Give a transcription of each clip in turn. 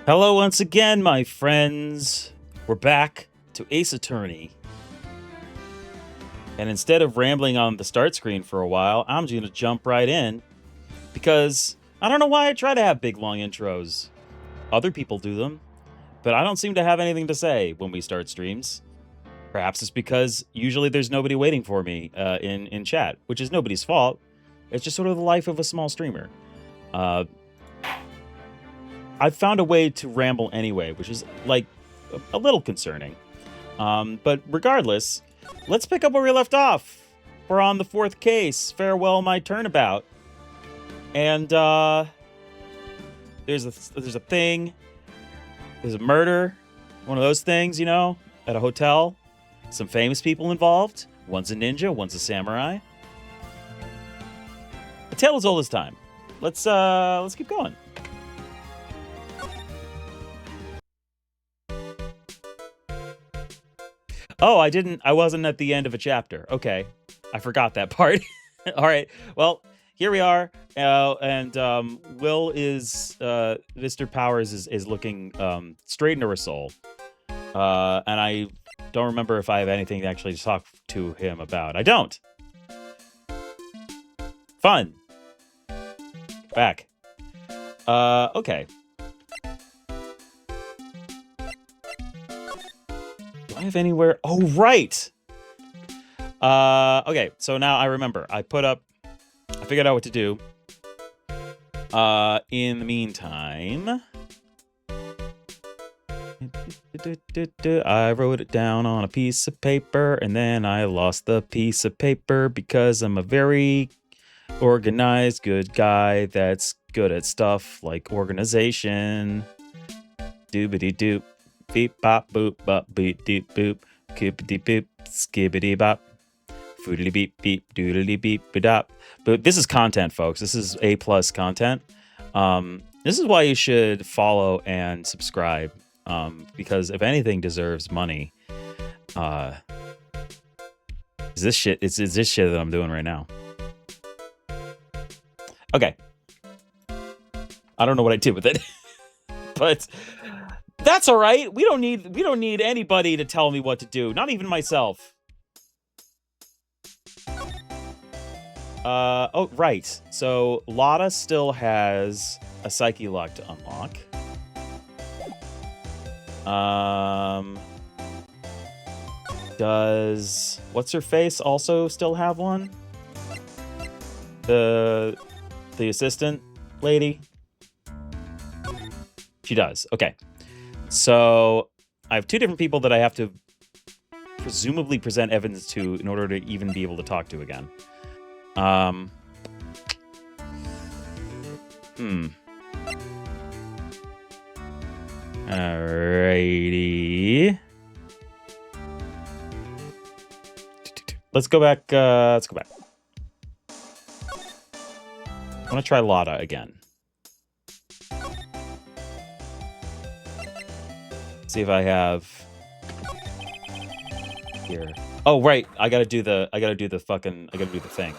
Hello once again, my friends. We're back to Ace Attorney. And instead of rambling on the start screen for a while, I'm just going to jump right in. Because I don't know why I try to have big, long intros. Other people do them. But I don't seem to have anything to say when we start streams. Perhaps it's because usually there's nobody waiting for me in chat, which is nobody's fault. It's just sort of the life of a small streamer. I've found a way to ramble anyway, which is, like, a little concerning. But regardless, let's pick up where we left off. We're on the fourth case, Farewell My Turnabout. And, there's a thing. There's a murder. One of those things, you know, at a hotel. Some famous people involved. One's a ninja, one's a samurai. A tale as old as time. Let's keep going. Oh, I wasn't at the end of a chapter. Okay. I forgot that part. All right. Well, here we are. And Will is, Mr. Powers is looking straight into her soul. And I don't remember if I have anything to actually talk to him about. I don't. Fun. Back. Okay. Do I have anywhere? Oh, right. Okay, so now I remember. I figured out what to do. In the meantime, I wrote it down on a piece of paper, and then I lost the piece of paper because I'm a very organized, good guy that's good at stuff like organization. Doobity doop. Beep bop boop bop beep deep boop kippity boop skibbity bop foodly beep beep doodly beep bedop. But this is content, folks. This is A+ content. This is why you should follow and subscribe. Because if anything deserves money, is this shit? It's this shit that I'm doing right now. Okay. I don't know what I did with it, but. That's all right. We don't need anybody to tell me what to do. Not even myself. Oh, right. So Lotta still has a Psyche Lock to unlock. Does what's her face also still have one? The assistant lady? She does. Okay. So I have two different people that I have to presumably present evidence to in order to even be able to talk to again. Alrighty. Let's go back. I want to try Lotta again. See if I have here. Oh, right. I gotta do the thing.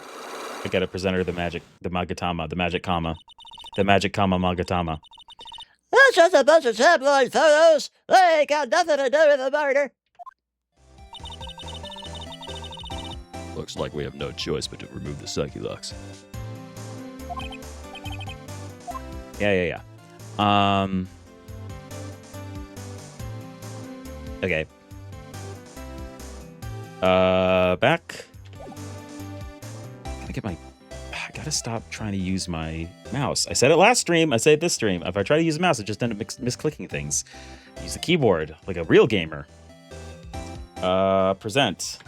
I gotta present her the magic comma magatama. That's just a bunch of tabloid photos. They ain't got nothing to do with the murder. Looks like we have no choice but to remove the Psyche Locks. Yeah. Okay. Back. I gotta stop trying to use my mouse. I said it last stream. I say it this stream. If I try to use a mouse, I just end up misclicking things. Use the keyboard like a real gamer. Present.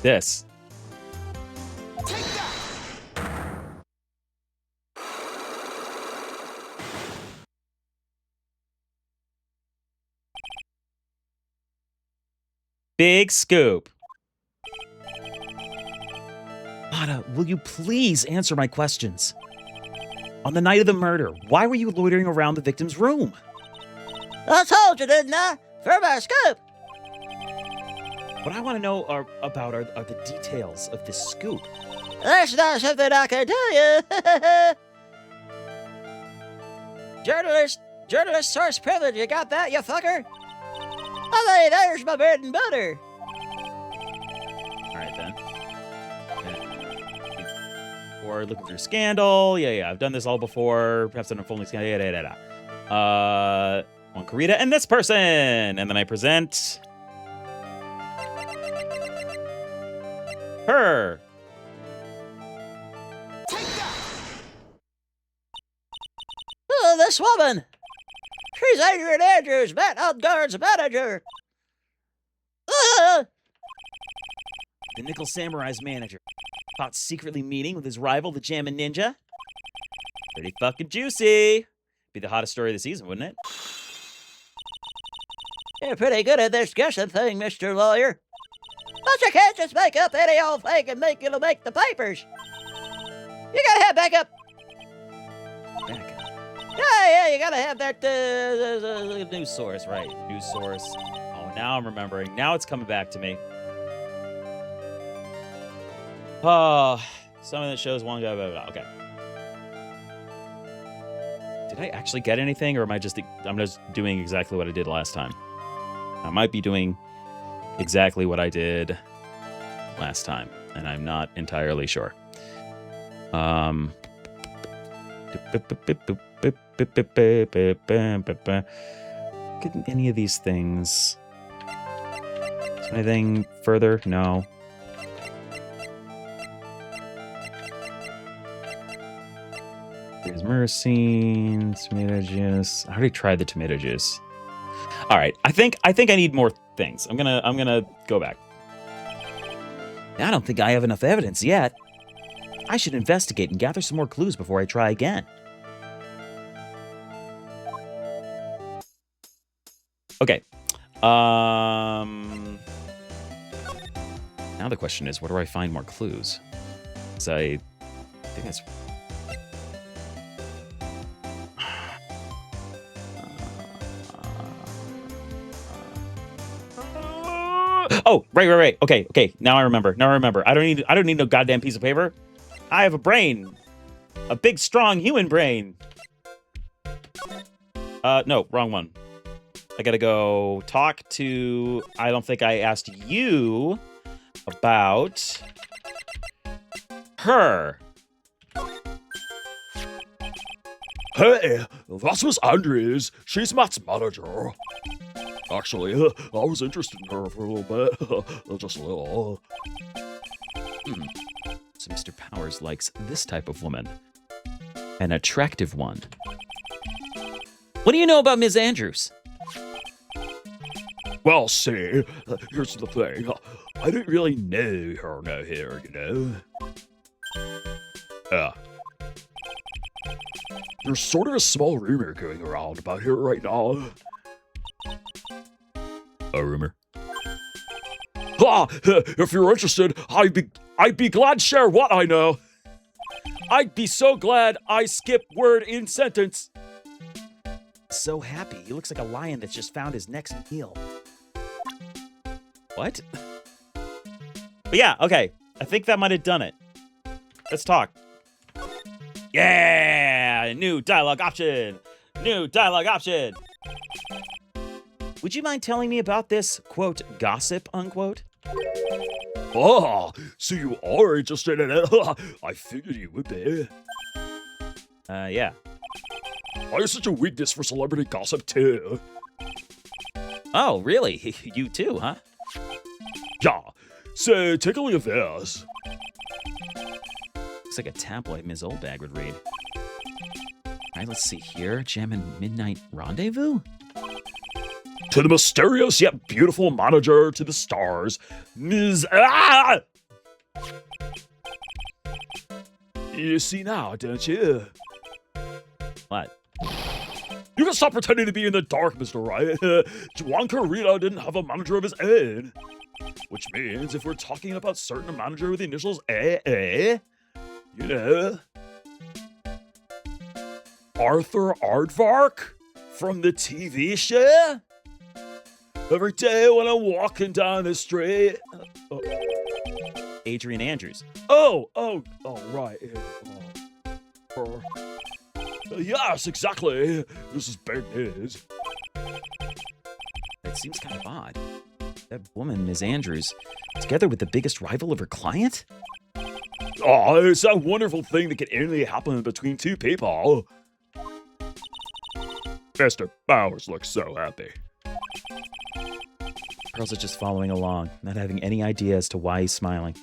This. Big scoop. Lotta, will you please answer my questions? On the night of the murder, why were you loitering around the victim's room? I told you, didn't I? For my scoop. What I want to know are the details of this scoop. That's not something I can tell you. Journalist source privilege. You got that, you fucker? Okay, there's my bread and butter. All right, then. Or looking through scandal. Yeah, I've done this all before. Perhaps an unfolding scandal. On Karita and this person. And then I present her. Oh, this woman. She's Adrian Andrews, Matt Upgard's manager. The Nickel Samurai's manager. Caught secretly meeting with his rival, the Jammin' Ninja. Pretty fucking juicy. Be the hottest story of the season, wouldn't it? You're pretty good at this guessing thing, Mr. Lawyer. But you can't just make up any old thing and it'll make the papers. You gotta have backup. Yeah, you gotta have that News source, right? News source. Oh, now I'm remembering. Now it's coming back to me. Oh, something that shows one guy. Blah, blah, blah. Okay. Did I actually get anything, or am I just? I'm just doing exactly what I did last time. I might be doing exactly what I did last time, and I'm not entirely sure. Getting any of these things? Is there anything further? No. Here's myrcene, tomato juice. I already tried the tomato juice. All right, I think I need more things. I'm gonna go back. I don't think I have enough evidence yet. I should investigate and gather some more clues before I try again. Okay. Now the question is, where do I find more clues? Because I think that's... Oh, right. Okay. Now I remember. I don't need no goddamn piece of paper. I have a brain. A big, strong human brain. No, wrong one. I gotta go talk to... I don't think I asked you about her. Hey, that's Miss Andrews. She's Matt's manager. Actually, I was interested in her for a little bit. Just a little. So Mr. Powers likes this type of woman. An attractive one. What do you know about Ms. Andrews? Well, see, here's the thing. I didn't really know her here, you know? There's sort of a small rumor going around about her right now. A rumor? If you're interested, I'd be glad to share what I know. I'd be so glad I skip word in sentence. So happy. He looks like a lion that's just found his next meal. What? But yeah, okay. I think that might have done it. Let's talk. Yeah! New dialogue option! Would you mind telling me about this, quote, gossip, unquote? Oh, so you are interested in it? I figured you would be. Yeah. I have such a weakness for celebrity gossip, too. Oh, really? You too, huh? Yeah. So, take a look at this. Looks like a tabloid Ms. Oldbag would read. All right, let's see here. Jammin' Midnight Rendezvous? To the mysterious yet beautiful manager to the stars, Ms. You see now, don't you? What? You can stop pretending to be in the dark, Mr. Wright. Juan Carrera didn't have a manager of his own. Which means if we're talking about certain manager with the initials AA, you know, Arthur Aardvark from the TV show? Every day when I'm walking down the street. Adrian Andrews. Oh, right. Yes, exactly. This is big news. It seems kind of odd. That woman, Ms. Andrews, together with the biggest rival of her client? Oh, it's a wonderful thing that can only happen between two people. Mr. Bowers looks so happy. Girls are just following along, not having any idea as to why he's smiling.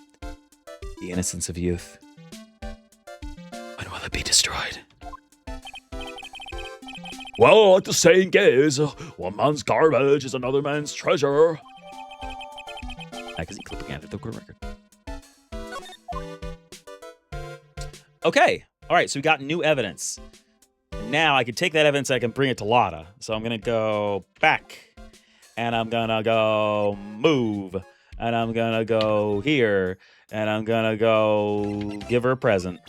The innocence of youth. When will it be destroyed? Well, like the saying goes, one man's garbage is another man's treasure. Magazine clipping added the record. Okay. All right, so we got new evidence. Now I can take that evidence, I can bring it to Lotta. So I'm going to go back. And I'm going to go move. And I'm going to go here. And I'm going to go give her a present.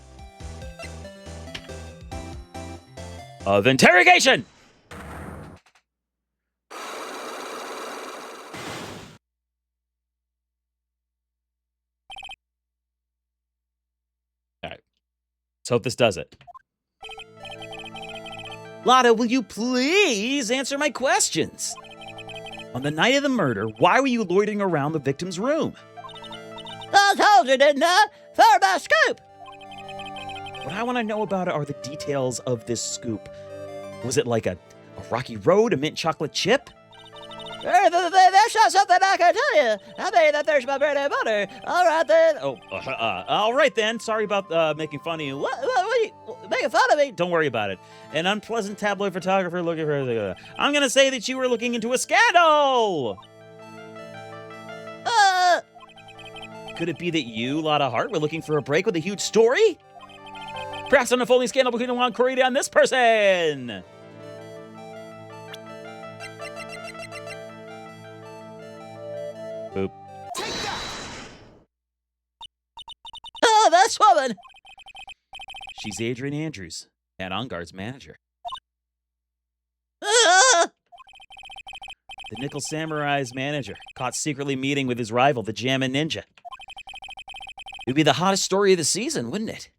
Of interrogation! All right. Let's hope this does it. Lotta, will you please answer my questions? On the night of the murder, why were you loitering around the victim's room? I told you, didn't I? For my scoop. What I want to know about are the details of this scoop. Was it like a rocky road, a mint chocolate chip? That's not something I can tell you. I mean, that there's my bread and butter. All right, then. All right then. Sorry about making fun of you. What are you making fun of me? Don't worry about it. An unpleasant tabloid photographer looking for... I'm going to say that you were looking into a scandal! Could it be that you, Lotta Hart, were looking for a break with a huge story? Perhaps an unfolding scandal between Juan Corrida and this person! Boop. Oh, this woman! She's Adrian Andrews, Ann Ungar's manager. Ah! The Nickel Samurai's manager, caught secretly meeting with his rival, the Jammin' Ninja. It would be the hottest story of the season, wouldn't it?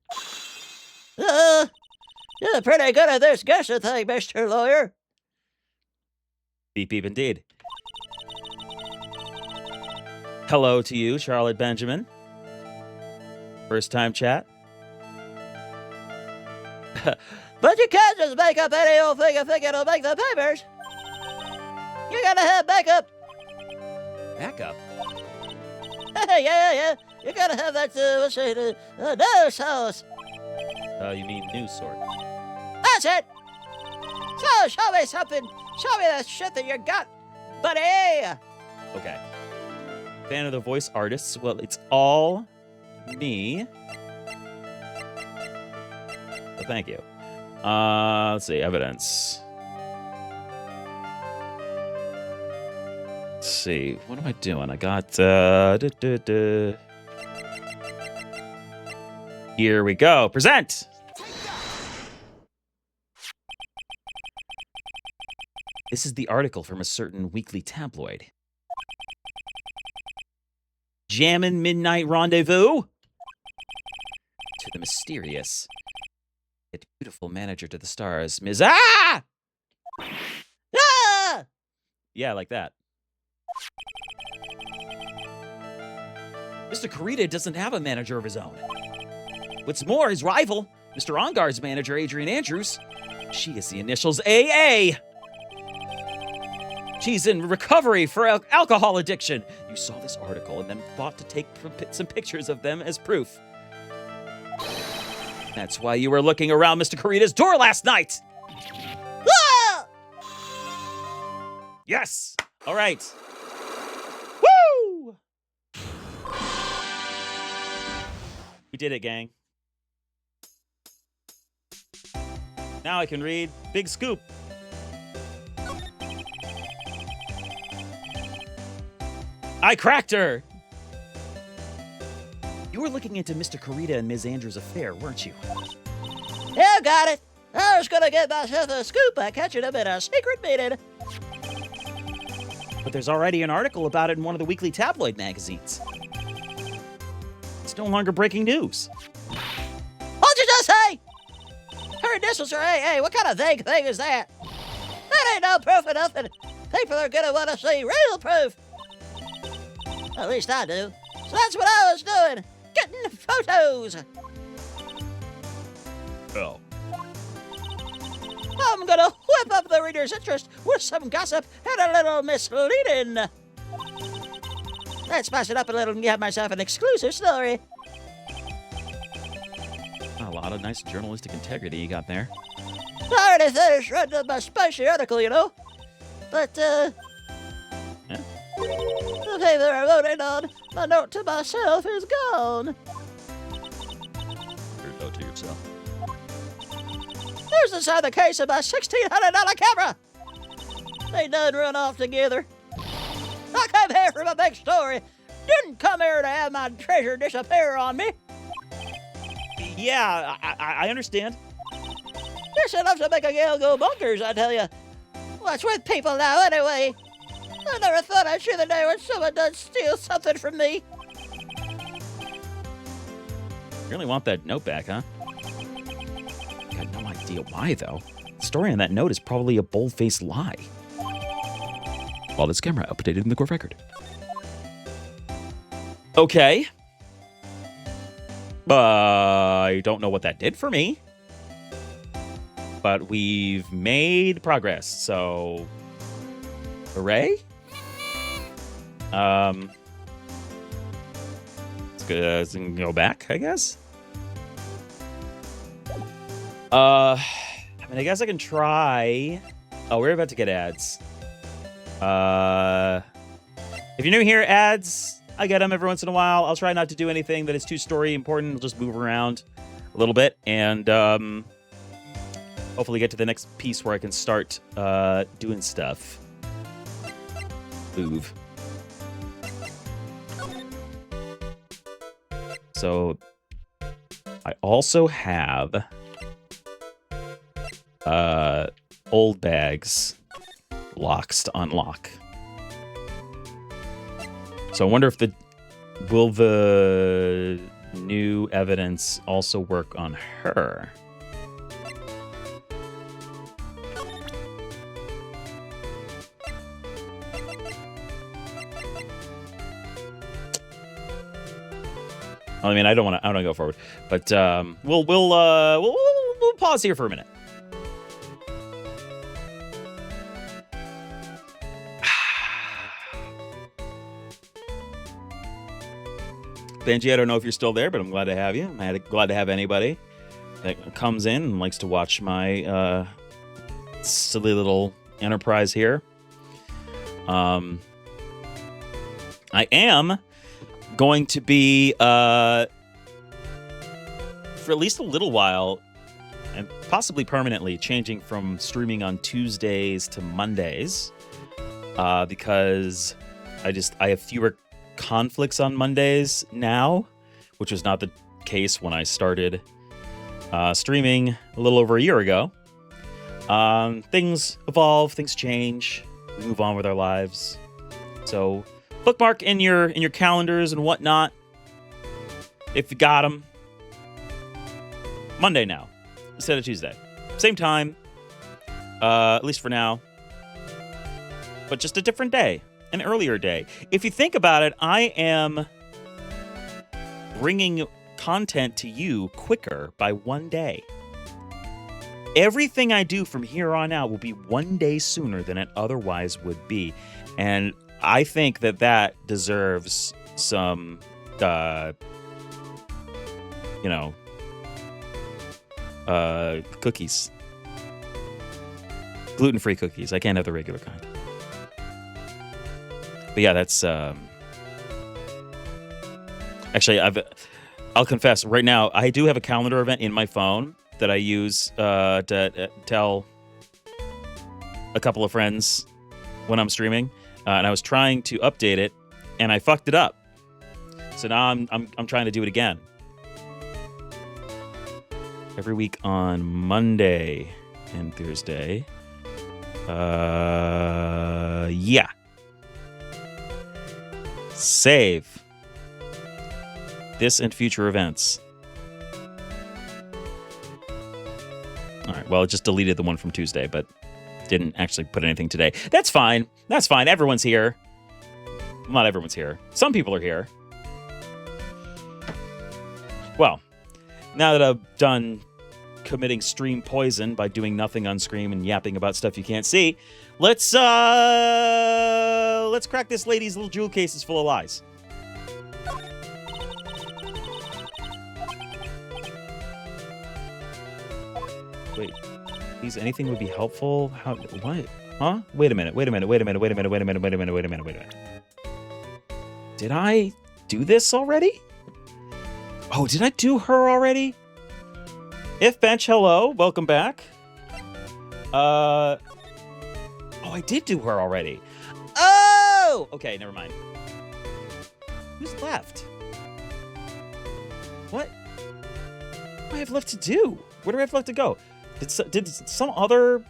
You're pretty good at this guessing thing, Mr. Lawyer. Beep beep indeed. Hello to you, Charlotte Benjamin. First time chat. But you can't just make up any old thing and think it'll make the papers. You gotta have backup. Backup? Yeah. You gotta have that, news source. You mean news source? That's it. So, show me something. Show me the shit that you got, buddy. Okay. Fan of the voice artists. Well, it's all me. Well, thank you. Let's see. Evidence. Let's see. What am I doing? I got... Here we go. Present! This is the article from a certain weekly tabloid. Jammin' Midnight Rendezvous? To the mysterious yet beautiful manager to the stars, Ms. Ah! Ah! Yeah, like that. Mr. Corrida doesn't have a manager of his own. What's more, his rival, Mr. Ongar's manager, Adrian Andrews, she is the initials AA. She's in recovery for alcohol addiction. You saw this article and then thought to take some pictures of them as proof. That's why you were looking around Mr. Corrida's door last night. Ah! Yes. All right. Woo! We did it, gang. Now I can read Big Scoop. I cracked her! You were looking into Mr. Corrida and Ms. Andrews' affair, weren't you? You got it. I was gonna get myself a scoop by catching him in a secret meeting. But there's already an article about it in one of the weekly tabloid magazines. no longer breaking news. What'd you just say? Her initials are AA. What kind of vague thing is that? That ain't no proof of nothing. People are gonna want to see real proof. At least I do. So that's what I was doing. Getting photos. Oh. I'm gonna whip up the reader's interest with some gossip and a little misleading. Let's spice it up a little and give myself an exclusive story. A lot of nice journalistic integrity you got there. I already finished writing my spicy article, you know. But, Yeah. the paper I wrote it on, my note to myself is gone. Your note to yourself. Here's inside the case of my $1,600 camera. They done run off together. I came here for my big story. Didn't come here to have my treasure disappear on me. Yeah, I understand. It's enough to make a gal go bonkers, I tell you. What's with people now, anyway? I never thought I'd see the day when someone does steal something from me. Really want that note back, huh? I got no idea why, though. The story on that note is probably a bold-faced lie. While this camera updated in the court record. Okay. I don't know what that did for me. But we've made progress, so... Hooray? Let's go back, I guess. I mean, I guess I can try. Oh, we're about to get ads. If you're new here, ads, I get them every once in a while. I'll try not to do anything that is too story important. I'll just move around a little bit and hopefully get to the next piece where I can start doing stuff. Move. So I also have old bags locks to unlock. So I wonder if will the new evidence also work on her? I mean, I don't want to go forward, but we'll pause here for a minute. Benji, I don't know if you're still there, but I'm glad to have you. I'm glad to have anybody that comes in and likes to watch my silly little enterprise here. I am going to be, for at least a little while, and possibly permanently, changing from streaming on Tuesdays to Mondays, because I have fewer conflicts on Mondays now, which was not the case when I started streaming a little over a year ago. Things evolve, things change, we move on with our lives. So bookmark in your calendars and whatnot, if you got them. Monday now instead of Tuesday, same time, at least for now, but just a different day. An earlier day. If you think about it, I am bringing content to you quicker by one day. Everything I do from here on out will be one day sooner than it otherwise would be. And I think that deserves some, cookies. Gluten-free cookies. I can't have the regular kind. But yeah, that's actually I'll confess right now I do have a calendar event in my phone that I use to tell a couple of friends when I'm streaming, and I was trying to update it and I fucked it up. So now I'm trying to do it again. Every week on Monday and Thursday. Yeah. Save. This and future events. All right, well, it just deleted the one from Tuesday, but didn't actually put anything today. That's fine. That's fine. Everyone's here. Not everyone's here. Some people are here. Well, now that I've done committing stream poison by doing nothing on stream and yapping about stuff you can't see, let's crack this lady's little jewel cases full of lies. Wait, please, anything would be helpful? How? What? Huh? Wait a minute. Did I do this already? Oh, did I do her already? If Bench, hello, welcome back. Oh, I did do her already. Oh, okay, never mind. Who's left? What do I have left to do? Where do I have left to go? Did some other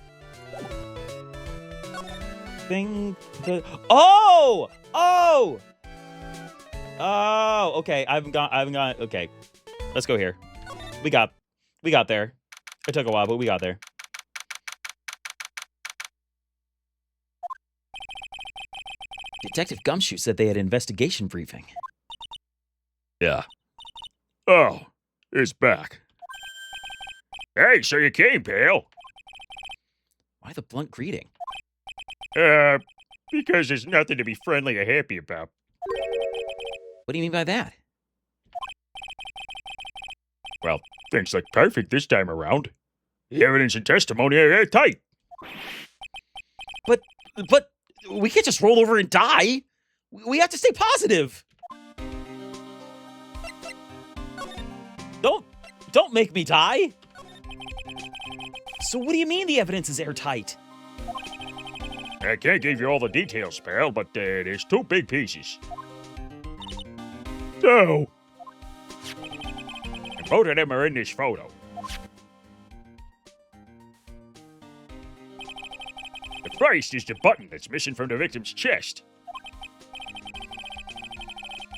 thing? Oh, okay. I haven't gone. Okay, let's go here. We got there. It took a while, but we got there. Detective Gumshoe said they had an investigation briefing. Yeah. Oh, it's back. Hey, so you came, pal. Why the blunt greeting? Because there's nothing to be friendly or happy about. What do you mean by that? Well, things look perfect this time around. The evidence and testimony are airtight. But we can't just roll over and die. We have to stay positive. Don't make me die. So what do you mean the evidence is airtight? I can't give you all the details, pal, but there's two big pieces. So, both of them are in this photo. The first is the button that's missing from the victim's chest.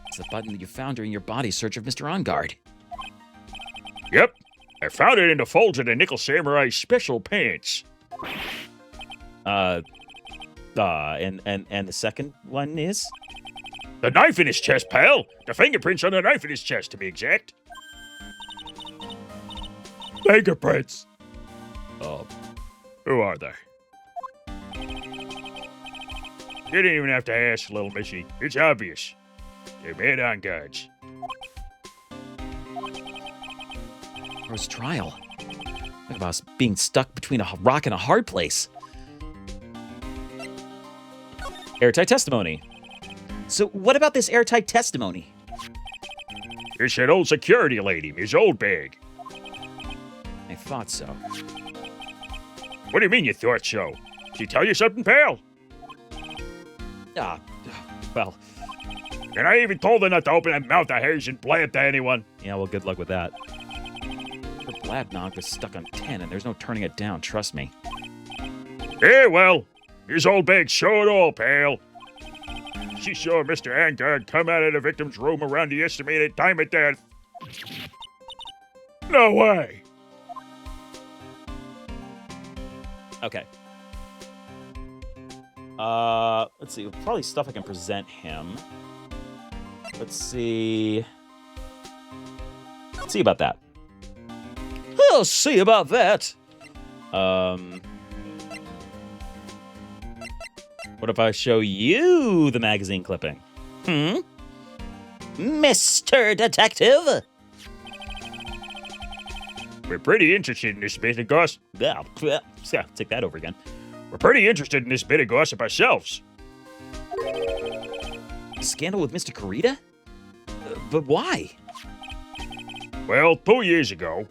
It's the button that you found during your body search of Mr. On Guard. Yep, I found it in the folds of the Nickel Samurai's special pants. And the second one is? The knife in his chest, pal. The fingerprints on the knife in his chest, to be exact. Fingerprints. Who are they? You didn't even have to ask, little missy. It's obvious. They're bad on guards. First trial. Talk about us being stuck between a rock and a hard place. Airtight testimony. So what about this airtight testimony? It's that old security lady, Ms. Oldbag. I thought so. What do you mean you thought so? Did she tell you something, pal? Well. And I even told her not to open that mouth of hers and blab to anyone. Yeah, well, good luck with that. Her blab knob was stuck on 10, and there's no turning it down, trust me. Yeah, well, Ms. Oldbag saw it all, pal. She saw Mr. Angard come out of the victim's room around the estimated time of death. No way. Okay. Let's see. Probably stuff I can present him. Let's see. Let's see about that. I'll see about that. What if I show you the magazine clipping? Mr. Detective? We're pretty interested in this bit of gossip. Yeah, take that over again. We're pretty interested in this bit of gossip ourselves. Scandal with Mr. Kurita? But why? Well, 2 years ago,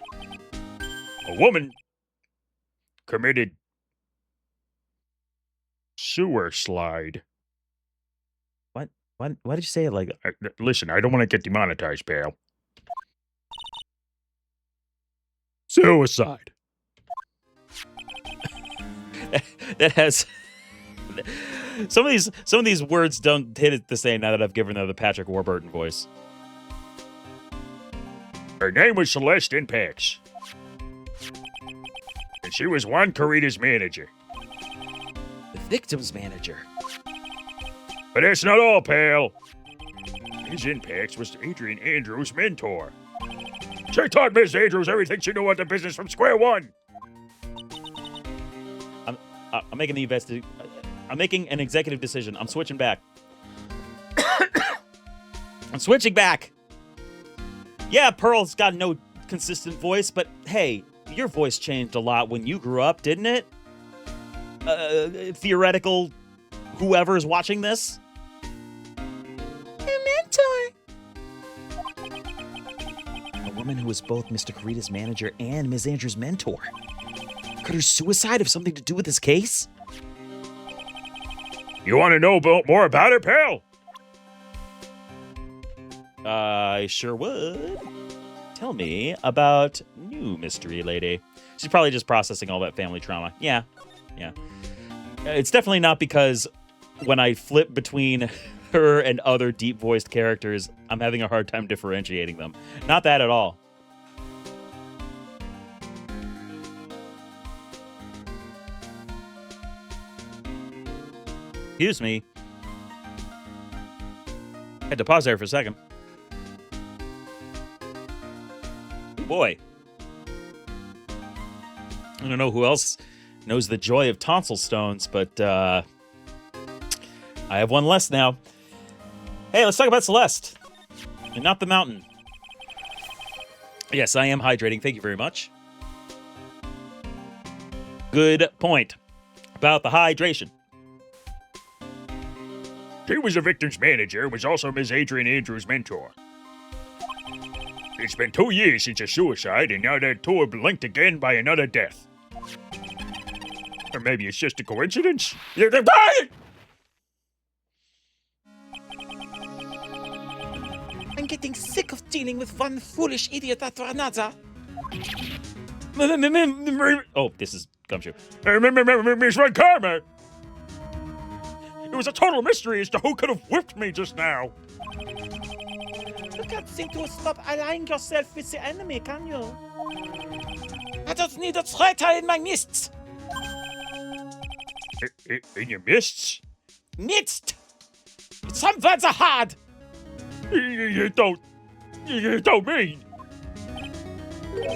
a woman committed sewer slide. What? Why did you say it like... Listen, I don't want to get demonetized, pal. Suicide. That has... Some of these words don't hit it the same now that I've given them the Patrick Warburton voice. Her name was Celeste Impax. And she was Juan Carita's manager. The victim's manager. But that's not all, pal. Ms. Impax was Adrian Andrews' mentor. She taught Ms. Andrews everything she knew about the business from square one. I'm making the I'm making an executive decision. I'm switching back. I'm switching back. Yeah, Pearl's got no consistent voice, but hey, your voice changed a lot when you grew up, didn't it? Theoretical whoever's watching this. A woman who was both Mr. Carita's manager and Ms. Andrews' mentor. Could her suicide have something to do with this case? You want to know more about it, pal? I sure would. Tell me about new mystery lady. She's probably just processing all that family trauma. Yeah. It's definitely not because when I flip between her and other deep-voiced characters, I'm having a hard time differentiating them. Not that at all. Excuse me. Had to pause there for a second. Boy. I don't know who else knows the joy of tonsil stones, but I have one less now. Hey, let's talk about Celeste. And not the mountain. Yes, I am hydrating. Thank you very much. Good point about the hydration. She was the victim's manager and was also Ms. Adrian Andrews' mentor. It's been 2 years since a suicide, and now they're two are linked again by another death. Or maybe it's just a coincidence? I'm getting sick of dealing with one foolish idiot after another. Oh, this is gumshoe. Miss Von Karma! It was a total mystery as to who could have whipped me just now. You can't seem to stop allying yourself with the enemy, can you? I don't need a traitor in my midst. In your mists? Midst! Some words are hard. You don't mean.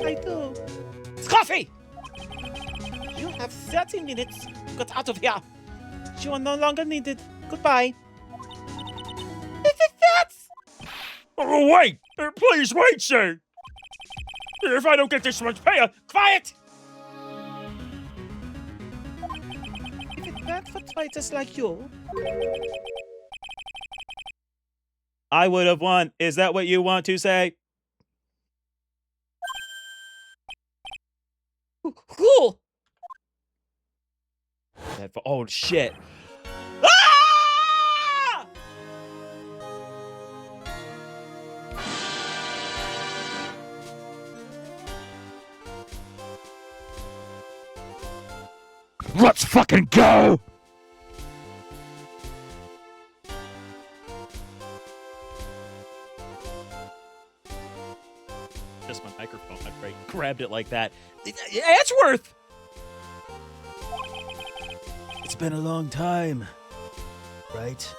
I do. Coffee! You have 30 minutes to get out of here. You are no longer needed. Goodbye. Oh, wait! Please wait, sir! If I don't get this much pay, quiet! If it weren't for traitors like you, I would have won. Is that what you want to say? Who? Oh, shit. Ah! Let's fucking go! Just my microphone. I grabbed it like that. Edgeworth! It's been a long time, right?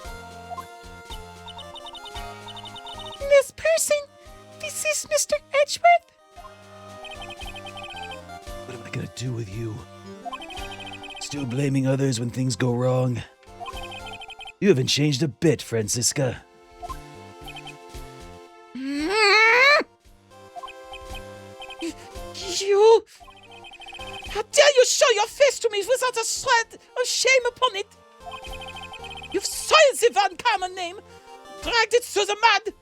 Miss Person, this is Mr. Edgeworth. What am I gonna do with you? Still blaming others when things go wrong? You haven't changed a bit, Francisca. You! How dare you show your face to me without a shred of shame upon it? You've soiled the Von Karma name, dragged it through the mud.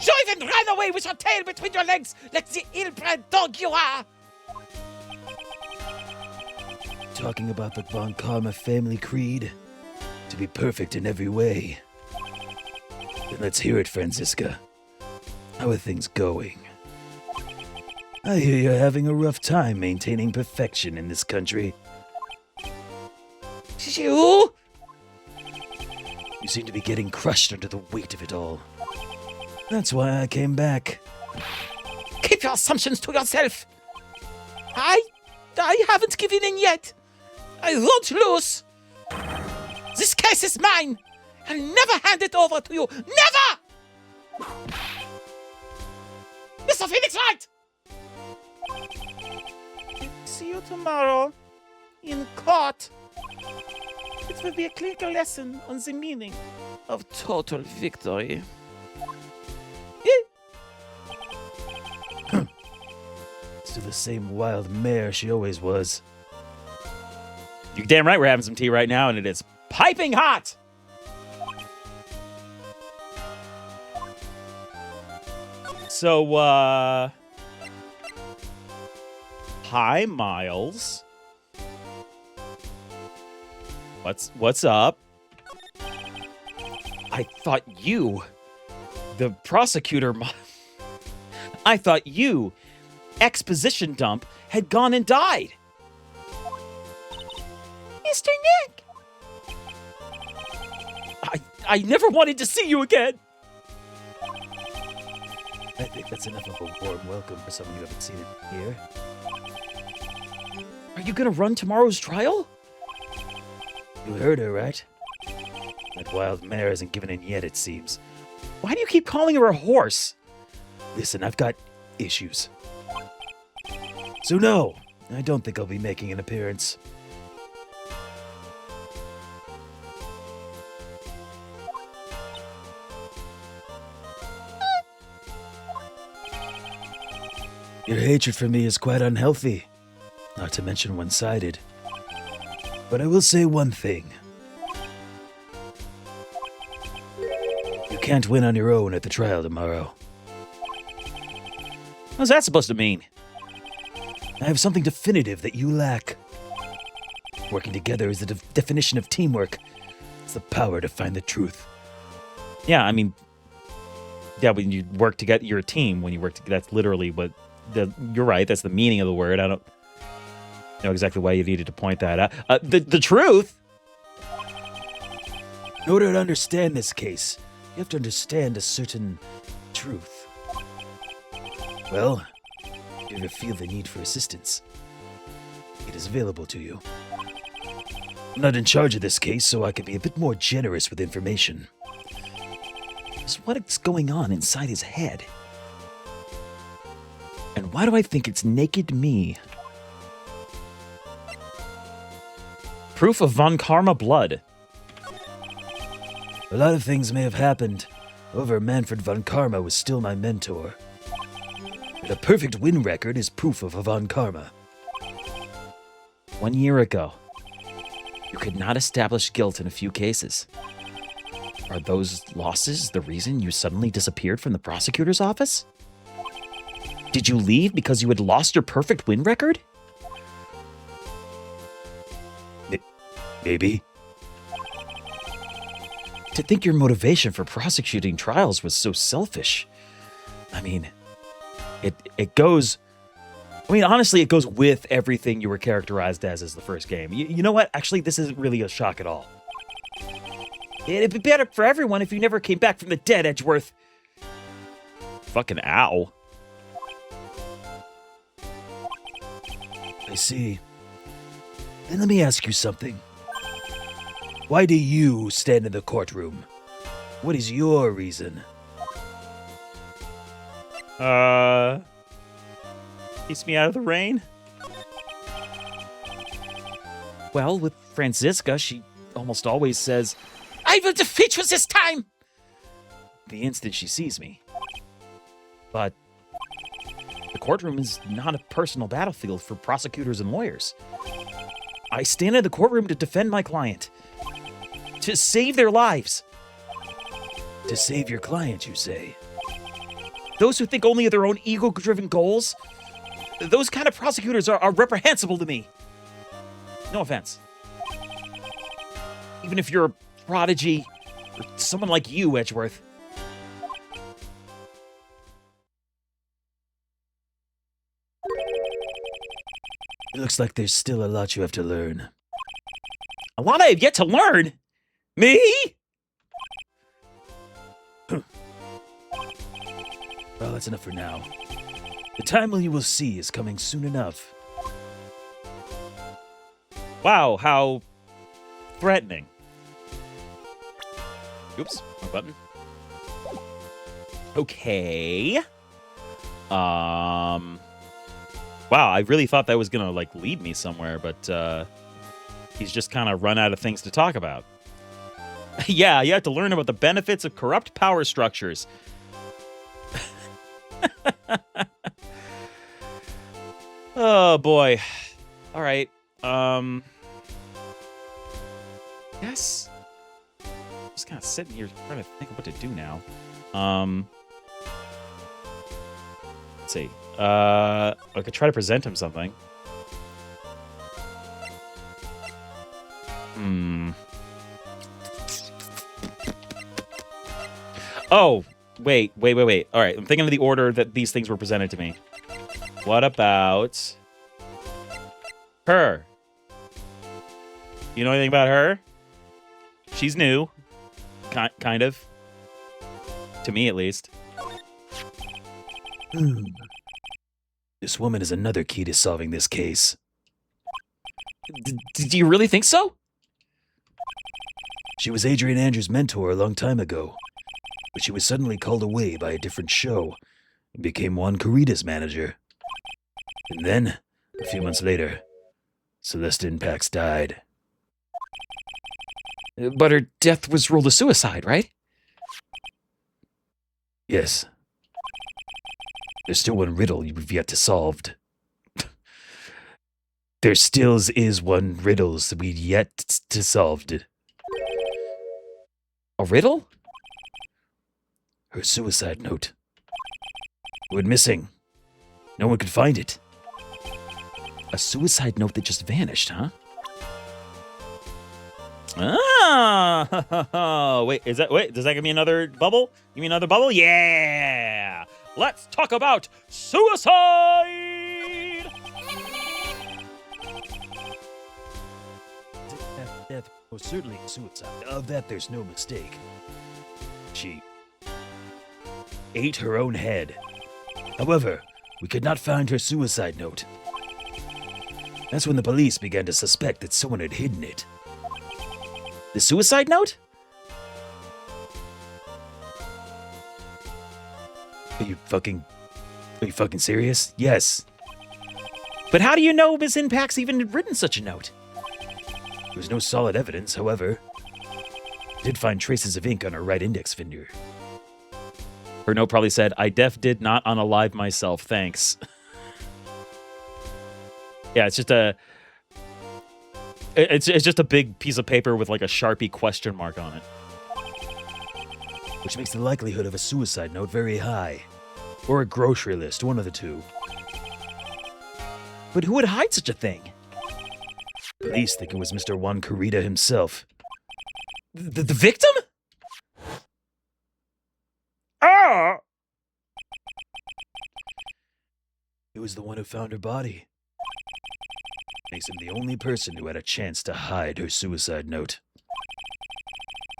You even ran away with your tail between your legs like the ill-bred dog you are. Talking about the Von Karma family creed, to be perfect in every way. Then let's hear it, Francisca. How are things going? I hear you're having a rough time maintaining perfection in this country. You seem to be getting crushed under the weight of it all. That's why I came back. Keep your assumptions to yourself. I haven't given in yet. I won't lose. This case is mine. I'll never hand it over to you. Never! Mr. Phoenix Wright! See you tomorrow in court. It will be a clinical lesson on the meaning of total victory. Still the same wild mare she always was. You're damn right we're having some tea right now, and it is piping hot! So, hi, Miles. What's up? I thought you, the prosecutor, I thought you, exposition dump, had gone and died. Mr. Nick! I never wanted to see you again. I think that's enough of a warm welcome for someone you haven't seen it here. Are you gonna run tomorrow's trial? You heard her, right? That wild mare hasn't given in yet, it seems. Why do you keep calling her a horse? Listen, I've got issues. So no, I don't think I'll be making an appearance. Your hatred for me is quite unhealthy, not to mention one-sided. But I will say one thing. You can't win on your own at the trial tomorrow. What's that supposed to mean? I have something definitive that you lack. Working together is the definition of teamwork. It's the power to find the truth. Yeah, I mean, yeah, when you work together, you're a team. When you work together, that's literally what... You're right, that's the meaning of the word. I don't know exactly why you needed to point that out. The truth? In order to understand this case, you have to understand a certain truth. Well, if you ever feel the need for assistance, it is available to you. I'm not in charge of this case, so I can be a bit more generous with information. So what's going on inside his head? And why do I think it's naked me? Proof of Von Karma blood. A lot of things may have happened. However, Manfred Von Karma was still my mentor. And a perfect win record is proof of a Von Karma. 1 year ago, you could not establish guilt in a few cases. Are those losses the reason you suddenly disappeared from the prosecutor's office? Did you leave because you had lost your perfect win record? Maybe. To think your motivation for prosecuting trials was so selfish. I mean, it goes... I mean, honestly, it goes with everything you were characterized as the first game. You know what? Actually, this isn't really a shock at all. It'd be better for everyone if you never came back from the dead, Edgeworth. Fucking ow. I see. Then let me ask you something. Why do you stand in the courtroom? What is your reason? Keeps me out of the rain? Well, with Franziska, she almost always says, "I will defeat you this time!" the instant she sees me. But the courtroom is not a personal battlefield for prosecutors and lawyers. I stand in the courtroom to defend my client. To save their lives. To save your client, you say? Those who think only of their own ego-driven goals? Those kind of prosecutors are reprehensible to me. No offense. Even if you're a prodigy, or someone like you, Edgeworth. It looks like there's still a lot you have to learn. A lot I have yet to learn? Me? Well, that's enough for now. The time when you will see is coming soon enough. Wow, how threatening. Oops, wrong button. Okay. Wow, I really thought that was gonna like lead me somewhere, but he's just kind of run out of things to talk about. Yeah, you have to learn about the benefits of corrupt power structures. Oh boy. All right. Yes. Just kind of sitting here trying to think of what to do now. Let's see. I could try to present him something. Oh, wait. All right, I'm thinking of the order that these things were presented to me. What about her? You know anything about her? She's new. Kind of. To me, at least. This woman is another key to solving this case. Do you really think so? She was Adrian Andrews' mentor a long time ago, but she was suddenly called away by a different show and became Juan Corrida's manager. And then, a few months later, Celestin Pax died. But her death was ruled a suicide, right? Yes. There's still one riddle you've yet to solve. There still is one riddle we've yet to solve. A riddle? Her suicide note. It went missing. No one could find it. A suicide note that just vanished, huh? Ah, wait, does that give me another bubble? Give me another bubble? Yeah! Let's talk about suicide! Death was certainly suicide. Of that, there's no mistake. She ate her own head. However, we could not find her suicide note. That's when the police began to suspect that someone had hidden it. The suicide note? Are you fucking serious? Yes. But how do you know Ms. Impax even had written such a note? There was no solid evidence, however. I did find traces of ink on her right index finger. Her note probably said, "I did not unalive myself, thanks." Yeah, it's just a big piece of paper with like a Sharpie question mark on it. Which makes the likelihood of a suicide note very high. Or a grocery list, one of the two. But who would hide such a thing? Police think it was Mr. Juan Corrida himself. The victim? Ah! He was the one who found her body. Makes him the only person who had a chance to hide her suicide note.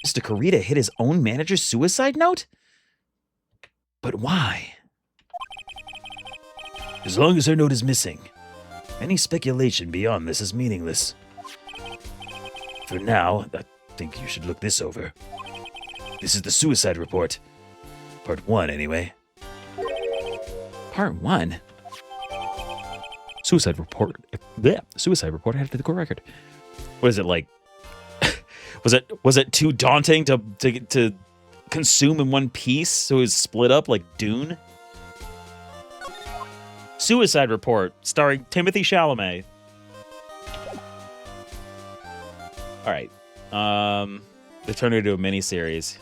Mr. Corrida hid his own manager's suicide note? But why? As long as her note is missing, any speculation beyond this is meaningless. For now, I think you should look this over. This is the suicide report. Part 1, anyway. Part 1? Suicide report. Yeah, suicide report. I had the court record. What is it like? was it too daunting to consume in one piece, so it was split up like Dune? Suicide Report, starring Timothy Chalamet. All right. They turned it into a miniseries.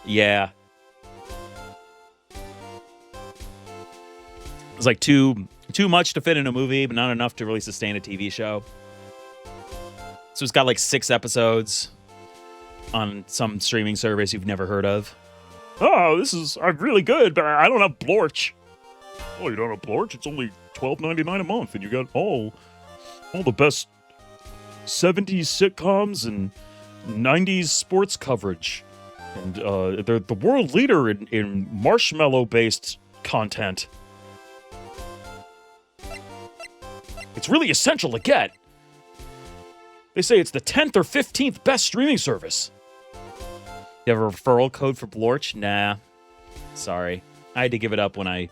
Yeah. It's like too much to fit in a movie, but not enough to really sustain a TV show. So it's got like 6 episodes on some streaming service you've never heard of. Oh, this is really good, but I don't have Blorch. Oh, you don't have Blorch? It's only $12.99 a month, and you got all the best 70s sitcoms and 90s sports coverage. And they're the world leader in marshmallow-based content. It's really essential to get. They say it's the 10th or 15th best streaming service. You have a referral code for Blorch? Nah. Sorry. I had to give it up when I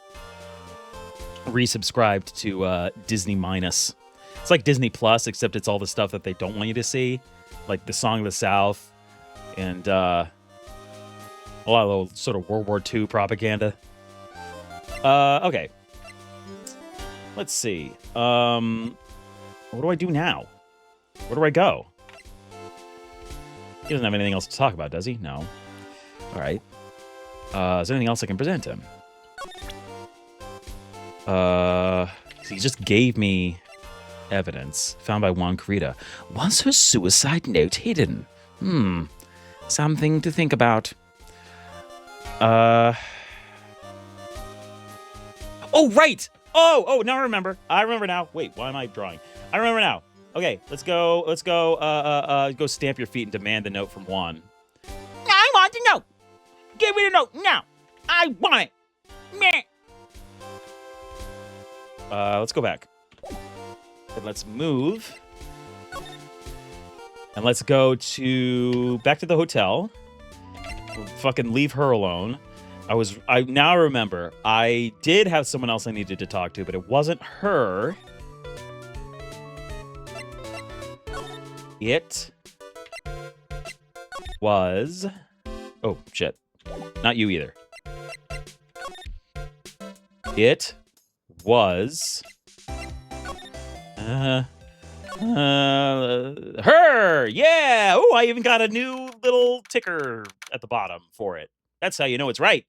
resubscribed to Disney Minus. It's like Disney Plus, except it's all the stuff that they don't want you to see. Like the Song of the South and a lot of sort of World War II propaganda. Okay. Let's see. What do I do now? Where do I go? He doesn't have anything else to talk about, does he? No. All right. Is there anything else I can present him? He just gave me evidence found by Juan Carita. Was her suicide note hidden? Something to think about. Oh, right! Oh, now I remember. I remember now. Wait, why am I drawing? I remember now. Okay, let's go, go stamp your feet and demand the note from Juan. I want the note. Give me the note now. I want it. Meh. Let's go back. And let's move. And let's go back to the hotel. We'll fucking leave her alone. I now remember, I did have someone else I needed to talk to, but it wasn't her. It was... Oh, shit. Not you either. It was... her! Yeah! Oh, I even got a new little ticker at the bottom for it. That's how you know it's right.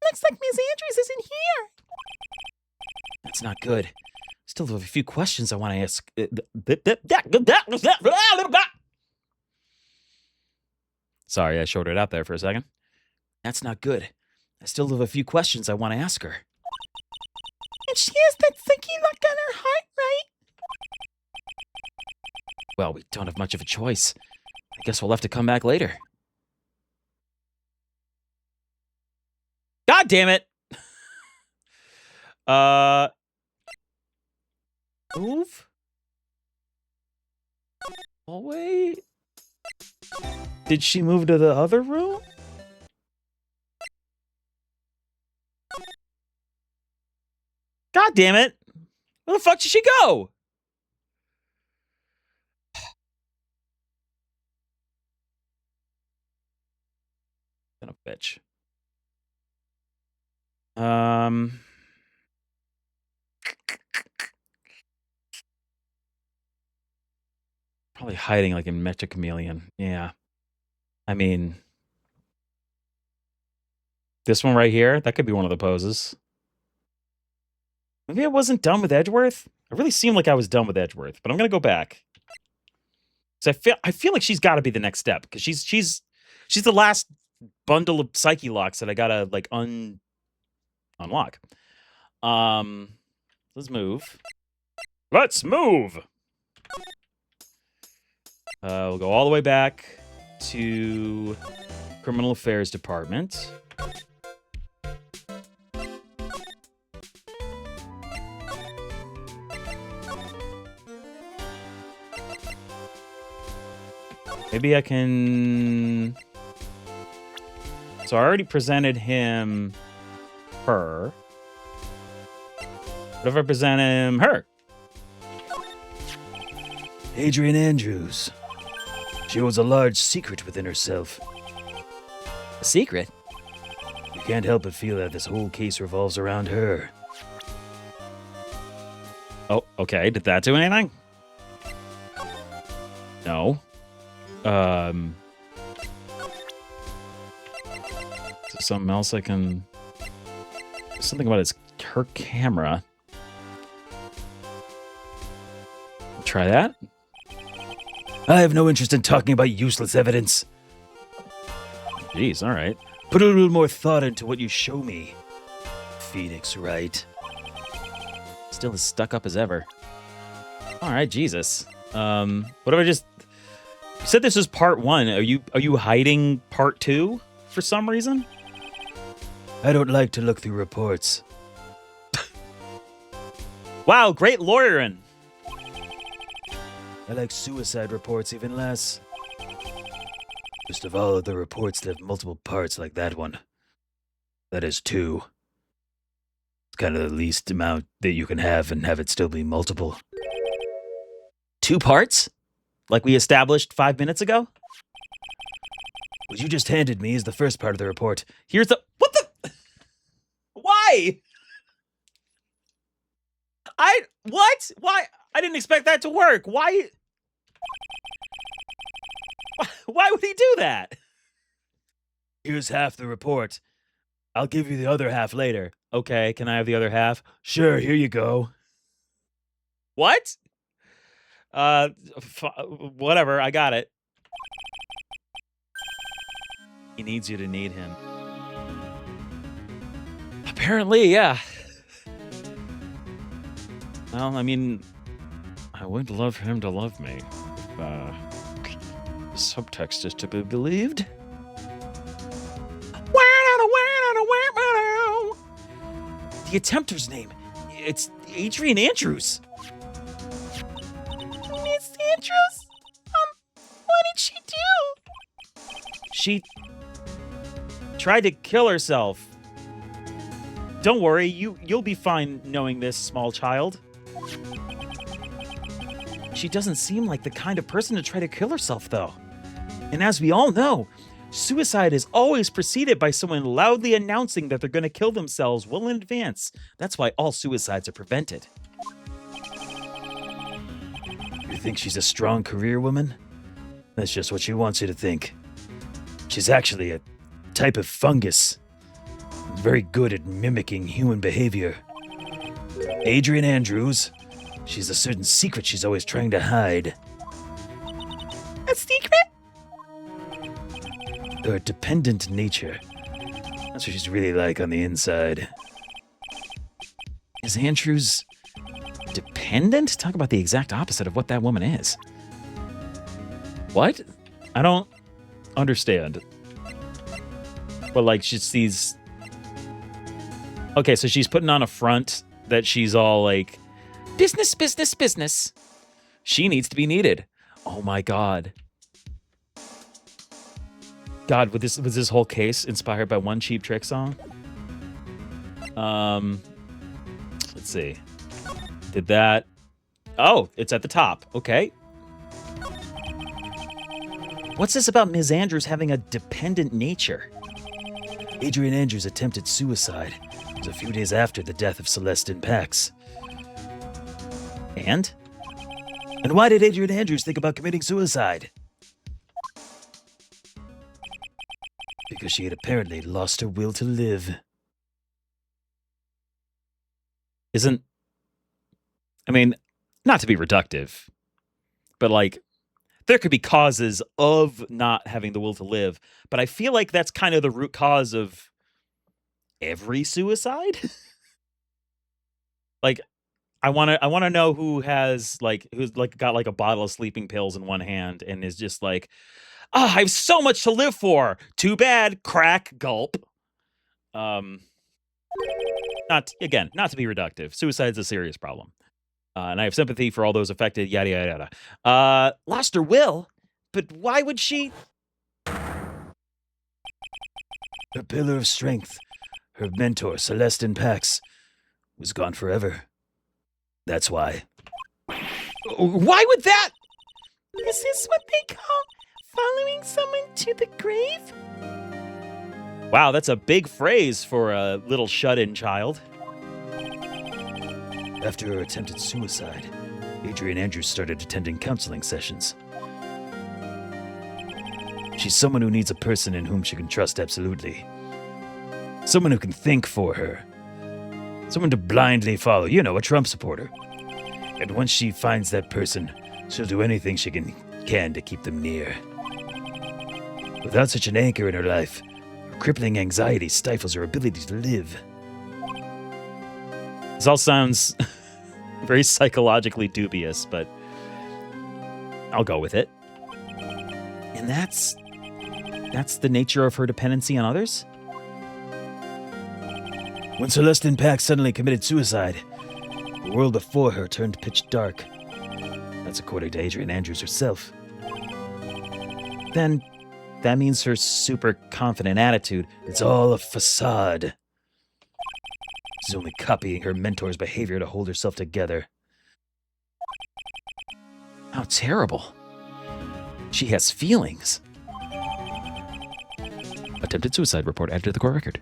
Looks like Miss Andrews isn't here. That's not good. Still have a few questions I want to ask. Sorry, I shorted out there for a second. That's not good. I still have a few questions I want to ask her. And she has that sticky look on her heart, right? Well, we don't have much of a choice. I guess we'll have to come back later. God damn it! Move? Hallway? Did she move to the other room? God damn it! Where the fuck did she go? Son of a bitch. Probably hiding like in Mecha Chameleon. Yeah. I mean, this one right here, that could be one of the poses. Maybe I wasn't done with Edgeworth. It really seemed like I was done with Edgeworth, but I'm gonna go back. So I feel like she's got to be the next step because she's the last bundle of psyche locks that I gotta like unlock. Let's move. Let's move. We'll go all the way back to Criminal Affairs Department. Maybe I can... So I already presented him her. What if I present him her? Adrian Andrews. She holds a large secret within herself. A secret? You can't help but feel that this whole case revolves around her. Oh, okay. Did that do anything? No. So something else I can... Something about her camera. Try that. I have no interest in talking about useless evidence. Jeez, all right. Put a little more thought into what you show me. Phoenix, right? Still as stuck up as ever. All right, Jesus. What if I just... You said this is part 1. Are you hiding part 2 for some reason. I don't like to look through reports. Wow, great lawyering. I like suicide reports even less. Just of all of the reports that have multiple parts like that one. That is 2. It's kind of the least amount that you can have and have it still be multiple. 2 parts? Like we established 5 minutes ago? What you just handed me is the first part of the report. Here's the... What the... Why? What? Why? I didn't expect that to work. Why would he do that? Here's half the report. I'll give you the other half later. Okay, can I have the other half? Sure, here you go. What? Whatever, I got it. He needs you to need him. Apparently, yeah. Well, I mean, I would love him to love me. The subtext is to be believed. The attempter's name. It's Adrian Andrews. Miss Andrews? What did she do? She tried to kill herself. Don't worry, you'll be fine knowing this, small child. She doesn't seem like the kind of person to try to kill herself, though. And as we all know, suicide is always preceded by someone loudly announcing that they're going to kill themselves well in advance. That's why all suicides are prevented. You think she's a strong career woman? That's just what she wants you to think. She's actually a type of fungus. Very good at mimicking human behavior. Adrian Andrews. She's a certain secret she's always trying to hide. A secret? Her dependent nature. That's what she's really like on the inside. Is Andrews dependent? Talk about the exact opposite of what that woman is. What? I don't understand. But like she sees... Okay, so she's putting on a front that she's all like, business, business, business. She needs to be needed. Oh my God. God, was this whole case inspired by one Cheap Trick song? Let's see. Did that... Oh, it's at the top. Okay. What's this about Ms. Andrews having a dependent nature? Adrian Andrews attempted suicide. It was a few days after the death of Celestine Pax. And? And why did Adrian Andrews think about committing suicide? Because she had apparently lost her will to live. Isn't... I mean, not to be reductive, but like, there could be causes of not having the will to live, but I feel like that's kind of the root cause of every suicide. Like, I want to know who's got like a bottle of sleeping pills in one hand and is just like, I have so much to live for. Too bad. Crack. Gulp. Not to be reductive. Suicide's a serious problem. And I have sympathy for all those affected, yada, yada, yada. Lost her will? But why would she? Her pillar of strength, her mentor, Celestine Pax, was gone forever. That's why. Why would that? Is this what they call following someone to the grave? Wow, that's a big phrase for a little shut-in child. After her attempted suicide, Adrian Andrews started attending counseling sessions. She's someone who needs a person in whom she can trust absolutely. Someone who can think for her. Someone to blindly follow. You know, a Trump supporter. And once she finds that person, she'll do anything she can to keep them near. Without such an anchor in her life, her crippling anxiety stifles her ability to live. This all sounds very psychologically dubious, but I'll go with it. And that's That's the nature of her dependency on others? When Celestine Pack suddenly committed suicide, the world before her turned pitch dark. That's according to Adrian Andrews herself. Then that means her super confident attitude. It's all a facade. She's only copying her mentor's behavior to hold herself together. How terrible. She has feelings. Attempted suicide report added to the court record.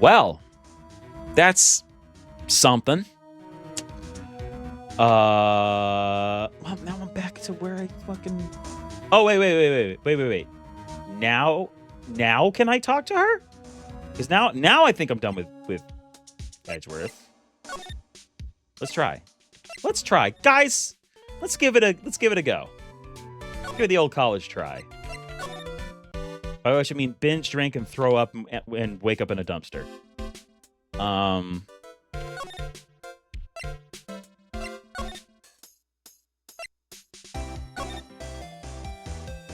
Well, that's something. Well, now I'm back to where I fucking... Oh, wait. Now can I talk to her? Because now I think I'm done with Edgeworth. Let's try. Guys, let's give it a go. Give it the old college try. By which I mean binge drink and throw up and wake up in a dumpster.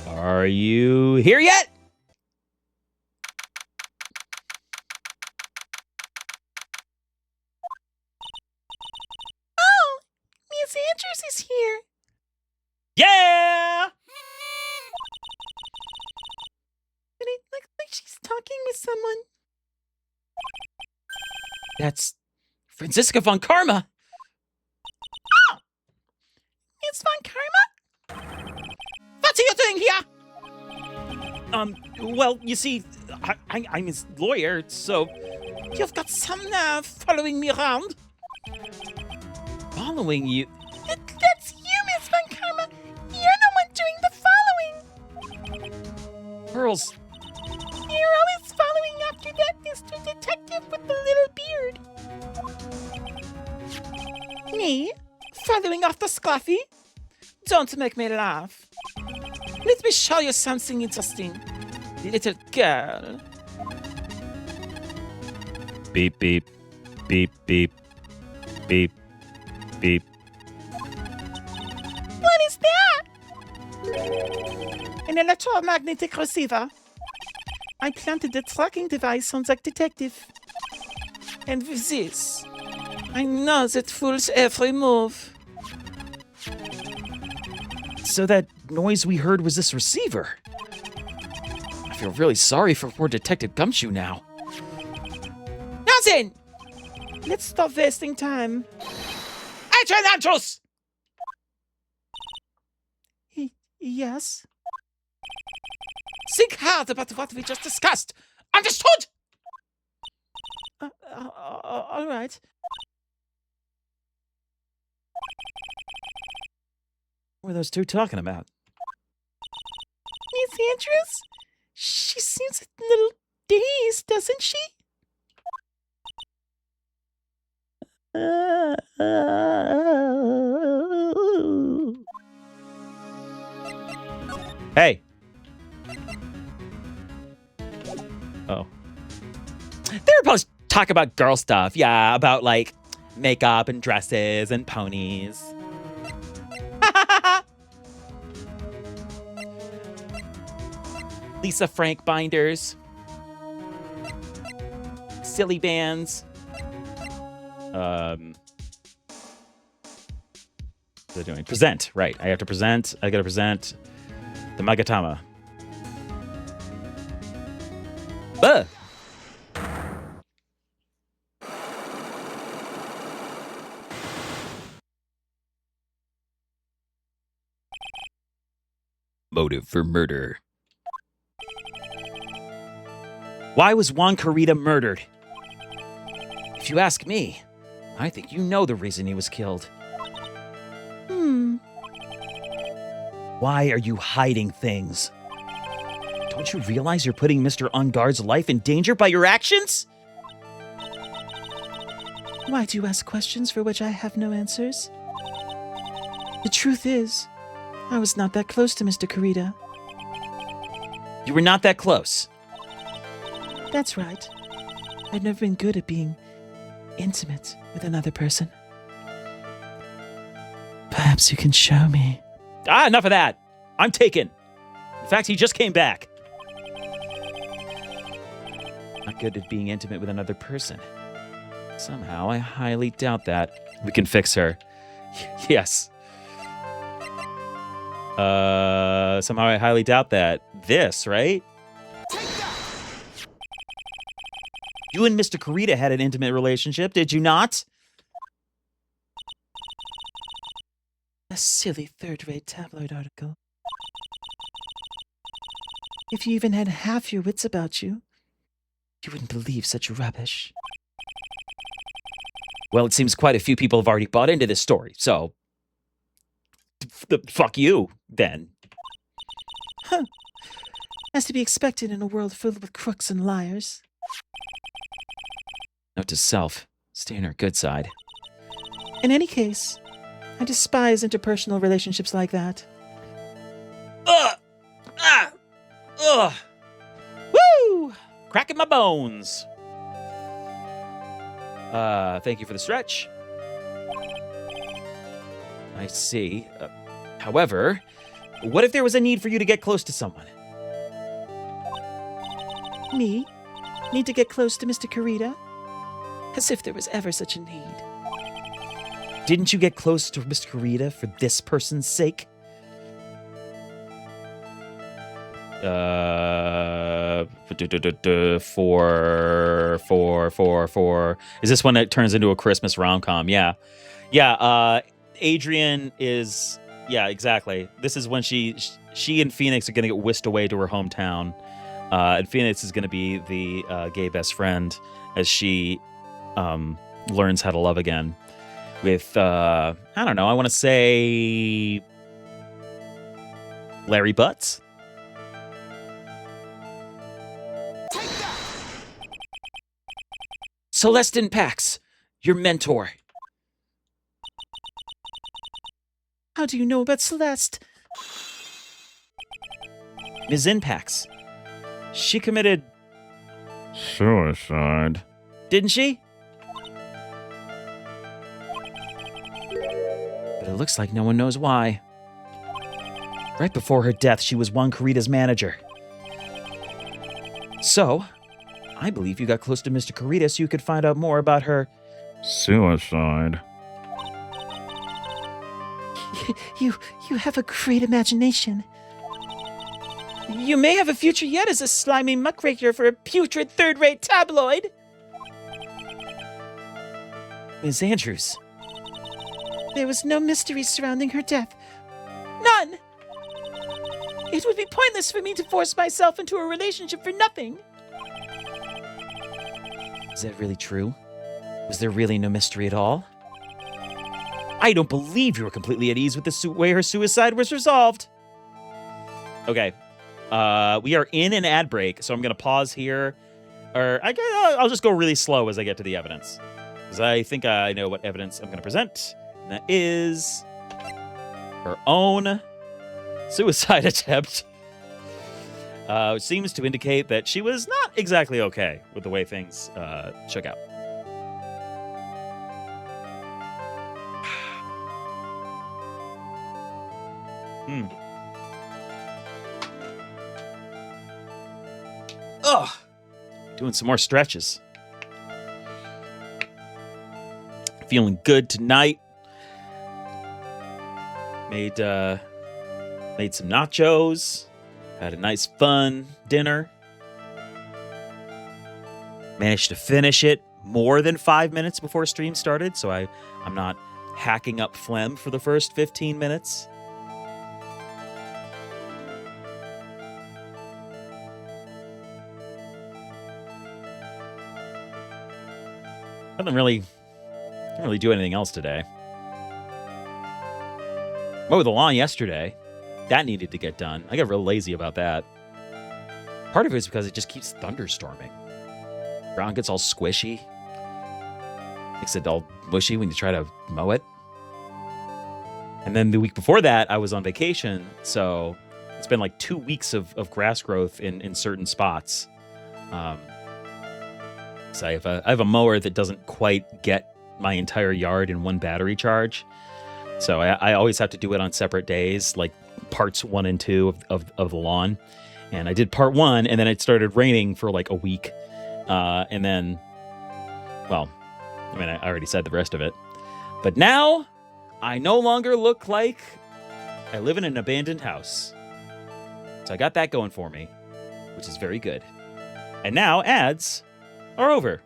Are you here yet? Oh, Miss Andrews is here. Yeah! But it looks like she's talking with someone. That's Franziska von Karma. Oh! Miss von Karma? What are you doing here? Well, you see, I'm his lawyer, so... You've got some nerve following me around. Following you? That's you, Miss von Karma. You're the one doing the following. Pearls. You're always following after that Mr. Detective with the little beard. Me? Following after Scruffy? Don't make me laugh. Let me show you something interesting. Little girl. Beep, beep. Beep, beep. Beep, beep. What is that? An electromagnetic receiver. I planted the tracking device on the detective. And with this, I know that fool's every move. So that noise we heard was this receiver. I feel really sorry for poor Detective Gumshoe now. Nothing! Let's stop wasting time. Adrian Andrews! Yes? Think hard about what we just discussed. Understood? All right. What were those two talking about? Miss Andrews? She seems a little dazed, doesn't she? Hey. Oh. They were supposed to talk about girl stuff. Yeah, about like makeup and dresses and ponies. Lisa Frank binders. Silly bands. What are they doing? Present, right. I have to present. I gotta present the Magatama. Ugh. Motive for murder. Why was Juan Carita murdered? If you ask me, I think you know the reason he was killed. Why are you hiding things? Don't you realize you're putting Mr. Unguard's life in danger by your actions? Why do you ask questions for which I have no answers? The truth is, I was not that close to Mr. Carita. You were not that close. That's right. I've never been good at being intimate with another person. Perhaps you can show me. Enough of that. I'm taken. In fact, he just came back. Not good at being intimate with another person. Somehow, I highly doubt that. We can fix her. Yes. Somehow I highly doubt that. This, right? You and Mr. Kurita had an intimate relationship, did you not? A silly third-rate tabloid article. If you even had half your wits about you, you wouldn't believe such rubbish. Well, it seems quite a few people have already bought into this story, so... fuck you, then. Huh. As to be expected in a world filled with crooks and liars. Note to self, stay on her good side. In any case, I despise interpersonal relationships like that. Ugh! Ah! Ugh! Woo! Cracking my bones. Thank you for the stretch. I see. However, what if there was a need for you to get close to someone? Me? Need to get close to Mr. Kurita? As if there was ever such a need. Didn't you get close to Mr. Kurita for this person's sake? For. Is this one that turns into a Christmas rom-com? Yeah. Yeah, Adrian is... Yeah, exactly. This is when she and Phoenix are going to get whisked away to her hometown. And Phoenix is going to be the gay best friend as she learns how to love again. With, I don't know, I want to say... Larry Butts? Celestin Pax, your mentor. How do you know about Celeste? Ms. Inpax. She committed... Suicide. Didn't she? But it looks like no one knows why. Right before her death, she was Juan Kurita's manager. So, I believe you got close to Mr. Kurita so you could find out more about her... Suicide. You have a great imagination. You may have a future yet as a slimy muckraker for a putrid third-rate tabloid. Ms. Andrews. There was no mystery surrounding her death. None! It would be pointless for me to force myself into a relationship for nothing. Is that really true? Was there really no mystery at all? I don't believe you were completely at ease with the way her suicide was resolved. Okay. We are in an ad break, so I'm going to pause here. Or I'll just go really slow as I get to the evidence. Because I think I know what evidence I'm going to present. And that is her own suicide attempt. Which seems to indicate that she was not exactly okay with the way things shook out. Ugh. Doing some more stretches. Feeling good tonight. Made some nachos. Had a nice fun dinner. Managed to finish it more than 5 minutes before stream started, so I'm not hacking up phlegm for the first 15 minutes. I didn't really do anything else today. Mowed the lawn yesterday. That needed to get done. I got real lazy about that. Part of it is because it just keeps thunderstorming. Ground gets all squishy. Makes it all mushy when you try to mow it. And then the week before that, I was on vacation, so it's been like 2 weeks of grass growth in certain spots. So I have a mower that doesn't quite get my entire yard in one battery charge. So I always have to do it on separate days, like parts 1 and 2 of the lawn. And I did part 1, and then it started raining for like a week. And then, well, I mean, I already said the rest of it. But now, I no longer look like I live in an abandoned house. So I got that going for me, which is very good. And now, ads are over.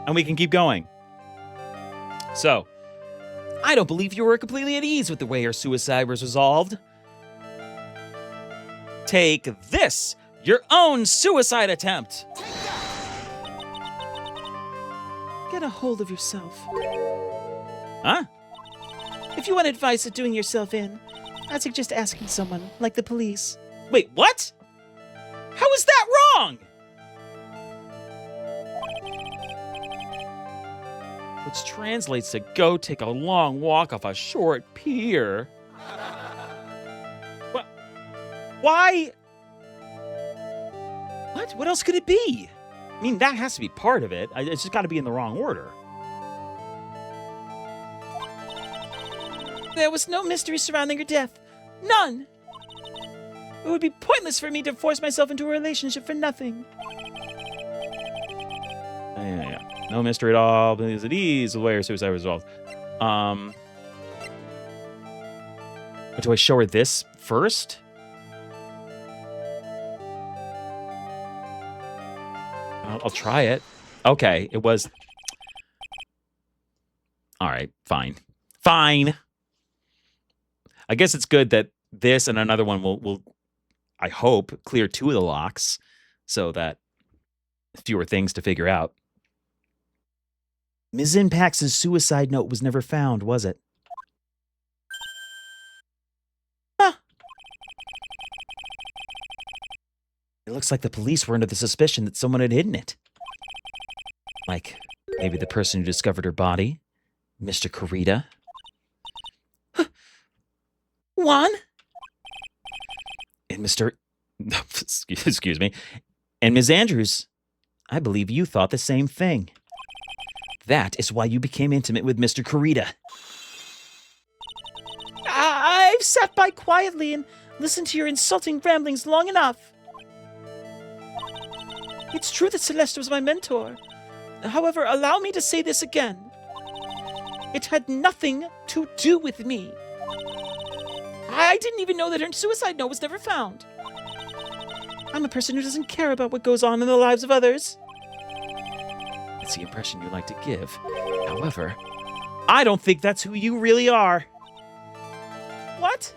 And we can keep going. So, I don't believe you were completely at ease with the way your suicide was resolved. Take this, your own suicide attempt. Get a hold of yourself. Huh? If you want advice at doing yourself in, I'd suggest asking someone, like the police. Wait, what? How is that wrong? Which translates to go take a long walk off a short pier. What? Why? What? What else could it be? I mean, that has to be part of it. It's just got to be in the wrong order. There was no mystery surrounding her death. None. It would be pointless for me to force myself into a relationship for nothing. Yeah. No mystery at all. Because at ease, the way her suicide was resolved. Do I show her this first? I'll try it. Okay, it was... All right, fine. Fine. I guess it's good that this and another one will I hope, clear 2 of the locks so that fewer things to figure out. Ms. Impax's suicide note was never found, was it? Huh. It looks like the police were under the suspicion that someone had hidden it. Like, maybe the person who discovered her body, Mr. Kurita. Juan? And Mr. Excuse me. And Ms. Andrews, I believe you thought the same thing. That is why you became intimate with Mr. Kurita. I've sat by quietly and listened to your insulting ramblings long enough. It's true that Celeste was my mentor. However, allow me to say this again. It had nothing to do with me. I didn't even know that her suicide note was never found. I'm a person who doesn't care about what goes on in the lives of others. That's the impression you like to give. However, I don't think that's who you really are. What?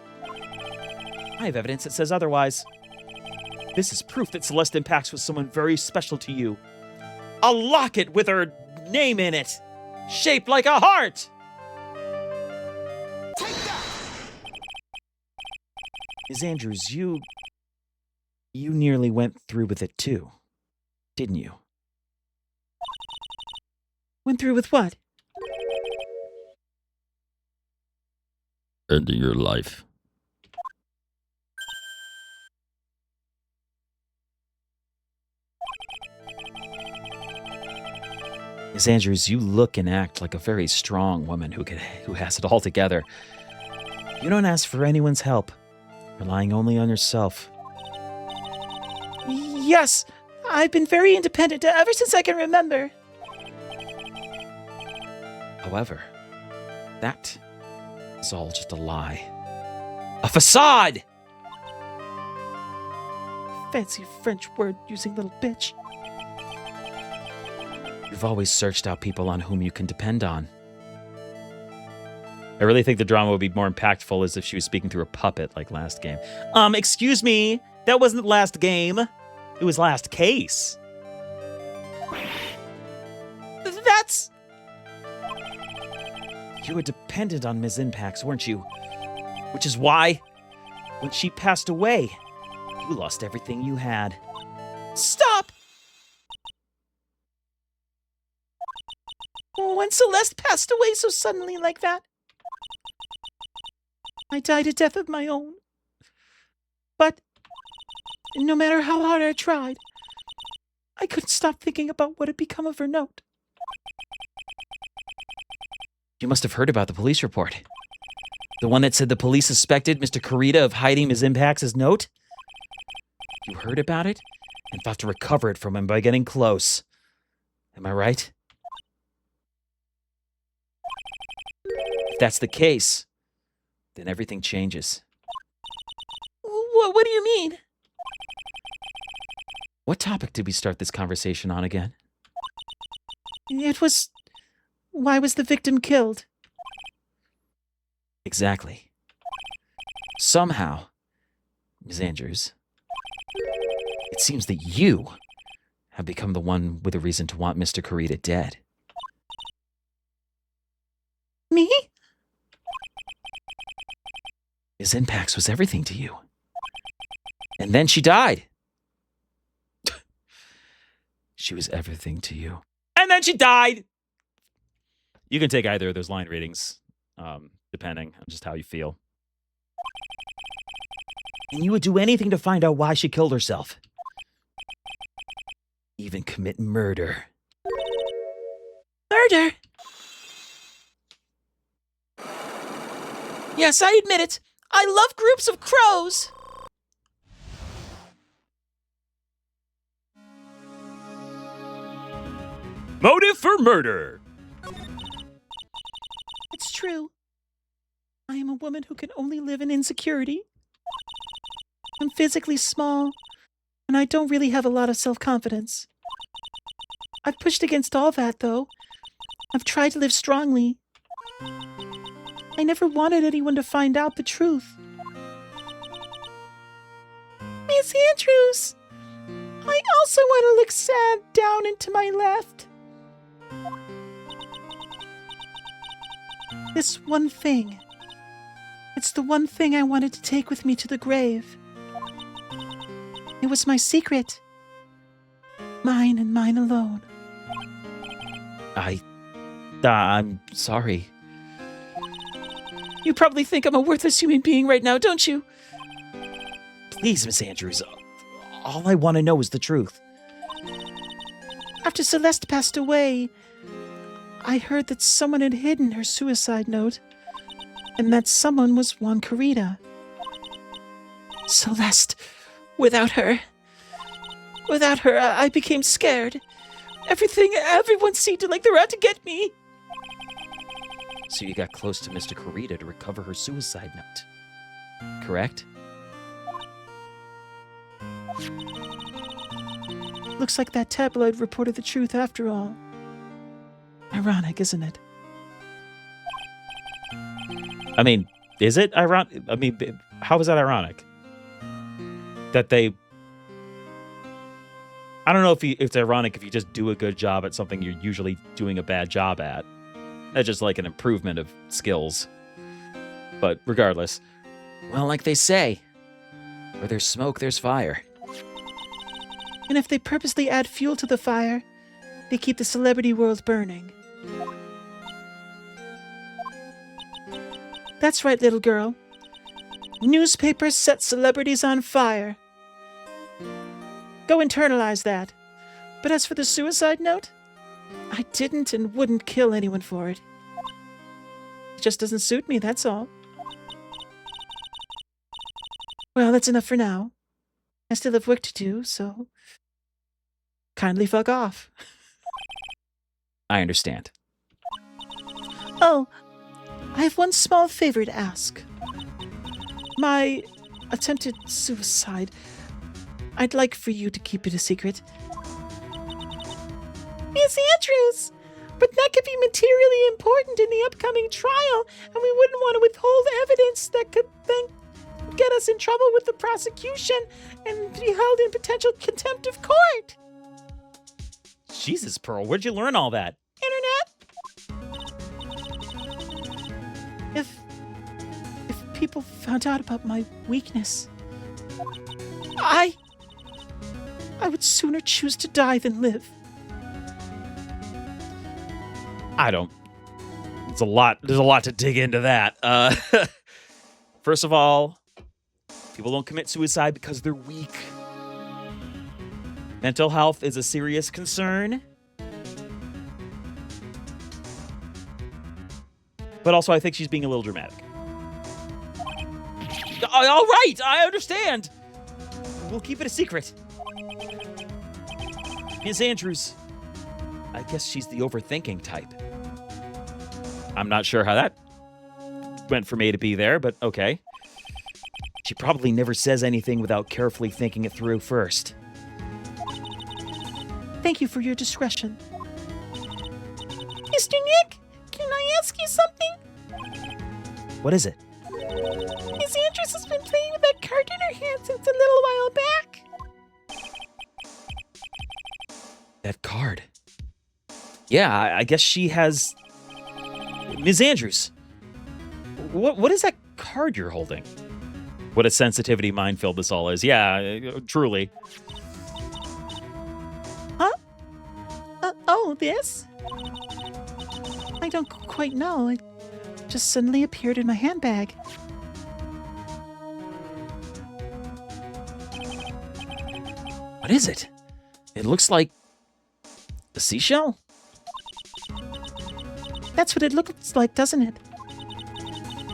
I have evidence that says otherwise. This is proof that Celeste Impax was someone very special to you. A locket with her name in it, shaped like a heart. Ms. Andrews, you nearly went through with it too, didn't you? Went through with what? Ending your life. Ms. Andrews, you look and act like a very strong woman who has it all together. You don't ask for anyone's help, relying only on yourself. Yes, I've been very independent ever since I can remember. However, that is all just a lie. A facade! Fancy French word using little bitch. You've always searched out people on whom you can depend on. I really think the drama would be more impactful as if she was speaking through a puppet like last game. Excuse me, that wasn't last game. It was last case. That's... You were dependent on Ms. Impax, weren't you? Which is why, when she passed away, you lost everything you had. Stop! When Celeste passed away so suddenly like that, I died a death of my own. But no matter how hard I tried, I couldn't stop thinking about what had become of her note. You must have heard about the police report. The one that said the police suspected Mr. Kurita of hiding Ms. Impax's note? You heard about it and thought to recover it from him by getting close. Am I right? If that's the case, then everything changes. What do you mean? What topic did we start this conversation on again? It was... Why was the victim killed? Exactly. Somehow, Ms. Andrews, it seems that you have become the one with a reason to want Mr. Kurita dead. Me? Ms. Impax was everything to you. And then she died. She was everything to you. And then she died! You can take either of those line readings, depending on just how you feel. And you would do anything to find out why she killed herself. Even commit murder. Murder? Yes, I admit it. I love groups of crows. Motive for murder. It's true. I am a woman who can only live in insecurity. I'm physically small, and I don't really have a lot of self-confidence. I've pushed against all that, though. I've tried to live strongly. I never wanted anyone to find out the truth. Miss Andrews, I also want to look sad down and to my left. This one thing. It's the one thing I wanted to take with me to the grave. It was my secret. Mine and mine alone. I'm sorry. You probably think I'm a worthless human being right now, don't you? Please, Miss Andrews, all I want to know is the truth. After Celeste passed away, I heard that someone had hidden her suicide note, and that someone was Juan Kurita. Celeste, without her, I became scared. Everyone seemed like they were out to get me. So you got close to Mr. Kurita to recover her suicide note, correct? Looks like that tabloid reported the truth after all. Ironic, isn't it? I mean, is it ironic? I mean, how is that ironic? That they... I don't know if it's ironic if you just do a good job at something you're usually doing a bad job at. That's just like an improvement of skills. But regardless, well, like they say, where there's smoke, there's fire. And if they purposely add fuel to the fire, they keep the celebrity world burning. That's right, little girl. Newspapers set celebrities on fire. Go internalize that. But as for the suicide note, I didn't and wouldn't kill anyone for it. It just doesn't suit me, that's all. Well, that's enough for now. I still have work to do, so... kindly fuck off. I understand. Oh, I have one small favor to ask. My attempted suicide. I'd like for you to keep it a secret. Miss Andrews, but that could be materially important in the upcoming trial, and we wouldn't want to withhold evidence that could then get us in trouble with the prosecution and be held in potential contempt of court. Jesus, Pearl, where'd you learn all that? Internet? If people found out about my weakness, I would sooner choose to die than live. There's a lot to dig into that. First of all, people don't commit suicide because they're weak. Mental health is a serious concern. But also, I think she's being a little dramatic. All right, I understand. We'll keep it a secret. Ms. Andrews. I guess she's the overthinking type. I'm not sure how that went from A to B there, but okay. She probably never says anything without carefully thinking it through first. Thank you for your discretion. Mr. Nick, can I ask you something? What is it? Miss Andrews has been playing with that card in her hand since a little while back. That card. Yeah, I guess she has... Ms. Andrews. What is that card you're holding? What a sensitivity minefield this all is. Yeah, truly. Huh? Oh, this? I don't quite know. It just suddenly appeared in my handbag. What is it? It looks like a seashell? That's what it looks like, doesn't it?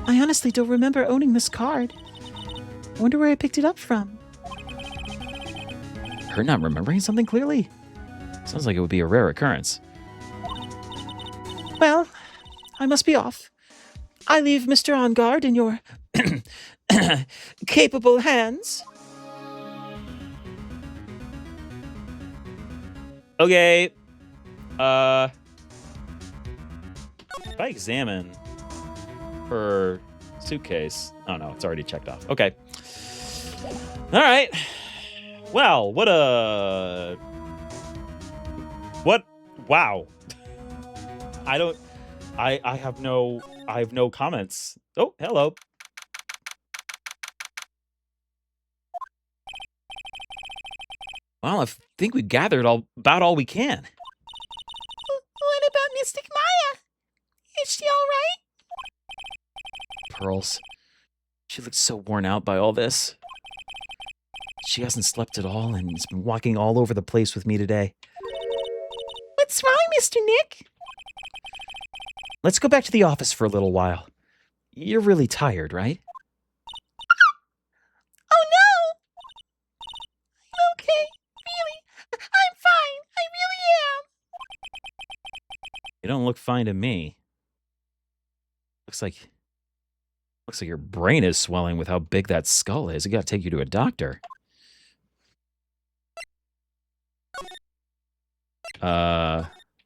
I honestly don't remember owning this card. I wonder where I picked it up from. Her not remembering something clearly? Sounds like it would be a rare occurrence. Well, I must be off. I leave Mr. On Guard in your capable hands. Okay. If I examine her suitcase... Oh, no, it's already checked off. Okay. All right. Well, what a... What? Wow. I have no comments. Oh, hello. Well, I think we gathered about all we can. What about Mystic Maya? Is she all right? Pearls. She looks so worn out by all this. She hasn't slept at all and has been walking all over the place with me today. What's wrong, Mr. Nick? Let's go back to the office for a little while. You're really tired, right? Oh, no! I'm okay. Really. I'm fine. I really am. You don't look fine to me. Looks like your brain is swelling with how big that skull is. I gotta take you to a doctor.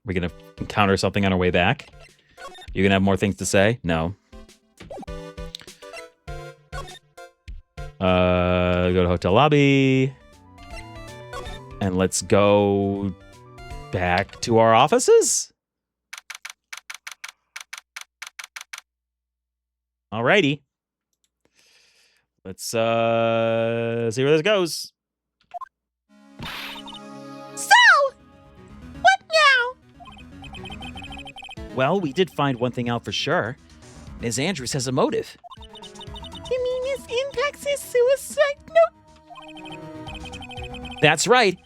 We gonna encounter something on our way back? You gonna have more things to say? No. Go to hotel lobby. And let's go back to our offices? Alrighty. Let's see where this goes. So, what now? Well, we did find one thing out for sure. Ms. Andrews has a motive. You mean Miss Impax's suicide note? That's right.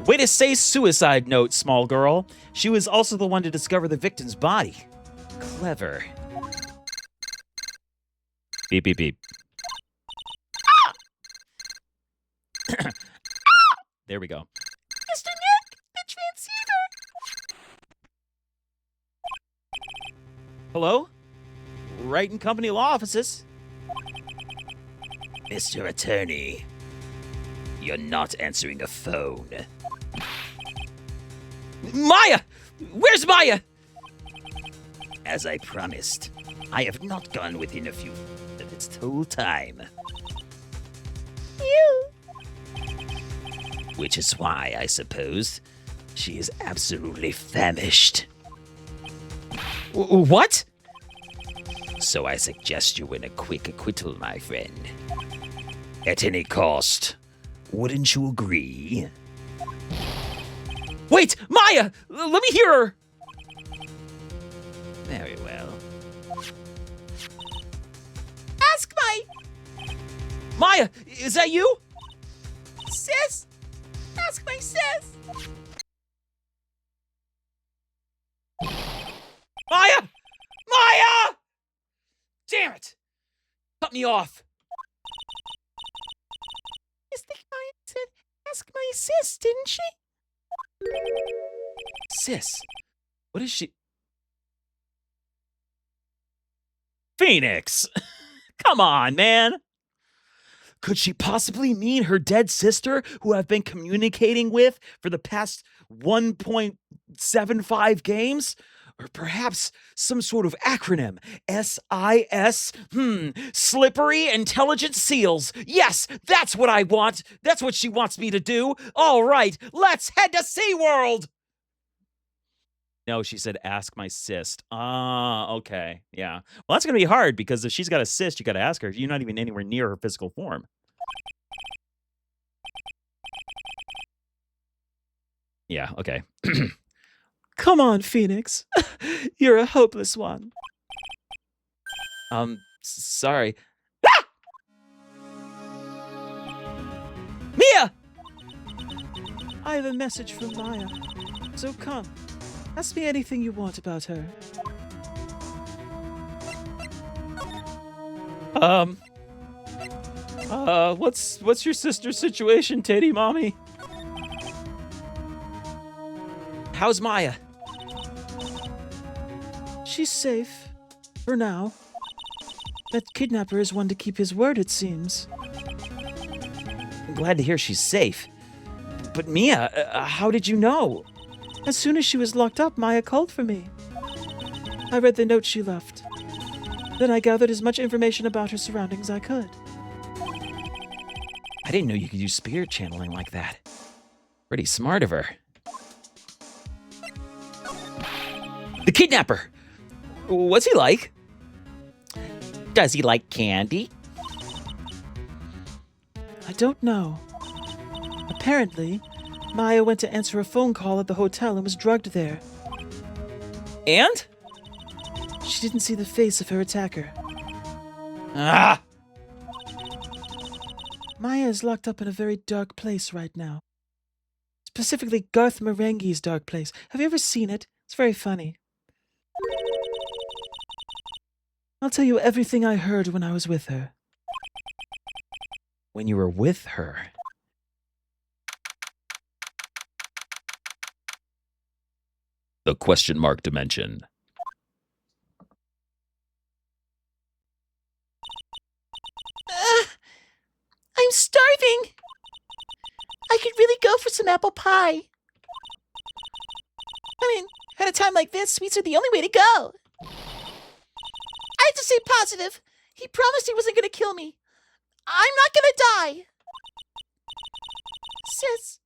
Way to say suicide note, small girl. She was also the one to discover the victim's body. Clever. Beep, beep, beep. There we go. Mr. Nick, the transceiver. Hello? Wright and Company Law Offices. Mr. Attorney, you're not answering a phone. Maya! Where's Maya? As I promised, I have not gone within a few of its total time. You. Which is why, I suppose, she is absolutely famished. What? So I suggest you win a quick acquittal, my friend. At any cost. Wouldn't you agree? Wait, Maya! Let me hear her! Very well. Ask my Maya, is that you? sis. Ask my sis. Maya! Maya! Damn it! Cut me off. Miss the client said, ask my sis, didn't she? Sis, what is she? Phoenix! Come on, man! Could she possibly mean her dead sister, who I've been communicating with for the past 1.75 games? Or perhaps some sort of acronym. SIS? Slippery Intelligent Seals. Yes, that's what I want. That's what she wants me to do. All right, let's head to SeaWorld. No, she said, ask my cyst. Okay. Yeah. Well, that's going to be hard because if she's got a cyst, you got to ask her. You're not even anywhere near her physical form. Yeah, okay. Come on, Phoenix. You're a hopeless one. Sorry. Ah! Mia! I have a message from Maya. So come. Ask me anything you want about her. What's your sister's situation, Teddy Mommy? How's Maya? She's safe. For now. That kidnapper is one to keep his word, it seems. I'm glad to hear she's safe. But Mia, how did you know? As soon as she was locked up, Maya called for me. I read the note she left. Then I gathered as much information about her surroundings as I could. I didn't know you could use spirit channeling like that. Pretty smart of her. The kidnapper! What's he like? Does he like candy? I don't know. Apparently, Maya went to answer a phone call at the hotel and was drugged there. And? She didn't see the face of her attacker. Ah! Maya is locked up in a very dark place right now. Specifically, Garth Marenghi's dark place. Have you ever seen it? It's very funny. I'll tell you everything I heard when I was with her. When you were with her? The question mark dimension. I'm starving. I could really go for some apple pie. I mean, at a time like this, sweets are the only way to go. I have to stay positive. He promised he wasn't going to kill me. I'm not going to die. Sis,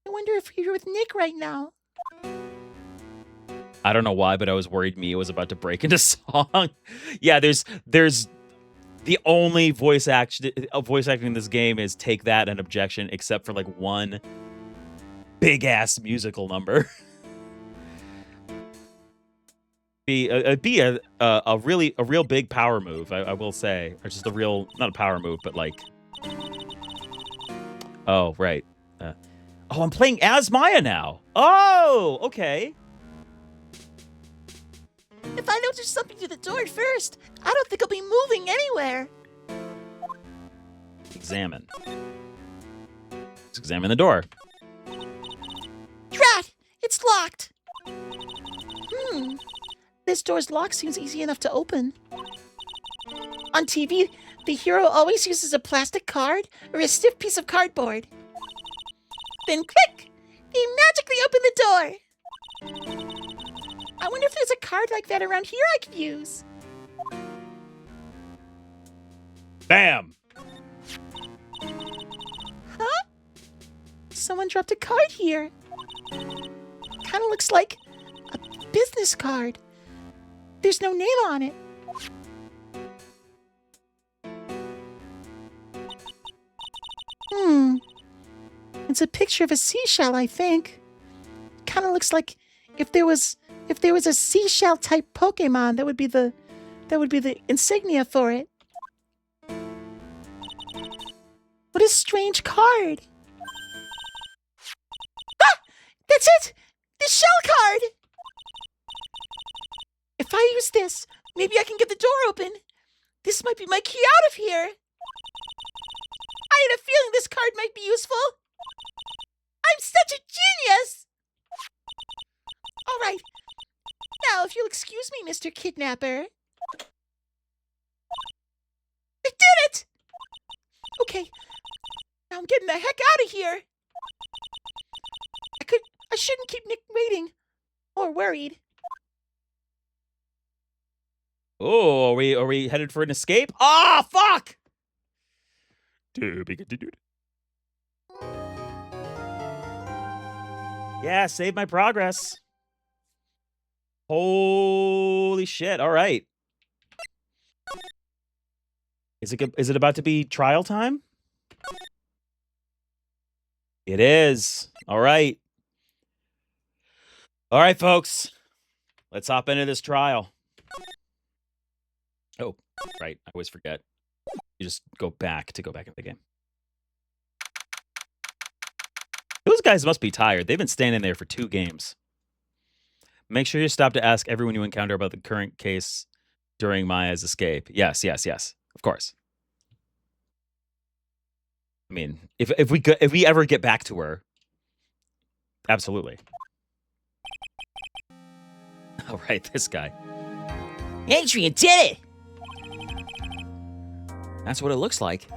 I wonder if you're with Nick right now. I don't know why, but I was worried Mia was about to break into song. Yeah, there's the only voice acting in this game is take that and objection, except for like one big ass musical number. Be a real big power move, I will say, or just a real, not a power move, but like, oh right, oh, I'm playing as Maya now. Oh, okay. If I don't do something to the door at first, I don't think I'll be moving anywhere. Examine. Let's examine the door. Drat! It's locked. This door's lock seems easy enough to open. On TV, the hero always uses a plastic card or a stiff piece of cardboard. Then click! They magically open the door. I wonder if there's a card like that around here I could use. Bam! Huh? Someone dropped a card here. Kind of looks like a business card. There's no name on it. It's a picture of a seashell, I think. Kind of looks like if there was a seashell type Pokemon, that would be the insignia for it. What a strange card. Ah! That's it! The shell card! If I use this, maybe I can get the door open. This might be my key out of here. I had a feeling this card might be useful. I'm such a genius! All right. Now, if you'll excuse me, Mr. Kidnapper. I did it! Okay. Now I'm getting the heck out of here. I shouldn't keep Nick waiting. Or worried. Oh, are we headed for an escape? Ah, fuck! Yeah, save my progress. Holy shit! All right. Is it about to be trial time? It is. All right. All right, folks. Let's hop into this trial. Oh, right. I always forget. You just go back into the game. Those guys must be tired. They've been standing there for 2 games. Make sure you stop to ask everyone you encounter about the current case during Maya's escape. Yes. Of course. I mean, if we ever get back to her, absolutely. All right, this guy. Adrian did it! That's what it looks like.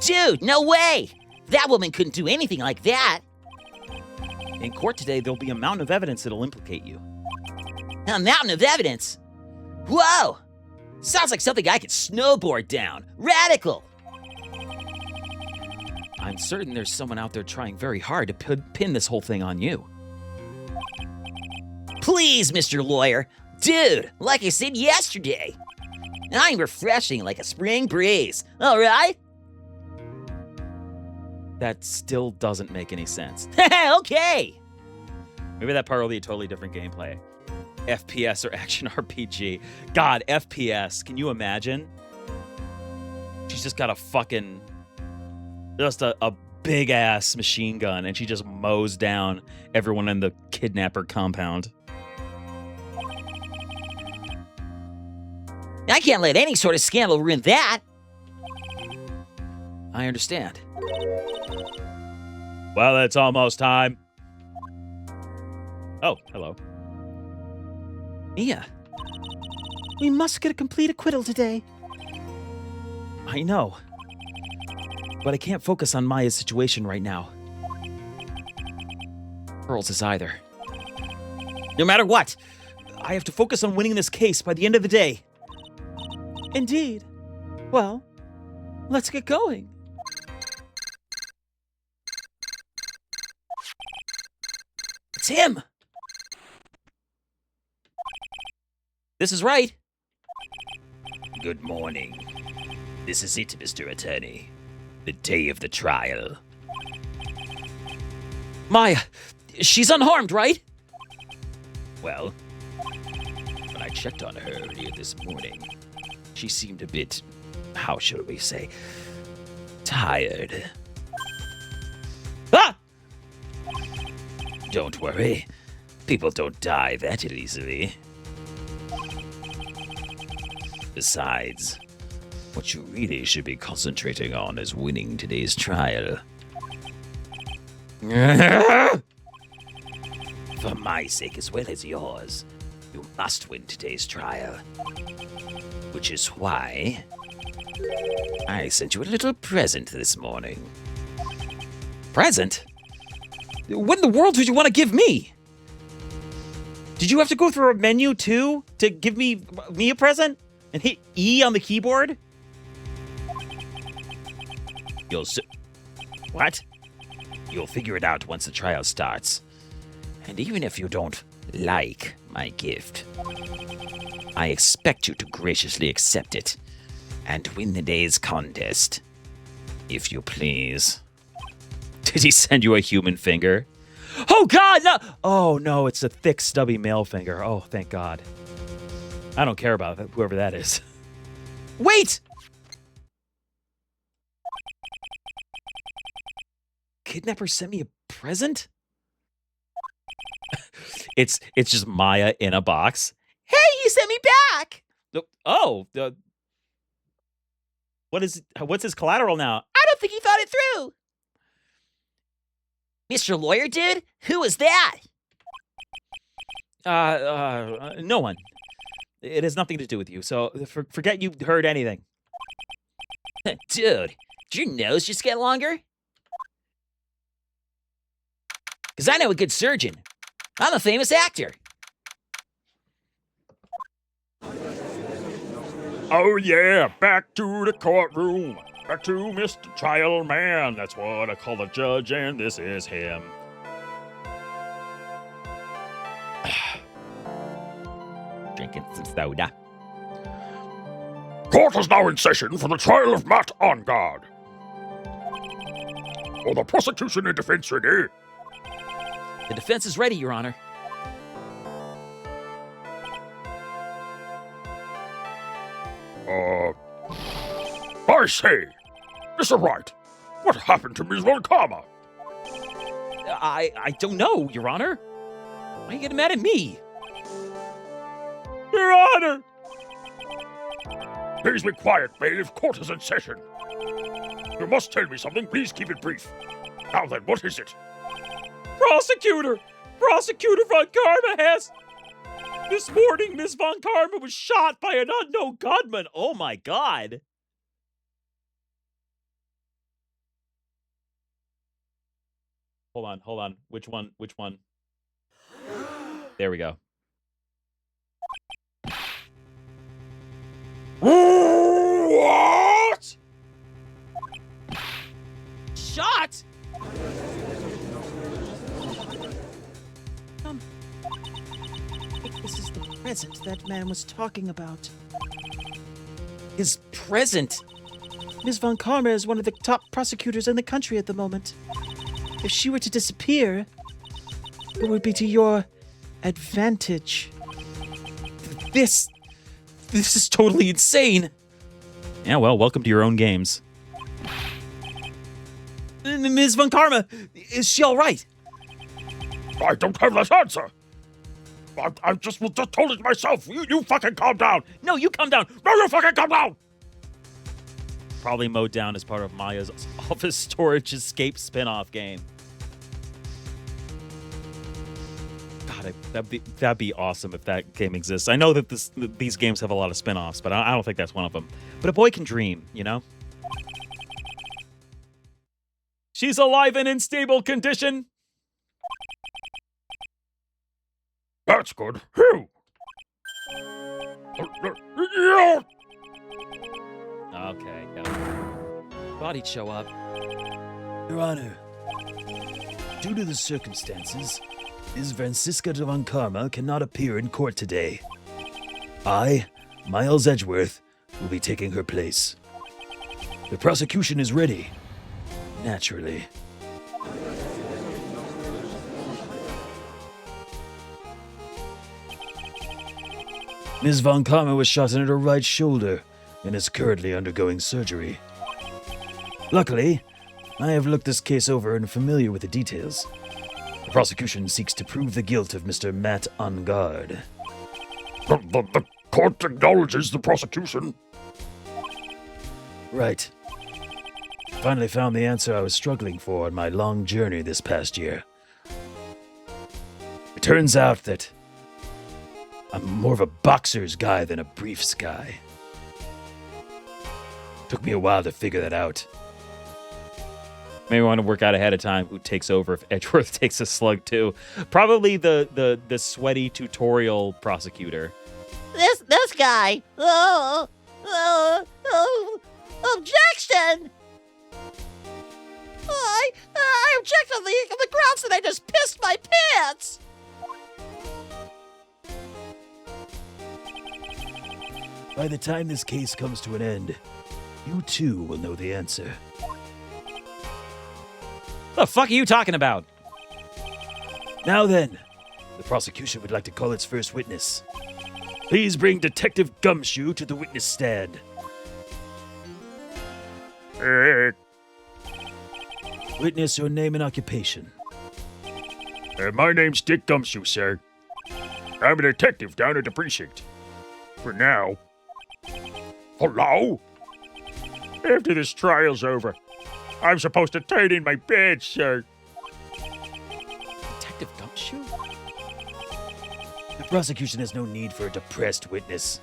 Dude, no way! That woman couldn't do anything like that. In court today, there'll be a mountain of evidence that'll implicate you. A mountain of evidence? Whoa! Sounds like something I could snowboard down. Radical! I'm certain there's someone out there trying very hard to pin this whole thing on you. Please, Mr. Lawyer. Dude, like I said yesterday. I'm refreshing like a spring breeze, all right? That still doesn't make any sense. Okay. Maybe that part will be a totally different gameplay. FPS or action RPG. God, FPS. Can you imagine? She's just got a big ass machine gun and she just mows down everyone in the kidnapper compound. I can't let any sort of scandal ruin that. I understand. Well, it's almost time. Oh, hello. Mia, we must get a complete acquittal today. I know. But I can't focus on Maya's situation right now. Pearls is either. No matter what, I have to focus on winning this case by the end of the day. Indeed. Well, let's get going. It's him. This is right. Good morning. This is it, Mr. Attorney. The day of the trial. Maya, she's unharmed, right? Well, when I checked on her earlier this morning, she seemed a bit, how shall we say, tired. Ah! Don't worry. People don't die that easily. Besides, what you really should be concentrating on is winning today's trial. For my sake as well as yours, you must win today's trial. Which is why I sent you a little present this morning. Present? What in the world would you want to give me? Did you have to go through a menu too to give me a present? And hit E on the keyboard? What? You'll figure it out once the trial starts. And even if you don't like my gift, I expect you to graciously accept it and win the day's contest, if you please. Did he send you a human finger? Oh, God, no! Oh, no, it's a thick, stubby male finger. Oh, thank God. I don't care about whoever that is. Wait! Kidnapper sent me a present? It's just Maya in a box. Hey, he sent me back! Oh, What's his collateral now? I don't think he thought it through. Mr. Lawyer Dude? Who was that? No one. It has nothing to do with you, so forget you heard anything. Dude, did your nose just get longer? Because I know a good surgeon. I'm a famous actor. Oh yeah, back to the courtroom. Back to Mr. Child Man. That's what I call the judge, and this is him. Drinking some soda. Court is now in session for the trial of Matt on guard. Will the prosecution and defense ready? The defense is ready, Your Honor. I say, Mr. Wright, what happened to Ms. Von Karma? I don't know, Your Honor. Why are you getting mad at me? Your Honor! Please be quiet, bailiff. Court is in session. You must tell me something. Please keep it brief. Now then, what is it? Prosecutor! Prosecutor Von Karma has... This morning, Miss Von Karma was shot by an unknown gunman. Oh my god. Hold on. Which one? There we go. What? Shot? This is the present that man was talking about. His present. Ms. Von Karma is one of the top prosecutors in the country at the moment. If she were to disappear, it would be to your advantage. This is totally insane. Yeah, well, welcome to your own games. Ms. Von Karma, is she all right? I don't have that answer. I just told it myself. You fucking calm down. No, you calm down. No, you fucking calm down. Probably mowed down as part of Maya's Office Storage Escape spin-off game. God, that'd be awesome if that game exists. I know that these games have a lot of spin-offs, but I don't think that's one of them. But a boy can dream, you know? She's alive and in stable condition. That's good. Phew. Okay, yeah. Thought he'd show up. Your Honor, due to the circumstances, Ms. Francisca de Von Karma cannot appear in court today. I, Miles Edgeworth, will be taking her place. The prosecution is ready. Naturally. Ms. Von Karma was shot in her right shoulder and is currently undergoing surgery. Luckily, I have looked this case over and am familiar with the details. The prosecution seeks to prove the guilt of Mr. Matt on guard. The court acknowledges the prosecution. Right. Finally found the answer I was struggling for on my long journey this past year. It turns out that I'm more of a boxer's guy than a briefs guy. Took me a while to figure that out. Maybe want to work out ahead of time who takes over if Edgeworth takes a slug too. Probably the sweaty tutorial prosecutor. This guy. Objection! I object on the grounds that I just pissed my pants! By the time this case comes to an end, you too will know the answer. The fuck are you talking about? Now then, the prosecution would like to call its first witness. Please bring Detective Gumshoe to the witness stand. Witness your name and occupation. My name's Dick Gumshoe, sir. I'm a detective down at the precinct. For now. Hello? After this trial's over, I'm supposed to turn in my badge, sir. Detective Gumshoe? The prosecution has no need for a depressed witness.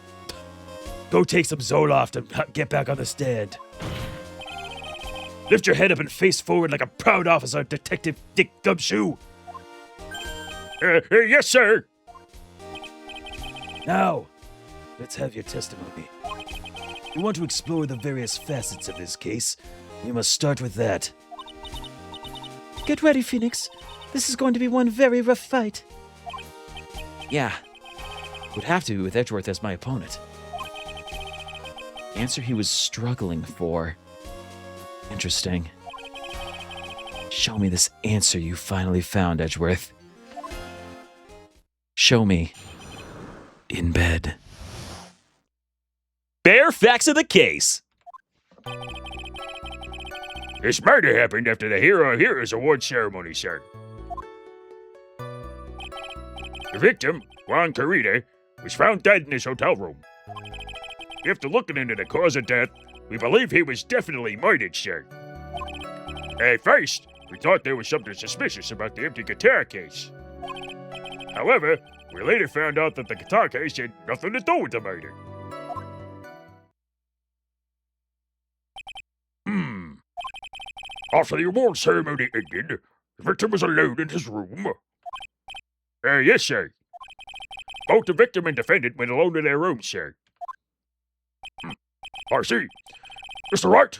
Go take some Zoloft and get back on the stand. Lift your head up and face forward like a proud officer, Detective Dick Gumshoe. Yes, sir. Now, let's have your testimony. We want to explore the various facets of this case. We must start with that. Get ready, Phoenix. This is going to be one very rough fight. Yeah. Would have to with Edgeworth as my opponent. Answer he was struggling for. Interesting. Show me this answer you finally found, Edgeworth. Show me. In bed. Bare facts of the case. This murder happened after the Hero of Heroes Award ceremony, sir. The victim, Juan Carita, was found dead in his hotel room. After looking into the cause of death, we believe he was definitely murdered, sir. At first, we thought there was something suspicious about the empty guitar case. However, we later found out that the guitar case had nothing to do with the murder. After the award ceremony ended, the victim was alone in his room. Yes, sir. Both the victim and defendant went alone to their rooms, sir. I see. Mr. Wright,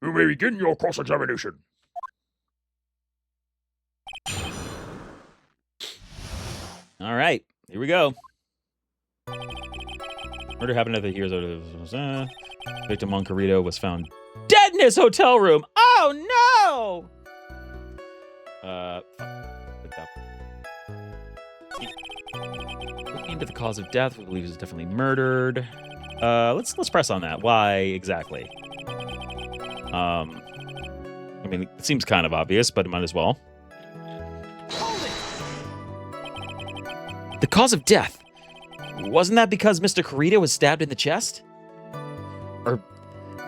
you may begin your cross-examination. All right, here we go. Murder happened at the Heroes of Victim Juan Carita was found dead in his hotel room. Oh no! Looking into the cause of death, we believe he was definitely murdered. Let's press on that. Why exactly? I mean, it seems kind of obvious, but it might as well. The cause of death. Wasn't that because Mr. Carita was stabbed in the chest? Or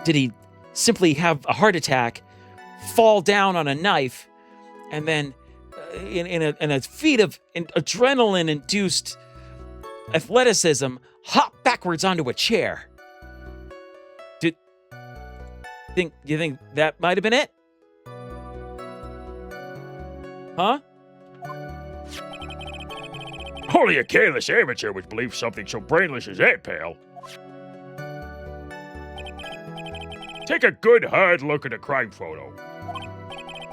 did he simply have a heart attack, fall down on a knife, and then in a feat of adrenaline-induced athleticism, hop backwards onto a chair? Do you think that might have been it? Huh? Only a careless amateur would believe something so brainless as that, pal. Take a good, hard look at the crime photo.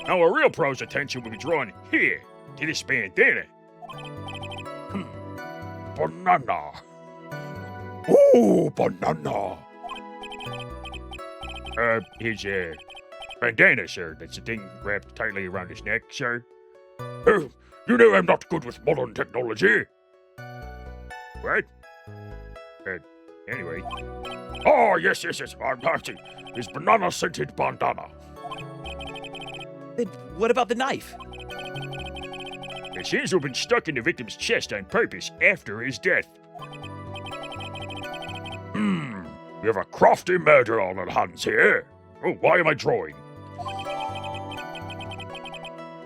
Now, a real pro's attention will be drawn here, to this bandana. Banana. Ooh, banana. His, bandana, sir. That's the thing wrapped tightly around his neck, sir. You know I'm not good with modern technology. What? Anyway. Oh, yes. I'm party. His banana-scented bandana. Then what about the knife? It seems to have been stuck in the victim's chest on purpose after his death. We have a crafty murder on our hands here. Oh, why am I drawing?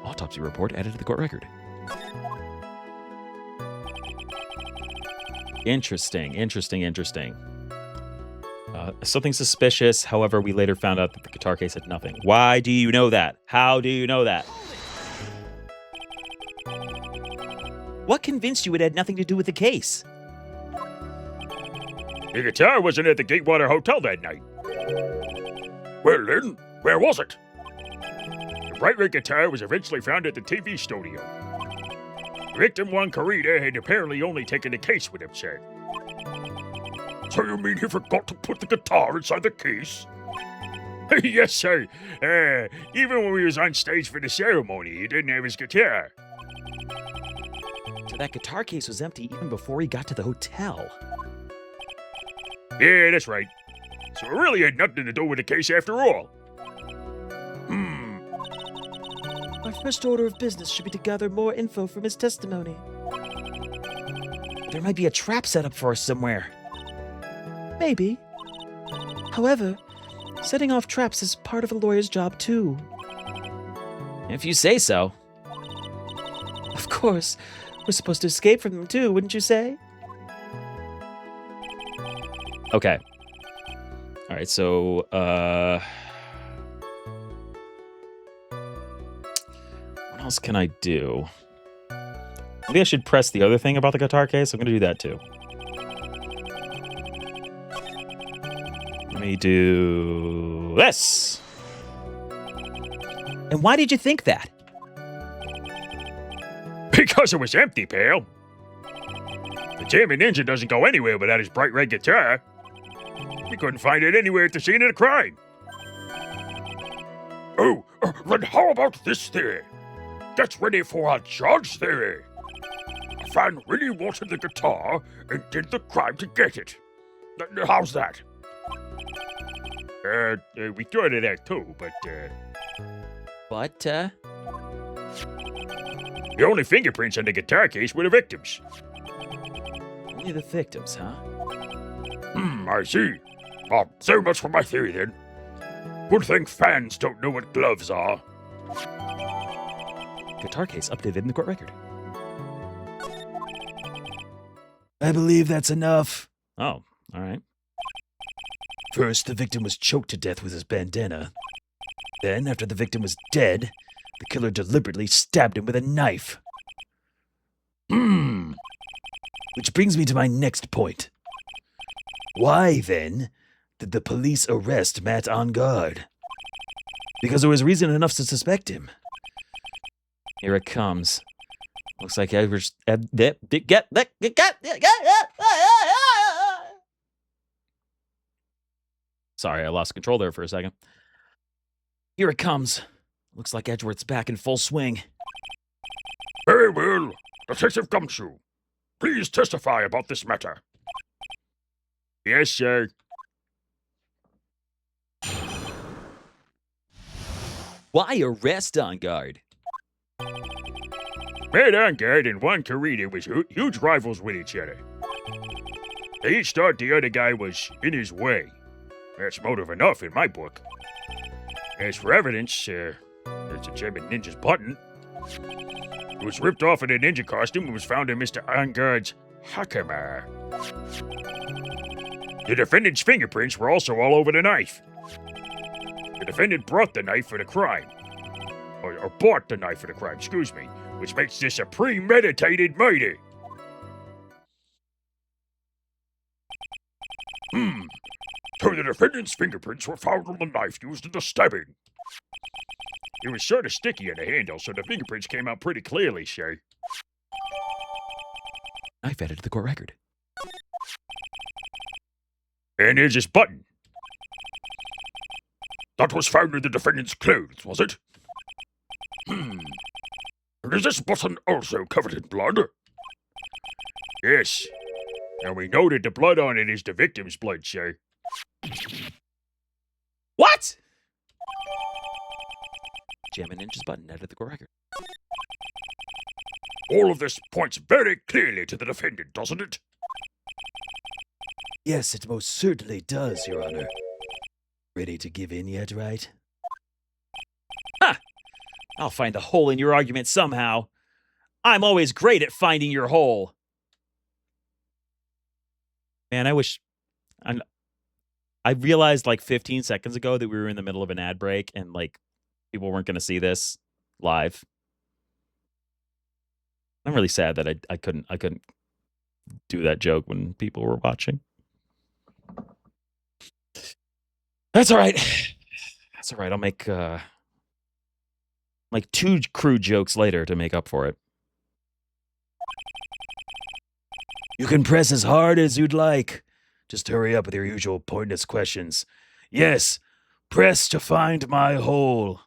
Autopsy report added to the court record. Interesting. Something suspicious. However, we later found out that the guitar case had nothing. Why do you know that? How do you know that? What convinced you it had nothing to do with the case? The guitar wasn't at the Gatewater Hotel that night. Well then, where was it? The bright red guitar was eventually found at the TV studio. Victim Juan Carita had apparently only taken the case with him, sir. So you mean he forgot to put the guitar inside the case? Yes, sir. Even when we was on stage for the ceremony, he didn't have his guitar. So that guitar case was empty even before he got to the hotel. Yeah, that's right. So it really had nothing to do with the case after all. Our first order of business should be to gather more info from his testimony. There might be a trap set up for us somewhere. Maybe. However, Setting off traps is part of a lawyer's job, too. If you say so. Of course. We're supposed to escape from them, too, wouldn't you say? Okay. All right, so, what else can I do? Maybe I should press the other thing about the guitar case. I'm going to do that, too. Let me do this. And why did you think that? Because it was empty, pal. The Jammin' Ninja doesn't go anywhere without his bright red guitar. We couldn't find it anywhere at the scene of the crime. Oh, then how about this theory? Get ready for a judge theory. A fan really wanted the guitar and did the crime to get it. How's that? We thought of that too, but, But, the only fingerprints on the guitar case were the victims. only the victims, huh? I see. So much for my theory, then. Good thing fans don't know what gloves are. Guitar case updated in the court record. I believe that's enough. Oh, all right. First, the victim was choked to death with his bandana. Then, after the victim was dead, the killer deliberately stabbed him with a knife. Which brings me to my next point. Why, then, did the police arrest Matt on guard? Because there was reason enough to suspect him. Here it comes. Looks like Edward's... Sorry, I lost control there for a second. Here it comes. Looks like Edgeworth's back in full swing. Very well. Detective Gumshoe, please testify about this matter. Yes, sir. Why arrest on guard? Matt on guard and Juan Carita was huge rivals with each other. They each thought the other guy was in his way. That's motive enough in my book. As for evidence, there's a Jammin' Ninja's button. It was ripped off in a ninja costume and was found in Mr. Onguard's hakama. The defendant's fingerprints were also all over the knife. The defendant brought the knife for the crime. Or bought the knife for the crime, excuse me, which makes this a premeditated murder. So the defendant's fingerprints were found on the knife used in the stabbing. It was sort of sticky on the handle, so the fingerprints came out pretty clearly, sir. Knife added to the court record. And here's his button. That was found in the defendant's clothes, was it? And is this button also covered in blood? Yes. And we know that the blood on it is the victim's blood, sir. What? Jammin' Ninja's button added to the court record. All of this points very clearly to the defendant, doesn't it? Yes, it most certainly does, Your Honor. Ready to give in yet, right? Ha! I'll find the hole in your argument somehow. I'm always great at finding your hole. Man, I wish... I realized like 15 seconds ago that we were in the middle of an ad break and like people weren't going to see this live. I'm really sad that I couldn't do that joke when people were watching. That's all right. That's all right. I'll make like 2 crude jokes later to make up for it. You can press as hard as you'd like. Just hurry up with your usual pointless questions. Yes, press to find my hole.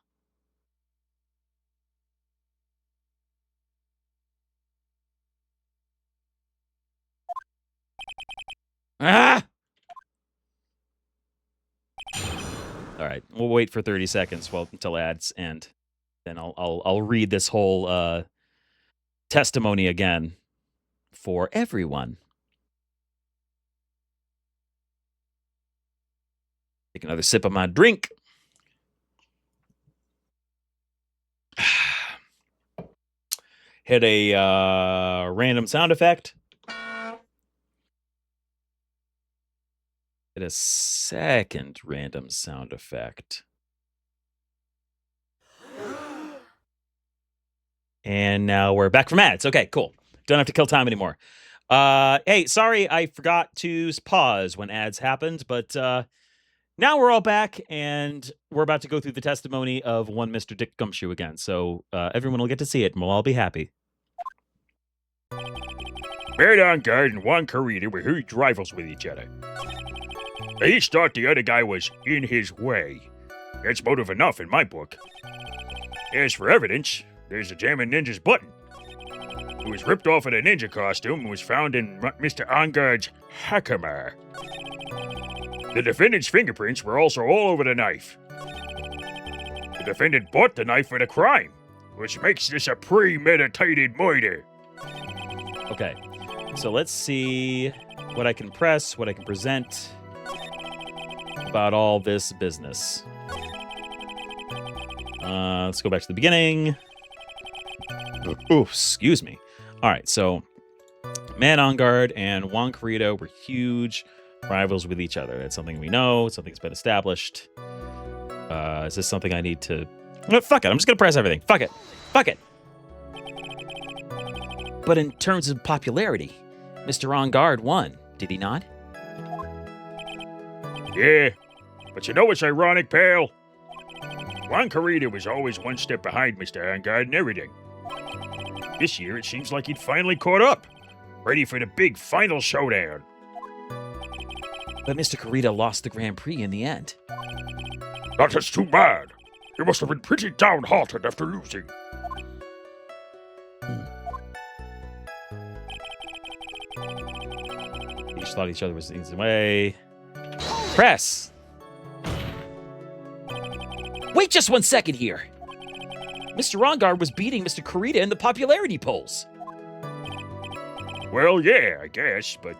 Ah! All right, we'll wait for 30 seconds until ads end. Then I'll read this whole testimony again for everyone. Take another sip of my drink. Hit a random sound effect. Hit a second random sound effect. And now we're back from ads. Okay, cool. Don't have to kill time anymore. Hey, sorry, I forgot to pause when ads happened, but now we're all back, and we're about to go through the testimony of one Mr. Dick Gumshoe again. So everyone will get to see it, and we'll all be happy. Red On Guard and Juan Carita were huge rivals with each other. They each thought the other guy was in his way. That's motive enough in my book. As for evidence, there's a Jammin' Ninja's button. It was ripped off of the ninja costume and was found in Mr. Onguard's hakama. The defendant's fingerprints were also all over the knife. The defendant bought the knife for the crime, which makes this a premeditated murder. Okay, so let's see what I can press, what I can present about all this business. Let's go back to the beginning. Ooh, excuse me. All right, so Man On Guard and Juan Carita were huge rivals with each other. That's something we know. It's something that's been established. Is this something I need to... No, fuck it. I'm just going to press everything. Fuck it. Fuck it. But in terms of popularity, Mr. On Guard won, did he not? Yeah, but you know what's ironic, pal? Juan Carita was always one step behind Mr. On Guard and everything. This year, it seems like he'd finally caught up, ready for the big final showdown. But Mr. Carita lost the Grand Prix in the end. That is too bad. He must have been pretty downhearted after losing. Each thought each other was in the way. Press! Wait just 1 second here. Mr. Rongard was beating Mr. Carita in the popularity polls. Well, yeah, I guess, but,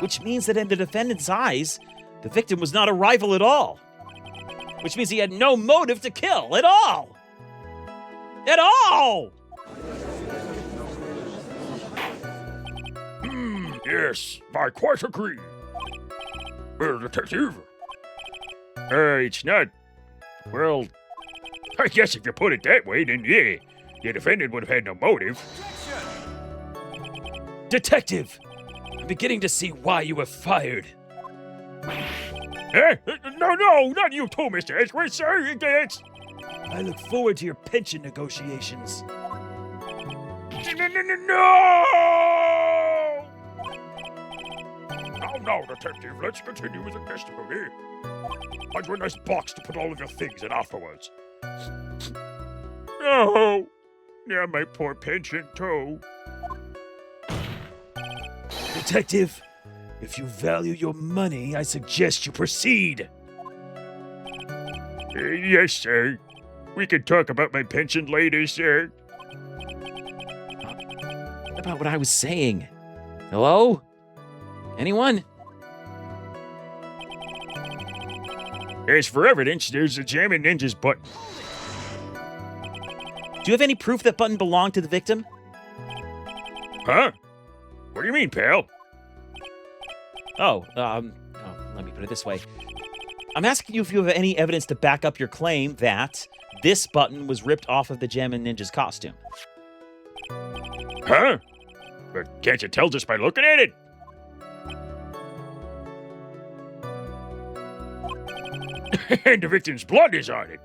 Which means that in the defendant's eyes, the victim was not a rival at all. Which means he had no motive to kill at all. At all! Yes, I quite agree. Well, Detective. It's not... Well, I guess if you put it that way, then yeah, the defendant would have had no motive. Detective, I'm beginning to see why you were fired. Eh? No, not you too, Mr. Edgeworth, sir. It's... I look forward to your pension negotiations. No! Now, Detective, let's continue with the testimony. Find you a nice box to put all of your things in afterwards. Oh, yeah, my poor pension, too. Detective, if you value your money, I suggest you proceed. Yes, sir. We can talk about my pension later, sir. What about what I was saying? Hello? Anyone? As for evidence, there's a Jammin' Ninja's button. Do you have any proof that button belonged to the victim? Huh? What do you mean, pal? Let me put it this way. I'm asking you if you have any evidence to back up your claim that this button was ripped off of the Jammin' Ninja's costume. Huh? But can't you tell just by looking at it? And the victim's blood is on it.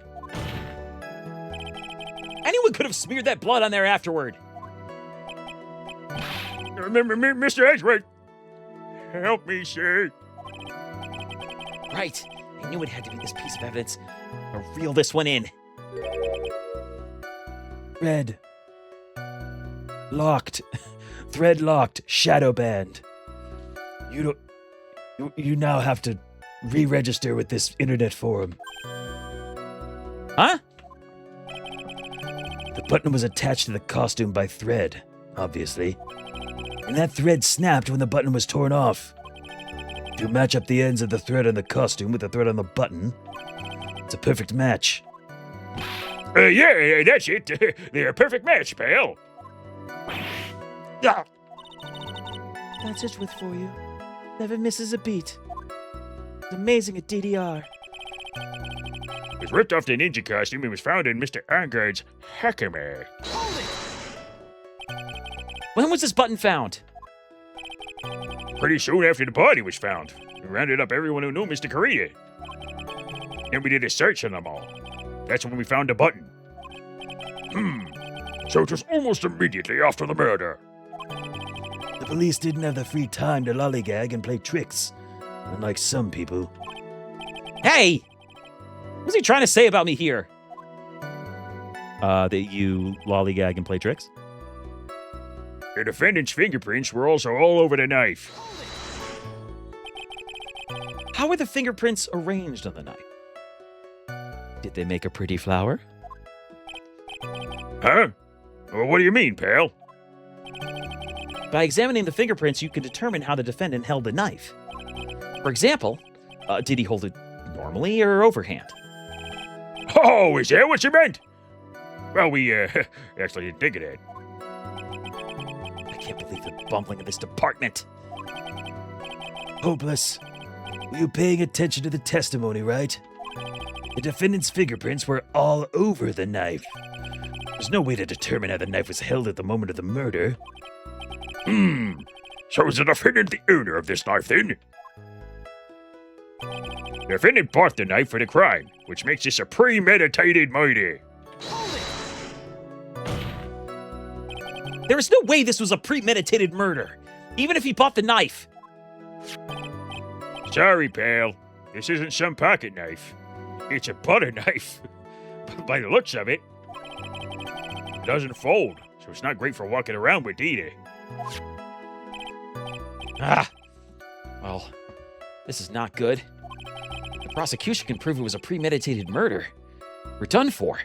Anyone could have smeared that blood on there afterward. Remember me, Mr. Edgeworth. Help me, sir. Right. I knew it had to be this piece of evidence. I'll reel this one in. Red. Locked. Thread locked. Shadow banned. You now have to re-register with this internet forum. Huh? The button was attached to the costume by thread, obviously. And that thread snapped when the button was torn off. you match up the ends of the thread on the costume with the thread on the button, it's a perfect match. Yeah, that's it. They're a perfect match, pal. Ah. That's just with for you. Never misses a beat. It's amazing at DDR. It was ripped off the ninja costume and was found in Mr. Angard's Hakame. When was this button found? Pretty soon after the body was found. We rounded up everyone who knew Mr. Korea. Then we did a search on them all. That's when we found the button. So it was almost immediately after the murder. The police didn't have the free time to lollygag and play tricks, unlike some people. Hey! What's he trying to say about me here? That you lollygag and play tricks? The defendant's fingerprints were also all over the knife. How were the fingerprints arranged on the knife? Did they make a pretty flower? Huh? Well, what do you mean, pal? By examining the fingerprints, you can determine how the defendant held the knife. For example, did he hold it normally or overhand? Oh, is that what you meant? Well, we actually didn't think of that. I can't believe the bumbling of this department. Hopeless. Were you paying attention to the testimony, right? The defendant's fingerprints were all over the knife. There's no way to determine how the knife was held at the moment of the murder. So is the defendant the owner of this knife, then? The defendant bought the knife for the crime, which makes this a premeditated murder. There is no way this was a premeditated murder, even if he bought the knife. Sorry, pal. This isn't some pocket knife. It's a butter knife. By the looks of it, it doesn't fold, so it's not great for walking around with either. Well, this is not good. The prosecution can prove it was a premeditated murder. We're done for.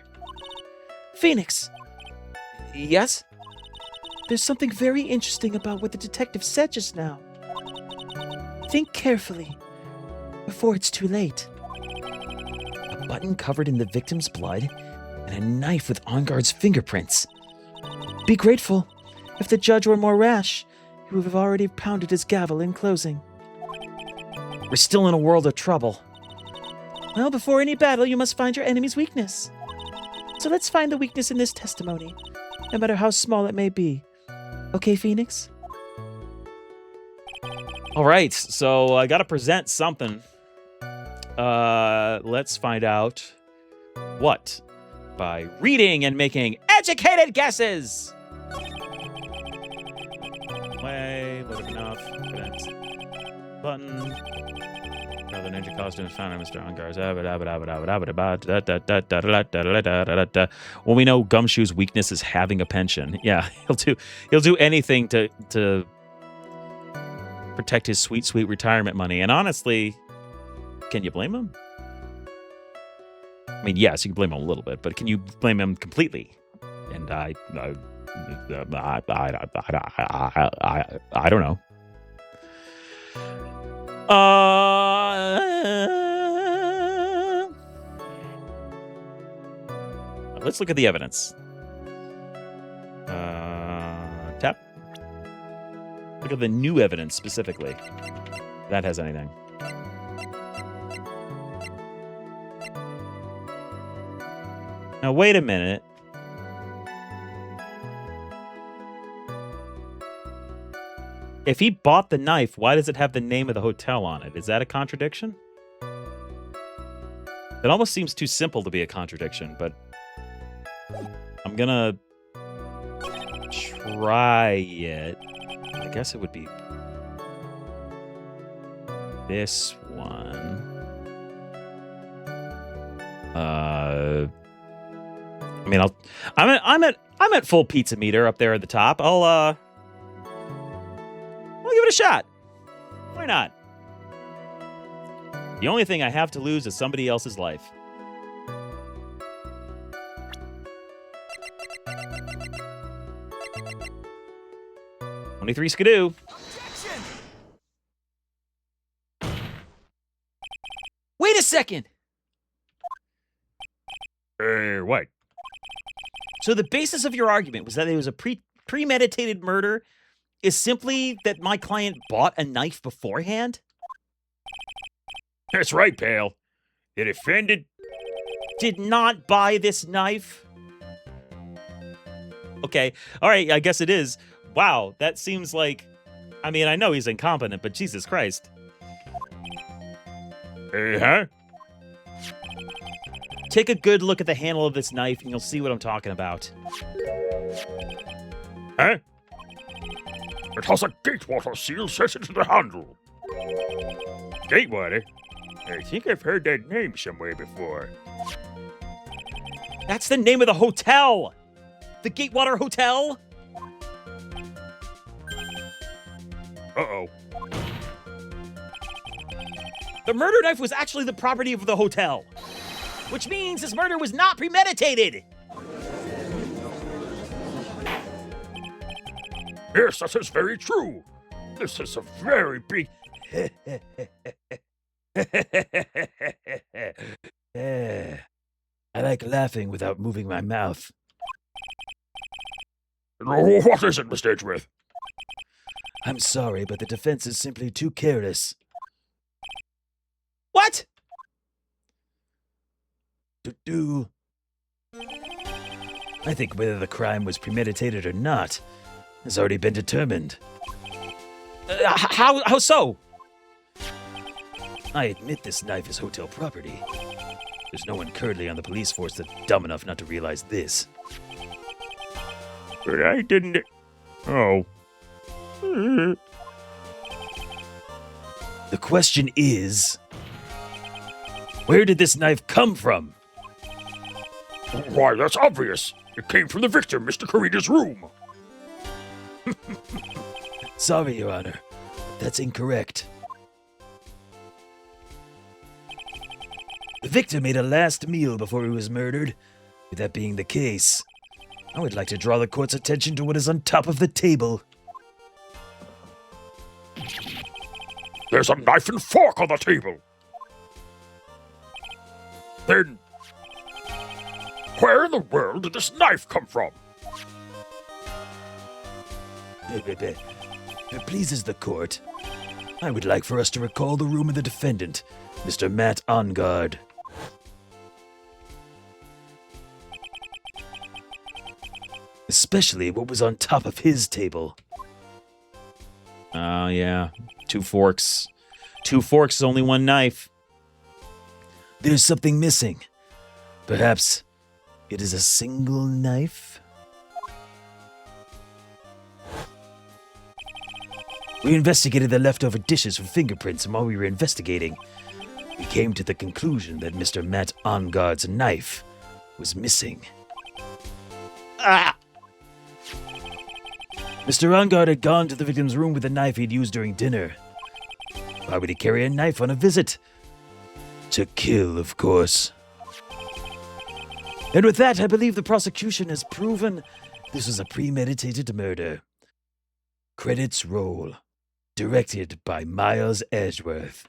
Phoenix. Yes? There's something very interesting about what the detective said just now. Think carefully, before it's too late. A button covered in the victim's blood, and a knife with Angard's fingerprints. Be grateful. If the judge were more rash, he would have already pounded his gavel in closing. We're still in a world of trouble. Well, before any battle, you must find your enemy's weakness. So let's find the weakness in this testimony, no matter how small it may be. Okay, Phoenix? All right, so I got to present something. Let's find out what by reading and making educated guesses. Way, would have enough. That's button. Another ninja costume is found in Mr. Ungar's. Well, we know Gumshoe's weakness is having a pension. Yeah, he'll do anything to protect his sweet retirement money. And honestly, can you blame him? I mean, yes, you can blame him a little bit, but can you blame him completely? And I don't know. Let's look at the evidence. Tap. Look at the new evidence specifically. If that has anything. Now, wait a minute. If he bought the knife, why does it have the name of the hotel on it? Is that a contradiction? It almost seems too simple to be a contradiction, but I'm gonna try it. I guess it would be this one. I mean, I'm at full pizza meter up there at the top. I'll give it a shot. Why not? The only thing I have to lose is somebody else's life. $23 skidoo. second. What? So the basis of your argument was that it was a premeditated murder is simply that my client bought a knife beforehand? That's right, pal. The defendant Did not buy this knife? Okay, all right, I guess it is. Wow, that seems like... I mean, I know he's incompetent, but Jesus Christ. huh? Take a good look at the handle of this knife and you'll see what I'm talking about. Huh? It has a gatewater seal set into the handle. Gatewater? I think I've heard that name somewhere before. That's the name of the hotel! The Gatewater Hotel? Uh-oh. The murder knife was actually the property of the hotel. Which means his murder was not premeditated! Yes, that is very true. This is a very big... I like laughing without moving my mouth. What is it, Mr. Edgeworth? I'm sorry, but the defense is simply too careless. What? I think whether the crime was premeditated or not has already been determined. How so? I admit this knife is hotel property. There's no one currently on the police force that's dumb enough not to realize this. But I didn't... Oh. The question is, where did this knife come from? Why, that's obvious. It came from the victim, Mr. Karita's room. Sorry, Your Honor. That's incorrect. The victim ate a last meal before he was murdered. With that being the case, I would like to draw the court's attention to what is on top of the table. There's a knife and fork on the table. Then, where in the world did this knife come from? If it pleases the court, I would like for us to recall the room of the defendant, Mr. Matt Ongard. Especially what was on top of his table. Oh, yeah. 2 forks. 2 forks is only 1 knife. There's something missing. Perhaps it is a single knife? We investigated the leftover dishes for fingerprints, and while we were investigating, we came to the conclusion that Mr. Matt Ongard's knife was missing. Ah! Mr. Ongard had gone to the victim's room with a knife he'd used during dinner. Why would he carry a knife on a visit? To kill, of course. And with that, I believe the prosecution has proven this was a premeditated murder. Credits roll. Directed by Miles Edgeworth.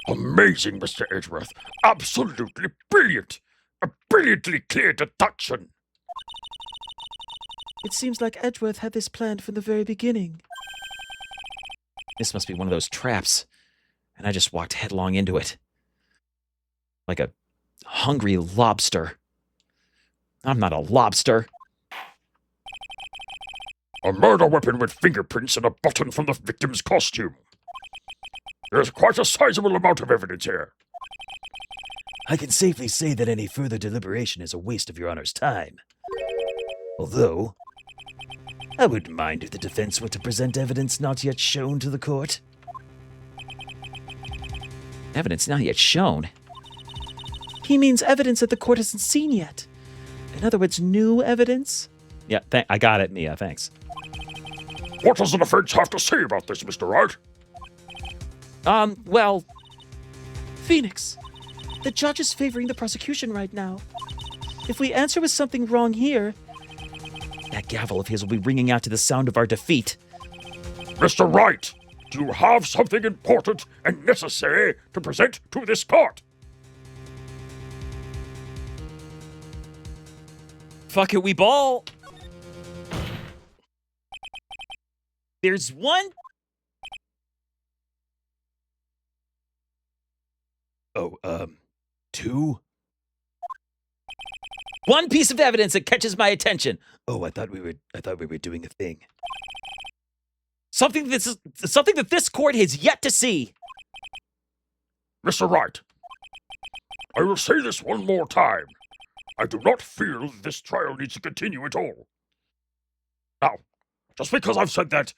Amazing, Mr. Edgeworth. Absolutely brilliant. A brilliantly clear deduction. It seems like Edgeworth had this planned from the very beginning. This must be one of those traps. And I just walked headlong into it. Like a hungry lobster. I'm not a lobster. A murder weapon with fingerprints and a button from the victim's costume. There's quite a sizable amount of evidence here. I can safely say that any further deliberation is a waste of Your Honor's time. Although, I wouldn't mind if the defense were to present evidence not yet shown to the court. Evidence not yet shown. He means evidence that the court hasn't seen yet. In other words, new evidence? Yeah, I got it, Mia, thanks. What does the defense have to say about this, Mr. Wright? Well, Phoenix, the judge is favoring the prosecution right now. If we answer with something wrong here... that gavel of his will be ringing out to the sound of our defeat. Mr. Wright, Do you have something important and necessary to present to this court? Fuck it, we ball. There's one. Oh, two? One piece of evidence that catches my attention. Oh, I thought we were doing a thing. Something that this court has yet to see. Mr. Wright, I will say this one more time. I do not feel that this trial needs to continue at all. Now, just because I've said that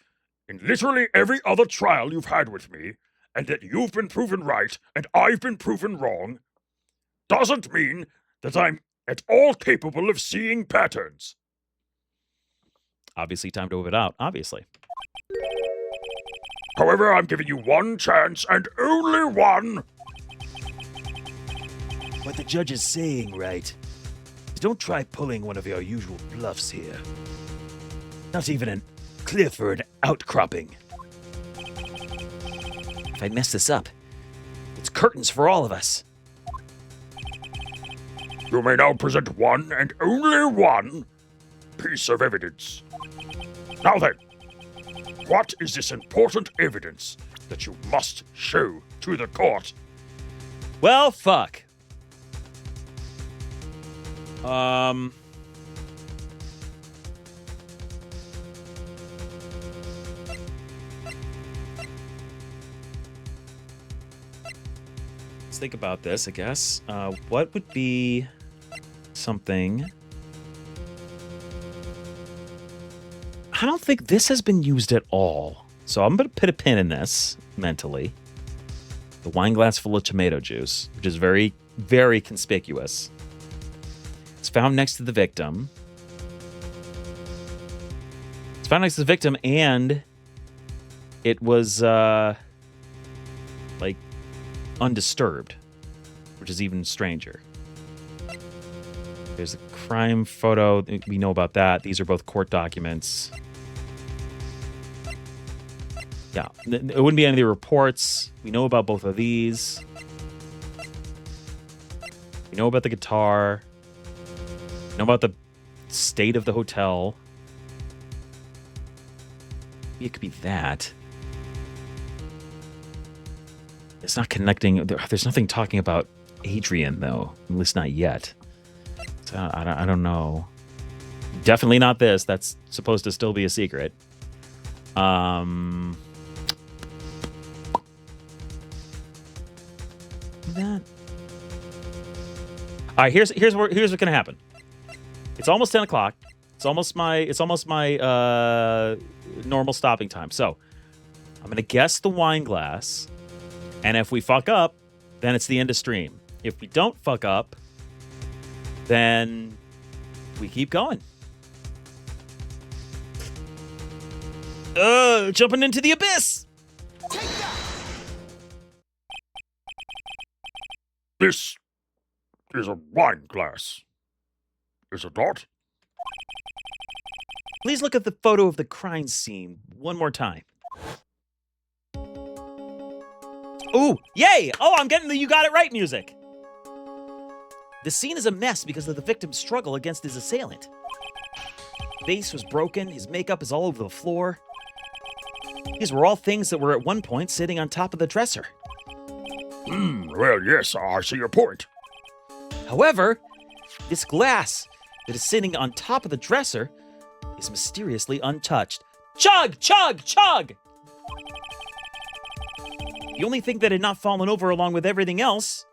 in literally every other trial you've had with me, and that you've been proven right and I've been proven wrong, doesn't mean that I'm at all capable of seeing patterns. Obviously, time to move it out. Obviously. However, I'm giving you one chance and only one. What the judge is saying, right, is don't try pulling one of your usual bluffs here. Not even a cliff or an outcropping. If I mess this up, it's curtains for all of us. You may now present one and only one piece of evidence. Now then, what is this important evidence that you must show to the court? Well, fuck. Let's think about this, I guess. What would be something? I don't think this has been used at all. So I'm going to put a pin in this mentally. The wine glass full of tomato juice, which is very, very conspicuous. It's found next to the victim. It's found next to the victim, and it was, like, undisturbed, which is even stranger. There's a crime photo. We know about that. These are both court documents. Yeah, it wouldn't be any of the reports. We know about both of these. We know about the guitar. We know about the state of the hotel. Maybe it could be that. It's not connecting. There's nothing talking about Adrian, though. At least not yet. So I don't know. Definitely not this. That's supposed to still be a secret. That. All right, here's what's gonna happen. It's almost 10 o'clock. It's almost my normal stopping time. So I'm gonna guess the wine glass, and if we fuck up, then it's the end of stream. If we don't fuck up, then we keep going. Jumping into the abyss. This is a wine glass. Is it not? Please look at the photo of the crime scene one more time. Ooh, yay! Oh, I'm getting the You Got It Right music. The scene is a mess because of the victim's struggle against his assailant. His face was broken, his makeup is all over the floor. These were all things that were at one point sitting on top of the dresser. Well, yes, I see your point. However, this glass that is sitting on top of the dresser is mysteriously untouched. Chug! Chug! Chug! The only thing that had not fallen over along with everything else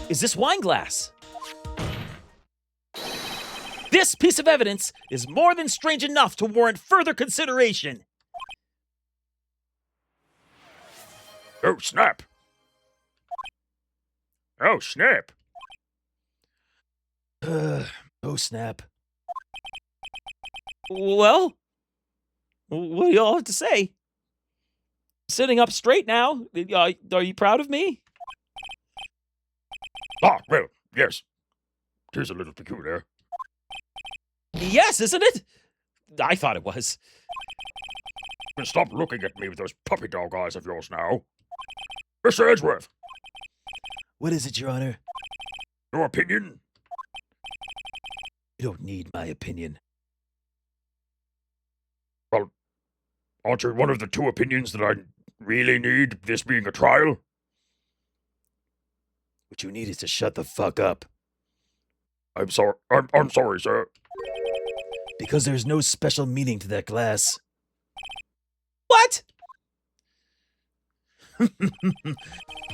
is this wine glass. This piece of evidence is more than strange enough to warrant further consideration. Oh, snap. Oh, snap. Oh, snap. Well, what do y'all have to say? Sitting up straight now. Are you proud of me? Ah, well, yes. It is a little peculiar. Yes, isn't it? I thought it was. And stop looking at me with those puppy dog eyes of yours now. Mr. Edgeworth, What is it, Your Honor? your opinion? You don't need my opinion. Aren't you one of the two opinions that I really need, this being a trial? What you need is to shut the fuck up. I'm sorry, sir. Because there's no special meaning to that glass. What?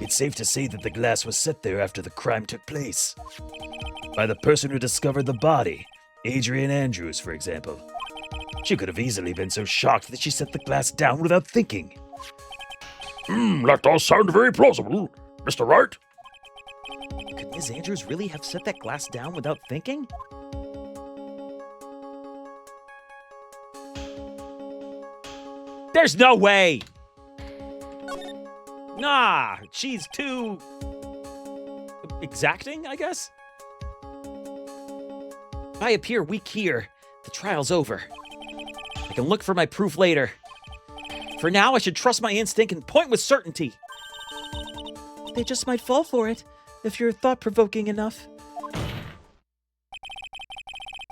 It's safe to say that the glass was set there after the crime took place. By the person who discovered the body, Adrian Andrews, for example. She could have easily been so shocked that she set the glass down without thinking. That does sound very plausible. Mr. Wright? Could Ms. Andrews really have set that glass down without thinking? There's no way. Nah, she's too exacting, I guess. If I appear weak here, the trial's over. I can look for my proof later. For now, I should trust my instinct and point with certainty. They just might fall for it, if you're thought-provoking enough.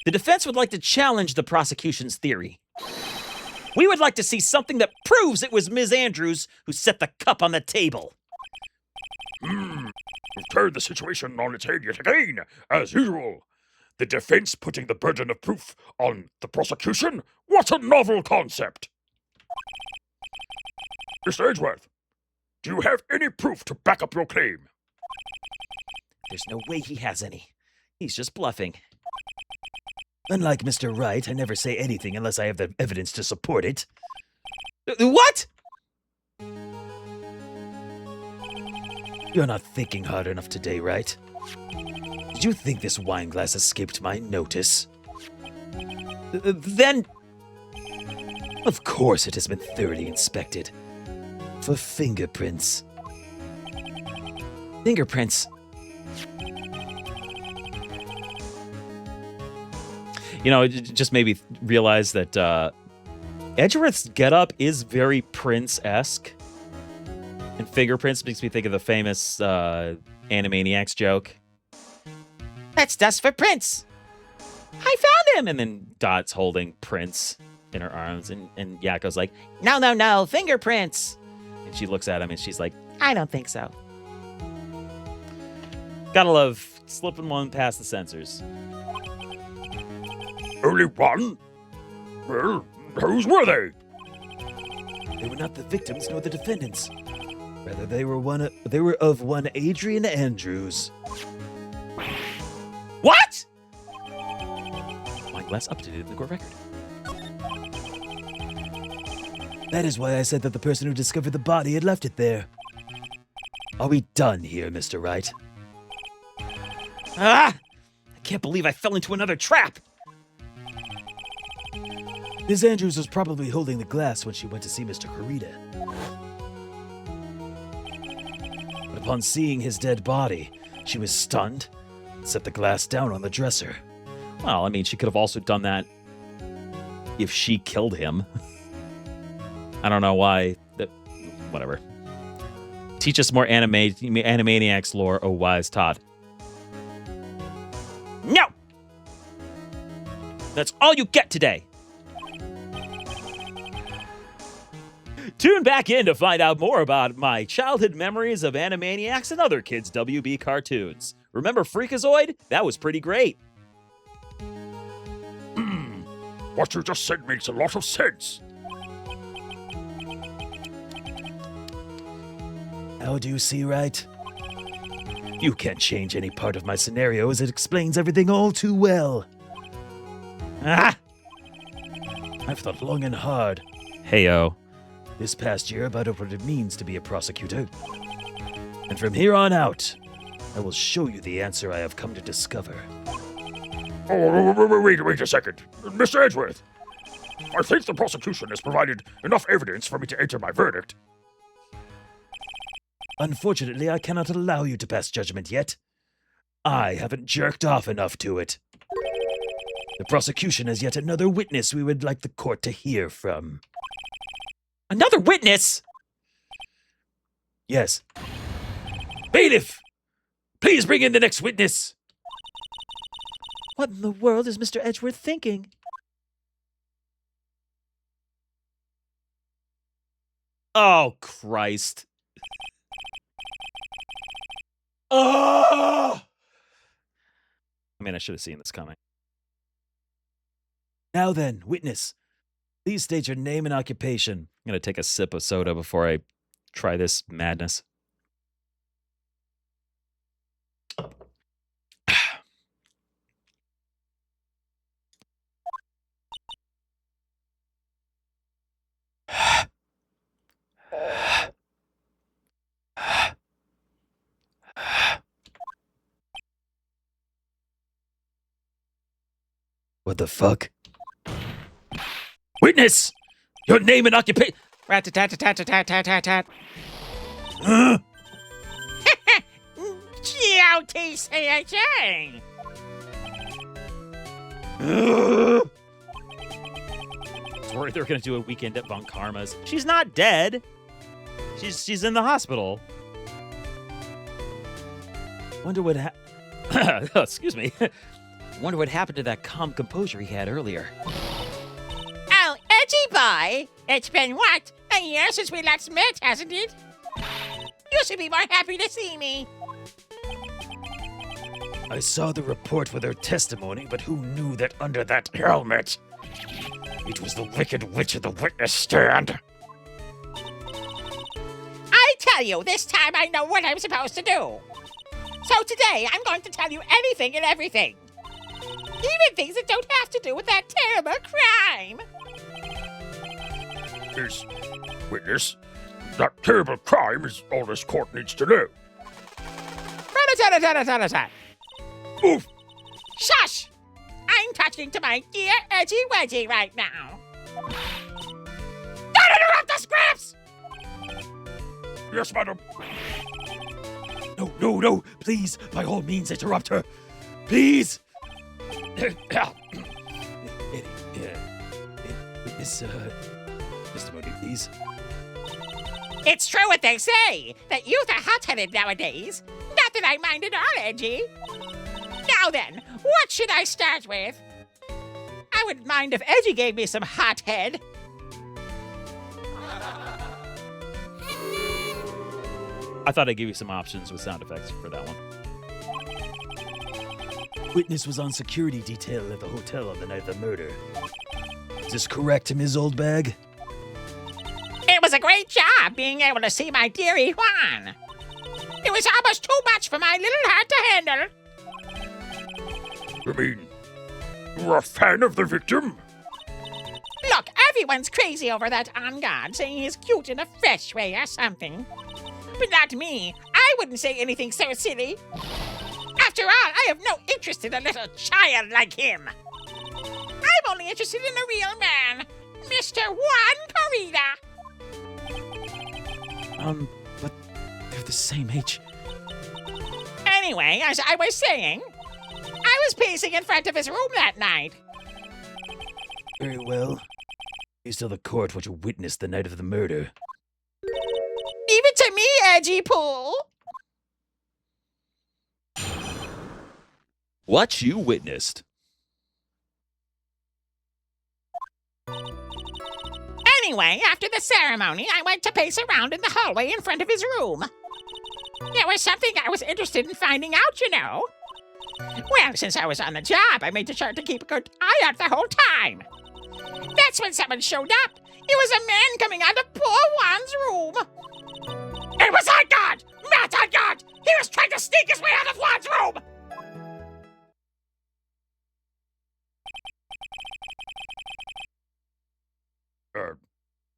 The defense would like to challenge the prosecution's theory. We would like to see something that proves it was Ms. Andrews who set the cup on the table. You've turned the situation on its head yet again, as usual. The defense putting the burden of proof on the prosecution? What a novel concept! Mr. Edgeworth, do you have any proof to back up your claim? There's no way he has any. He's just bluffing. Unlike Mr. Wright, I never say anything unless I have the evidence to support it. What? You're not thinking hard enough today, right? Did you think this wine glass escaped my notice? Then... Of course it has been thoroughly inspected. For fingerprints. Fingerprints. You know, it just made me realize that Edgeworth's getup is very Prince-esque. And fingerprints makes me think of the famous Animaniacs joke. That's dust for Prince. I found him! And then Dot's holding Prince in her arms. And Yakko's like, No, fingerprints. and she looks at him and she's like, I don't think so. gotta love slipping one past the censors. Only one? Well, whose were they? They were not the victims nor the defendants. Rather, they were of one Adrian Andrews. What? Wine glass updated in the court record. That is why I said that the person who discovered the body had left it there. Are we done here, Mr. Wright? Ah! I can't believe I fell into another trap. Ms. Andrews was probably holding the glass when she went to see Mr. Kurita. But upon seeing his dead body, she was stunned and set the glass down on the dresser. Well, I mean, she could have also done that if she killed him. I don't know why. Whatever. Teach us more Animaniacs lore, oh wise Todd. No! That's all you get today. Tune back in to find out more about my childhood memories of Animaniacs and other kids' WB cartoons. Remember Freakazoid? That was pretty great. What you just said makes a lot of sense. How do you see, Wright? You can't change any part of my scenario as it explains everything all too well. Ah! I've thought long and hard Heyo. this past year about what it means to be a prosecutor. And from here on out, I will show you the answer I have come to discover. Oh, wait a second. Mr. Edgeworth, I think the prosecution has provided enough evidence for me to enter my verdict. Unfortunately, I cannot allow you to pass judgment yet. I haven't jerked off enough to it. The prosecution has yet another witness we would like the court to hear from. Another witness? Yes. Bailiff! Please bring in the next witness. What in the world is Mr. Edgeworth thinking? Oh, Christ. Ah! I mean, I should have seen this coming. Now then, witness. Please state your name and occupation. I'm going to take a sip of soda before I try this madness. What the fuck? Witness! Your name and occupation. Rat-a-tat-a-tat-a-tat-tat-tat-tat. G-O-T-C-H-A. I was worried they were going to do a weekend at Von Karma's. She's not dead. She's in the hospital. Wonder what oh, excuse me. Wonder what happened to that calm composure he had earlier. Oh, Edgy boy! It's been what? A year since we last met, hasn't it? You should be more happy to see me. I saw the report with her testimony, but who knew that under that helmet? It was the Wicked Witch of the witness stand. I tell you, this time I know what I'm supposed to do. So today, I'm going to tell you anything and everything. Even things that don't have to do with that terrible crime. Is, witness, that terrible crime is all this court needs to know. Rat-a-tat-a-tat-a-tat-a-tat. Oof! Shush! I'm talking to my dear Edgy Wedgie right now. Don't interrupt the scripts! Yes, madam. No, please, by all means, interrupt her. Please. Witness, testimony, please. It's true what they say, that youth are hot-headed nowadays. Not that I mind at all, Edgy. Now then, what should I start with? I wouldn't mind if Edgy gave me some hot head. I thought I'd give you some options with sound effects for that one. Witness was on security detail at the hotel on the night of the murder. Is this correct, Ms. Oldbag? It was a great job being able to see my dearie Juan. It was almost too much for my little heart to handle. You mean, you're a fan of the victim? Look, everyone's crazy over that on guard, saying he's cute in a fresh way or something. But not me. I wouldn't say anything so silly. After all, I have no interest in a little child like him. I'm only interested in a real man, Mr. Juan Corrida. But they're the same age. Anyway, as I was saying, I was pacing in front of his room that night. Very well. Please tell the court what you witnessed the night of the murder. Even to me, Edgy Pool. What you witnessed? Anyway, after the ceremony, I went to pace around in the hallway in front of his room. There was something I was interested in finding out, you know. Well, since I was on the job, I made sure to keep a good eye out the whole time. That's when someone showed up. It was a man coming out of poor Juan's room. It was on guard! Not on guard! He was trying to sneak his way out of Juan's room!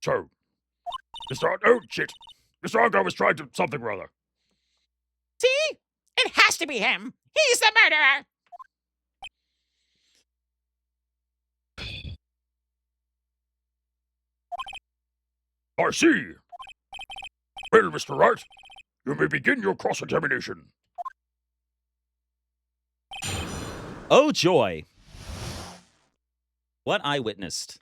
So, oh shit. Mr. Argo was trying to something or other. See? It has to be him. He's the murderer. I see. Well, Mr. Wright, you may begin your cross-examination. Oh, joy. What I witnessed.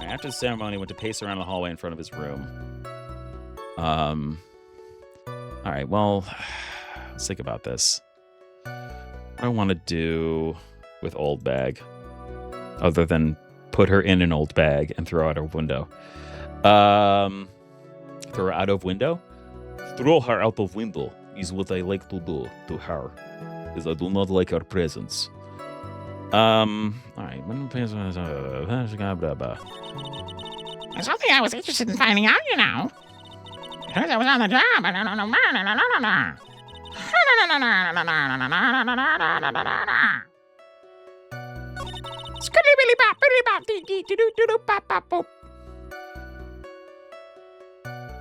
After the ceremony, went to pace around the hallway in front of his room. All right, well, let's think about this. What do I want to do with old bag, other than put her in an old bag and throw her out of window? Throw her out of window? Throw her out of window is what I like to do to her, because I do not like her presence. All right. There's something I was interested in finding out, you know. Because I was on the job.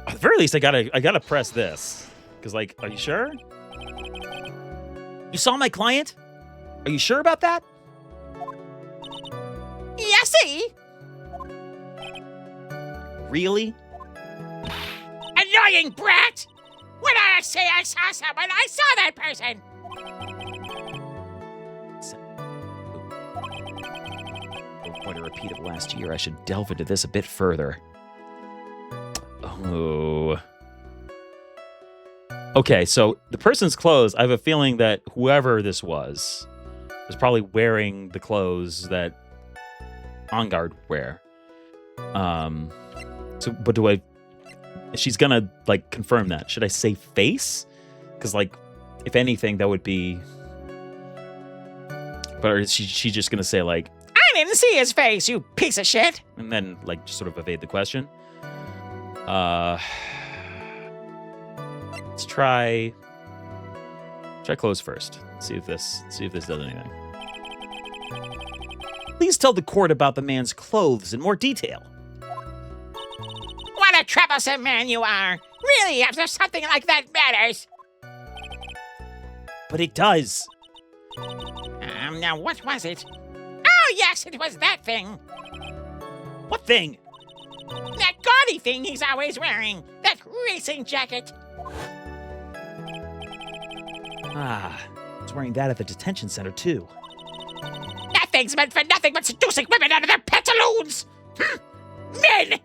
At the very least, I gotta press this. Because, like, are you sure? You saw my client? Are you sure about that? Yesy! Really? Annoying brat! When I say I saw someone, I saw that person! Quite a repeat of last year. I should delve into this a bit further. Oh. Okay, so the person's clothes, I have a feeling that whoever this was probably wearing the clothes that On Guard wear. So, but she's gonna, like, confirm that. Should I say face? Because, like, if anything, that would be... But is she just gonna say, like... I didn't see his face, you piece of shit! And then, like, just sort of evade the question? Let's try clothes first. See if this does anything. Please tell the court about the man's clothes in more detail. What a troublesome man you are! Really, after something like that matters! But it does. Now what was it? Oh yes, it was that thing! What thing? That gaudy thing he's always wearing! That racing jacket! Ah, he's wearing that at the detention center, too. That thing's meant for nothing but seducing women out of their pantaloons! Men!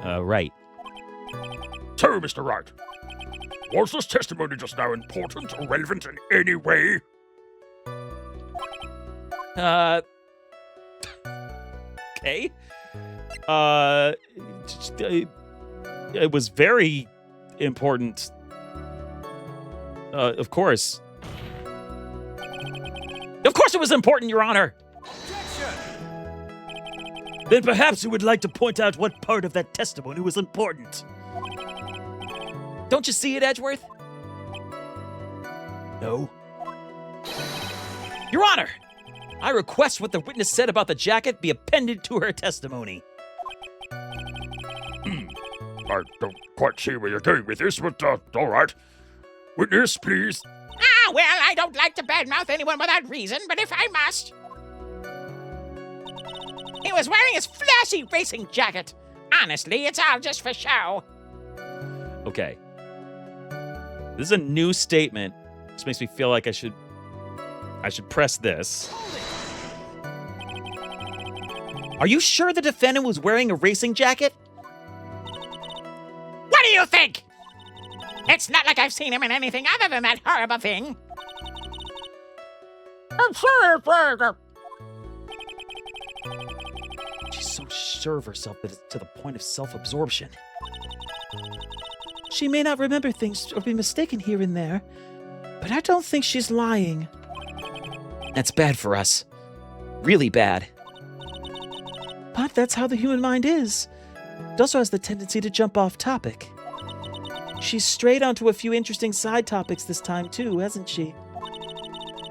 Right. So, Mr. Wright, was this testimony just now important or relevant in any way? Okay. It was very important. Of course. Of course it was important, Your Honor! Then perhaps you would like to point out what part of that testimony was important. Don't you see it, Edgeworth? No. Your Honor, I request what the witness said about the jacket be appended to her testimony. I don't quite see where you're going with this, but all right. Witness, please. Ah, well, I don't like to badmouth anyone without reason, but if I must... He was wearing his flashy racing jacket. Honestly, it's all just for show. Okay. This is a new statement. This makes me feel like I should press this. Are you sure the defendant was wearing a racing jacket? What do you think? It's not like I've seen him in anything other than that horrible thing. I'm sorry, Father. She's so sure of herself that it's to the point of self-absorption. She may not remember things or be mistaken here and there, but I don't think she's lying. That's bad for us. Really bad. But that's how the human mind is. It also has the tendency to jump off topic. She's strayed onto a few interesting side topics this time too, hasn't she?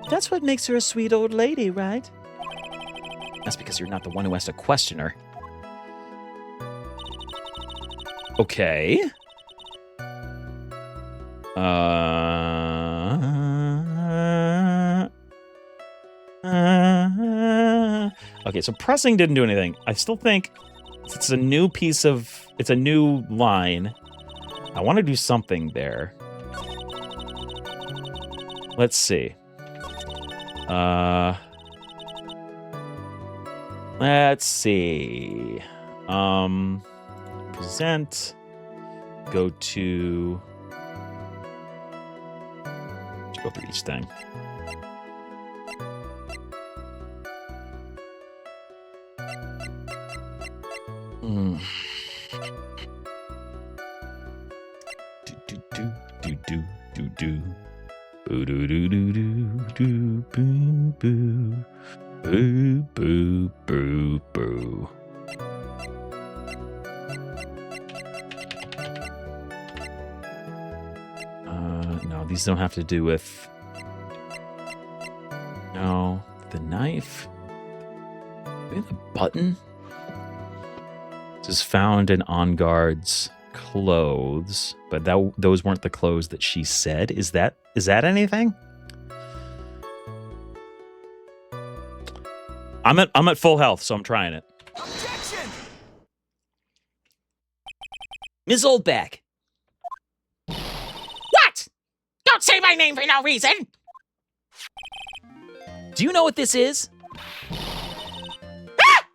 That's what makes her a sweet old lady, right? That's because you're not the one who has to question her. Okay. Okay, so pressing didn't do anything. I still think it's a new it's a new line. I want to do something there. Let's see. Let's see. Present. Go to. Let's go through each thing. Do. Boo doo doo doo doo doo boo boo. Boo boo boo boo. No, these don't have to do with. No, the knife. Maybe the button. This is found in On Guard's clothes, but those weren't the clothes that she said. Is that anything? I'm at full health, so I'm trying it. Objection! Ms. Oldback. What? Don't say my name for no reason! Do you know what this is? Ah!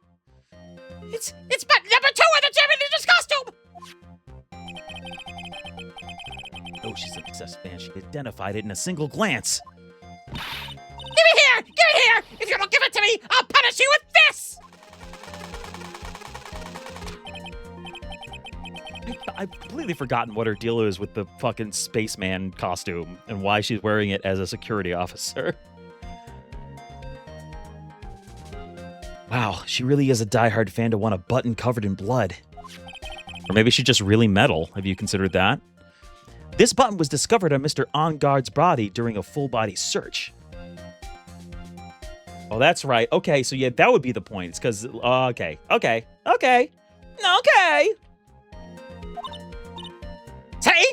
It's button number 2 of the German Ninja's costume! Oh, she's an excess fan. She identified it in a single glance. Give it here! Give it here! If you don't give it to me, I'll punish you with this! I've completely forgotten what her deal is with the fucking spaceman costume and why she's wearing it as a security officer. Wow, she really is a diehard fan to want a button covered in blood. Or maybe she's just really metal. Have you considered that? This button was discovered on Mr. On Guard's body during a full-body search. Oh, that's right. Okay, so yeah, that would be the point. It's because... Okay.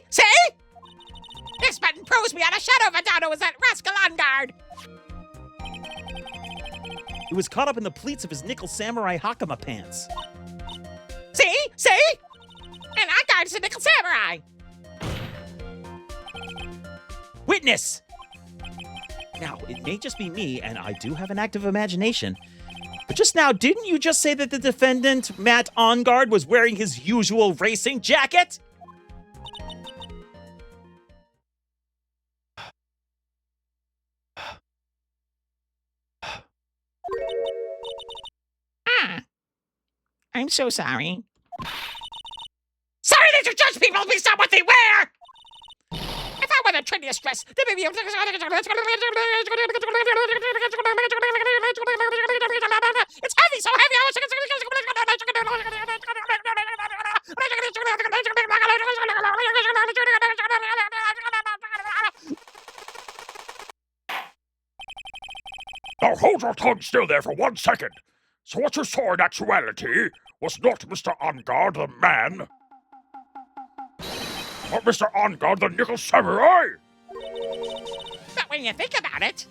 See? This button proves beyond a shadow of a doubt it was that rascal On Guard! It was caught up in the pleats of his nickel samurai hakama pants. See? And On Guard is a nickel samurai! Witness! Now, it may just be me, and I do have an active imagination, but just now, didn't you just say that the defendant, Matt On Guard, was wearing his usual racing jacket? I'm so sorry. Sorry that you judge people based on what they wear! If I were the trendiest dress, then maybe... It's heavy, so heavy, I Now hold your tongue still there for 1 second. So what you saw in actuality was not Mr. On Guard the man, but Mr. On Guard the nickel samurai! But when you think about it,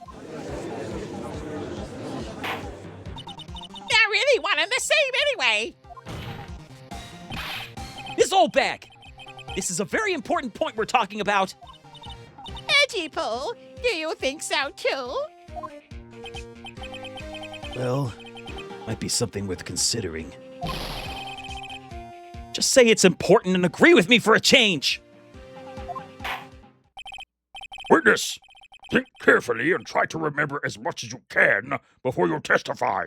they're really one and the same anyway. Ms. Oldback! This is a very important point we're talking about. Edgy Poo, do you think so too? Well, might be something worth considering. Just say it's important and agree with me for a change. Witness, think carefully and try to remember as much as you can before you testify.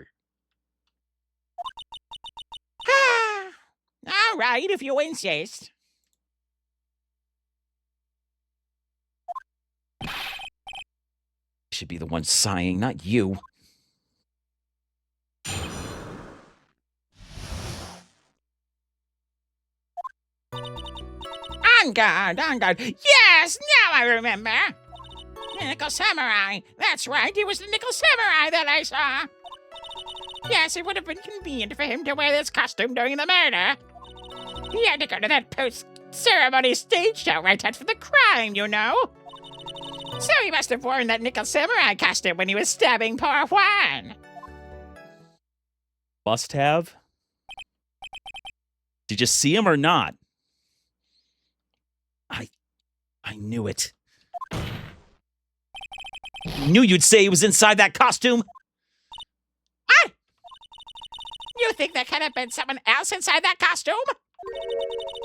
All right, if you insist. I should be the one sighing, not you. On guard. Yes, now I remember. The Nickel Samurai. That's right, it was the Nickel Samurai that I saw. Yes, it would have been convenient for him to wear this costume during the murder. He had to go to that post-ceremony stage show right after the crime, you know. So he must have worn that Nickel Samurai costume when he was stabbing poor Juan. Must have? Did you see him or not? I knew it. Knew you'd say he was inside that costume. think there could have been someone else inside that costume?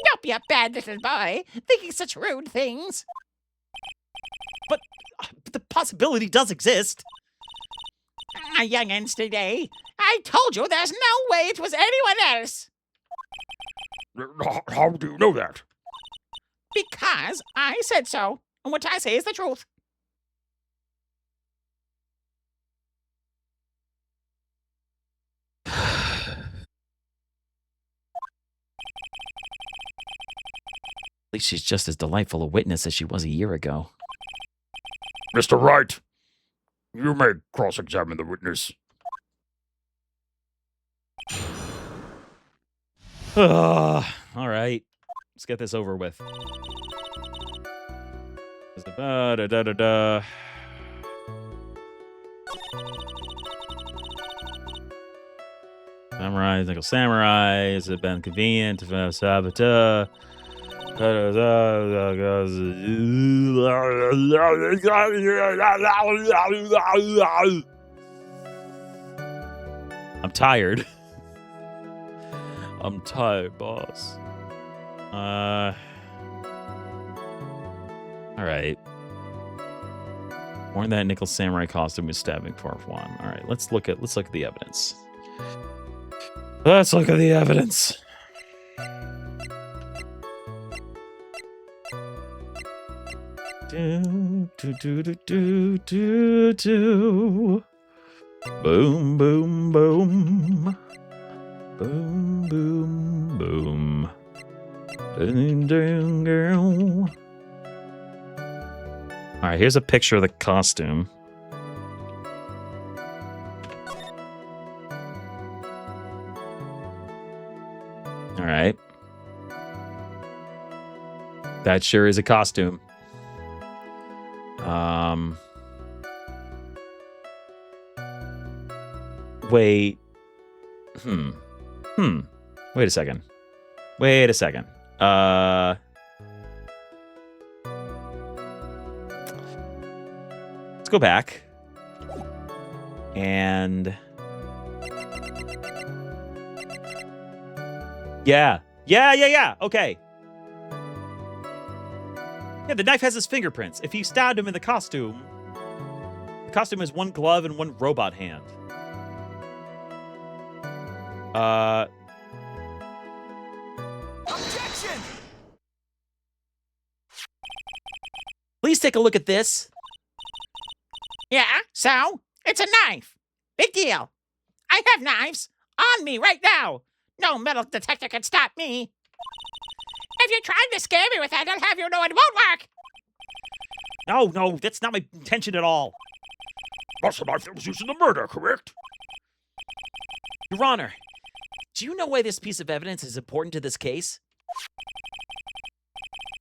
Don't be a bad little boy, thinking such rude things. But the possibility does exist. Youngins today, I told you there's no way it was anyone else. How do you know that? Because I said so, and what I say is the truth. At least she's just as delightful a witness as she was a year ago. Mr. Wright, you may cross-examine the witness. All right. Let's get this over with. Samurai, Nickel Samurai, has it been convenient to Sabata? I'm tired. I'm tired, boss. All right. Worn that Nickel Samurai costume with stabbing part 1. All right, let's look at the evidence. Let's look at the evidence. Do, do, do, do, do, do, do. Boom, boom, boom. Boom, boom, boom. Ding, ding, girl. All right, here's a picture of the costume. All right. That sure is a costume. Wait. Wait a second. Let's go back. And yeah. Okay. Yeah, the knife has his fingerprints. If you stabbed him in the costume has one glove and one robot hand. Objection! Please take a look at this. Yeah, so? It's a knife. Big deal. I have knives on me right now. No metal detector can stop me. If you're trying to scare me with that, I'll have you know it won't work. No, that's not my intention at all. That's the knife that was used in the murder, correct? Your Honor, do you know why this piece of evidence is important to this case?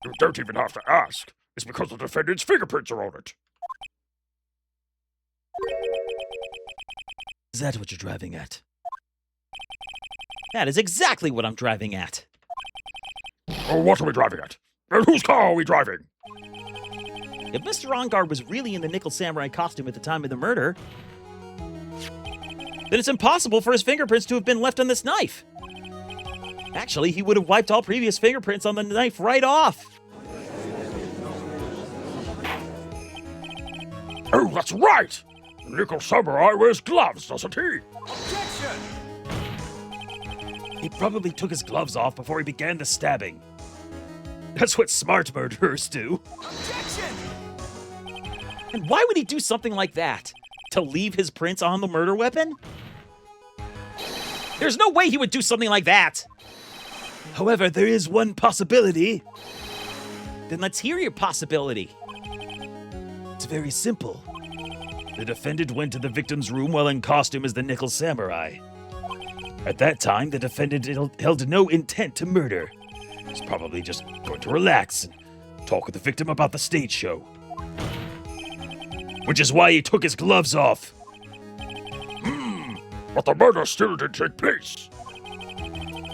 You don't even have to ask. It's because the defendant's fingerprints are on it. Is that what you're driving at? That is exactly what I'm driving at. Oh, what are we driving at? And whose car are we driving? If Mr. Onguard was really in the Nickel Samurai costume at the time of the murder, then it's impossible for his fingerprints to have been left on this knife. Actually, he would have wiped all previous fingerprints on the knife right off. Oh, that's right! The Nickel Samurai wears gloves, doesn't he? Objection! He probably took his gloves off before he began the stabbing. That's what smart murderers do. Objection! And why would he do something like that? To leave his prints on the murder weapon? There's no way he would do something like that. However, there is one possibility. Then let's hear your possibility. It's very simple. The defendant went to the victim's room while in costume as the Nickel Samurai. At that time, the defendant held no intent to murder. He was probably just going to relax and talk with the victim about the stage show. Which is why he took his gloves off. But the murder still did take place.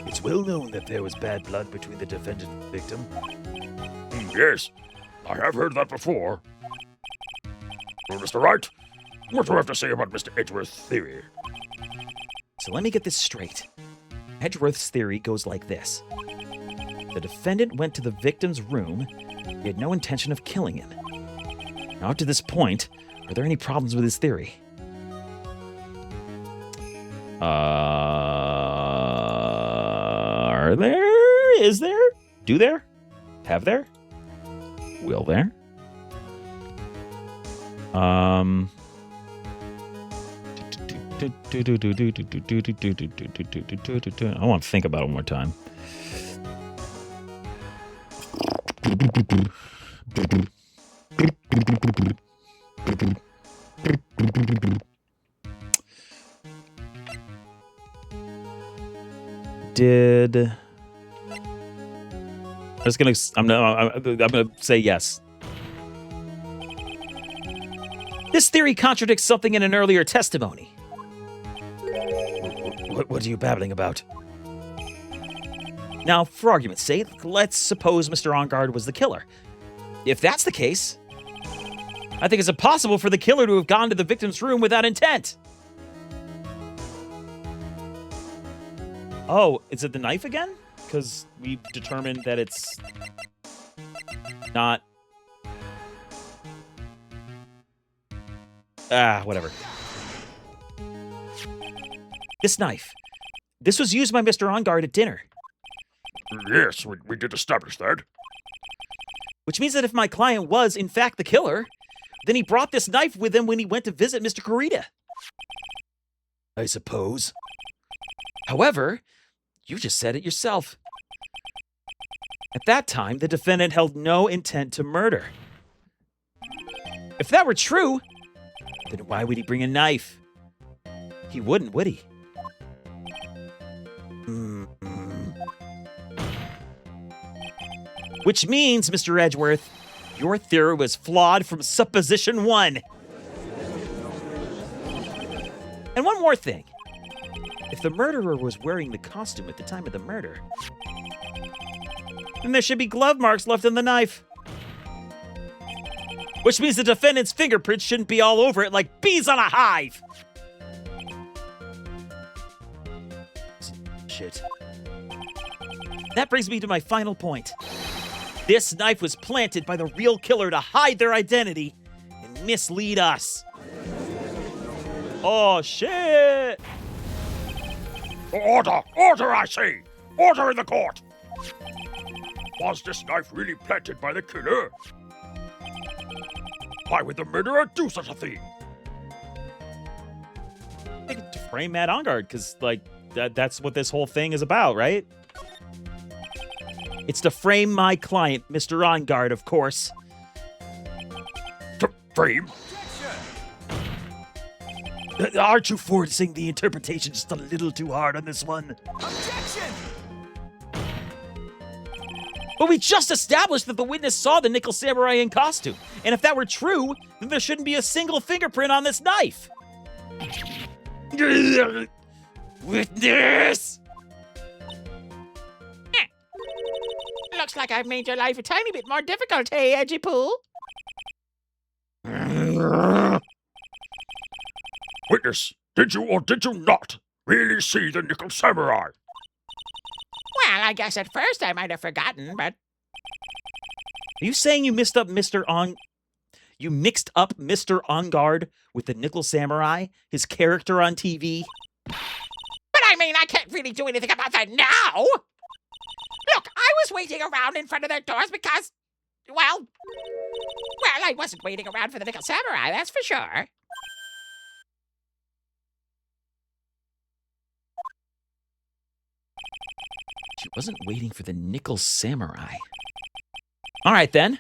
It's well known that there was bad blood between the defendant and the victim. Yes, I have heard that before. Well, Mr. Wright, what do you have to say about Mr. Edgeworth's theory? So let me get this straight. Edgeworth's theory goes like this. The defendant went to the victim's room. He had no intention of killing him. Now, up to this point, are there any problems with his theory? Are there? Is there? Do there? Have there? Will there? I want to think about it one more time. I'm gonna say yes. This theory contradicts something in an earlier testimony. What are you babbling about? Now, for argument's sake, let's suppose Mr. OnGuard was the killer. If that's the case, I think it's impossible for the killer to have gone to the victim's room without intent. Oh, is it the knife again? Because we've determined that it's not... whatever. This knife. This was used by Mr. OnGuard at dinner. Yes, we did establish that. Which means that if my client was, in fact, the killer, then he brought this knife with him when he went to visit Mr. Kurita. I suppose. However, you just said it yourself. At that time, the defendant held no intent to murder. If that were true, then why would he bring a knife? He wouldn't, would he? Which means, Mr. Edgeworth, your theory was flawed from supposition 1. And one more thing. If the murderer was wearing the costume at the time of the murder, then there should be glove marks left on the knife. Which means the defendant's fingerprints shouldn't be all over it like bees on a hive. Shit. That brings me to my final point. This knife was planted by the real killer to hide their identity and mislead us. Oh, shit! Order! Order, I say! Order in the court! Was this knife really planted by the killer? Why would the murderer do such a thing? I think to frame Matt OnGuard, because, like, that's what this whole thing is about, right? It's to frame my client, Mr. OnGuard, of course. To frame? Aren't you forcing the interpretation just a little too hard on this one? Objection! But we just established that the witness saw the Nickel Samurai in costume. And if that were true, then there shouldn't be a single fingerprint on this knife. Witness! Looks like I've made your life a tiny bit more difficult, hey, Edgy Poo? Witness, did you or did you not really see the Nickel Samurai? Well, I guess at first I might have forgotten, but... Are you saying you mixed up Mr. OnGuard with the Nickel Samurai, his character on TV? But I mean, I can't really do anything about that now! Look, I was waiting around in front of their doors because... Well, I wasn't waiting around for the Nickel Samurai, that's for sure. She wasn't waiting for the Nickel Samurai. All right, then.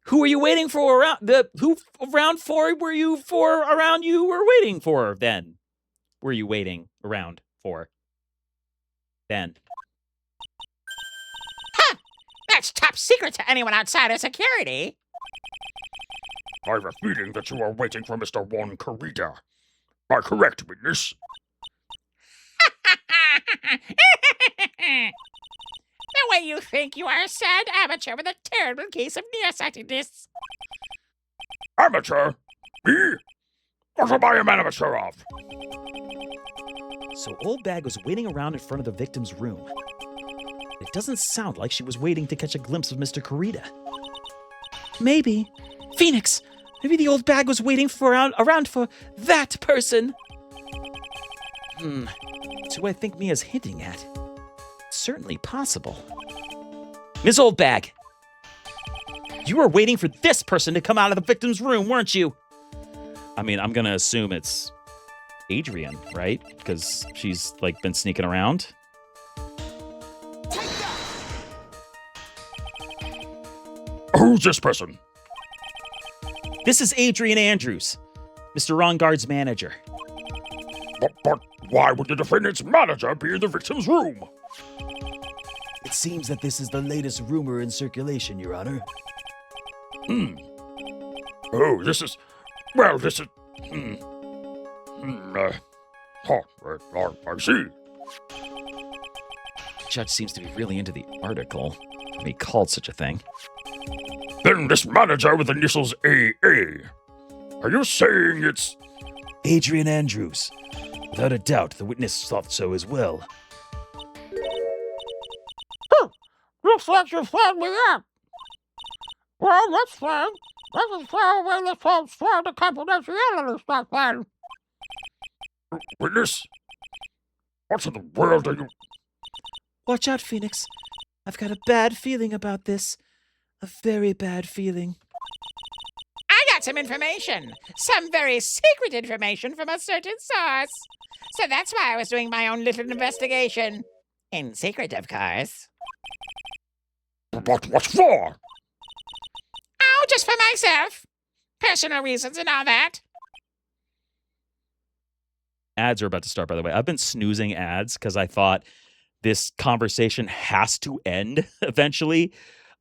Who were you waiting for around who around for were you for around you were waiting for then? Were you waiting around for then? Ha! That's top secret to anyone outside of security. I have a feeling that you are waiting for Mr. One Kurita. Am I correct, witness? The way you think you are a sad amateur with a terrible case of nearsightedness. Amateur? Me? Also buy a man of a off. So Old Bag was waiting around in front of the victim's room. It doesn't sound like she was waiting to catch a glimpse of Mr. Kurita. Maybe. Phoenix, maybe the Old Bag was waiting around for that person. That's who I think Mia's hinting at. Certainly possible. Miss Old Bag, you were waiting for this person to come out of the victim's room, weren't you? I mean, I'm gonna assume it's Adrian, right? Because she's, like, been sneaking around. Who's this person? This is Adrian Andrews, Mr. Rongard's manager. But why would the defendant's manager be in the victim's room? It seems that this is the latest rumor in circulation, Your Honor. Oh, this is... Well, this is... I see. The judge seems to be really into the article. He called such a thing. Then this manager with initials AA. Are you saying it's... Adrian Andrews. Without a doubt, the witness thought so as well. Looks like you found me up. Well, that's fine. Let's just throw away this whole sword of confidentiality stuff then. Witness? What in the world are you... Watch out, Phoenix. I've got a bad feeling about this. A very bad feeling. I got some information. Some very secret information from a certain source. So that's why I was doing my own little investigation. In secret, of course. But what for? Oh, just for myself. Personal reasons and all that. Ads are about to start, by the way. I've been snoozing ads because I thought this conversation has to end eventually.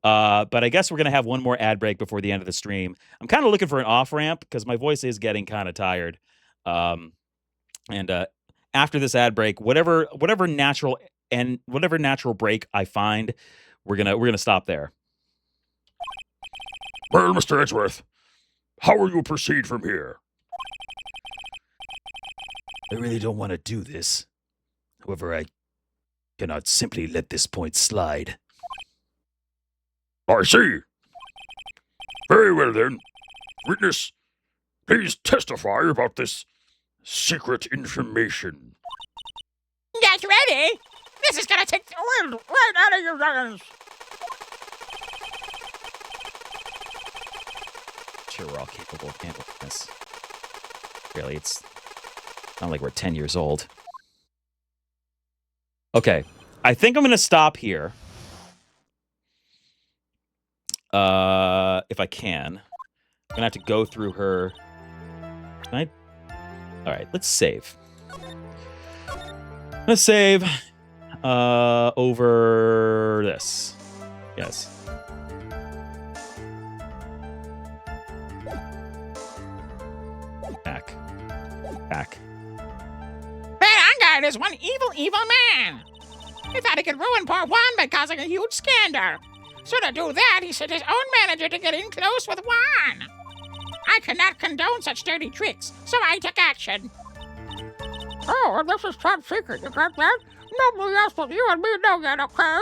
But I guess we're going to have one more ad break before the end of the stream. I'm kind of looking for an off-ramp because my voice is getting kind of tired. And after this ad break, whatever natural break I find, we're gonna stop there. Well, Mr. Edgeworth, how will you proceed from here? I really don't want to do this. However, I cannot simply let this point slide. I see. Very well, then. Witness, please testify about this secret information. Get ready. This is gonna take the wind right out of your lungs. Sure, we're all capable of handling this. Really, it's not like we're 10 years old. Okay, I think I'm going to stop here. If I can. I'm going to have to go through her. Can I? All right, let's save. Let's save over this. Yes. Back. That Angard is one evil man. He thought he could ruin poor Juan by causing a huge scandal. So to do that, he sent his own manager to get in close with Juan. I cannot condone such dirty tricks, so I took action. Oh, and this is top secret, you got that? Nobody else but you and me know that, okay?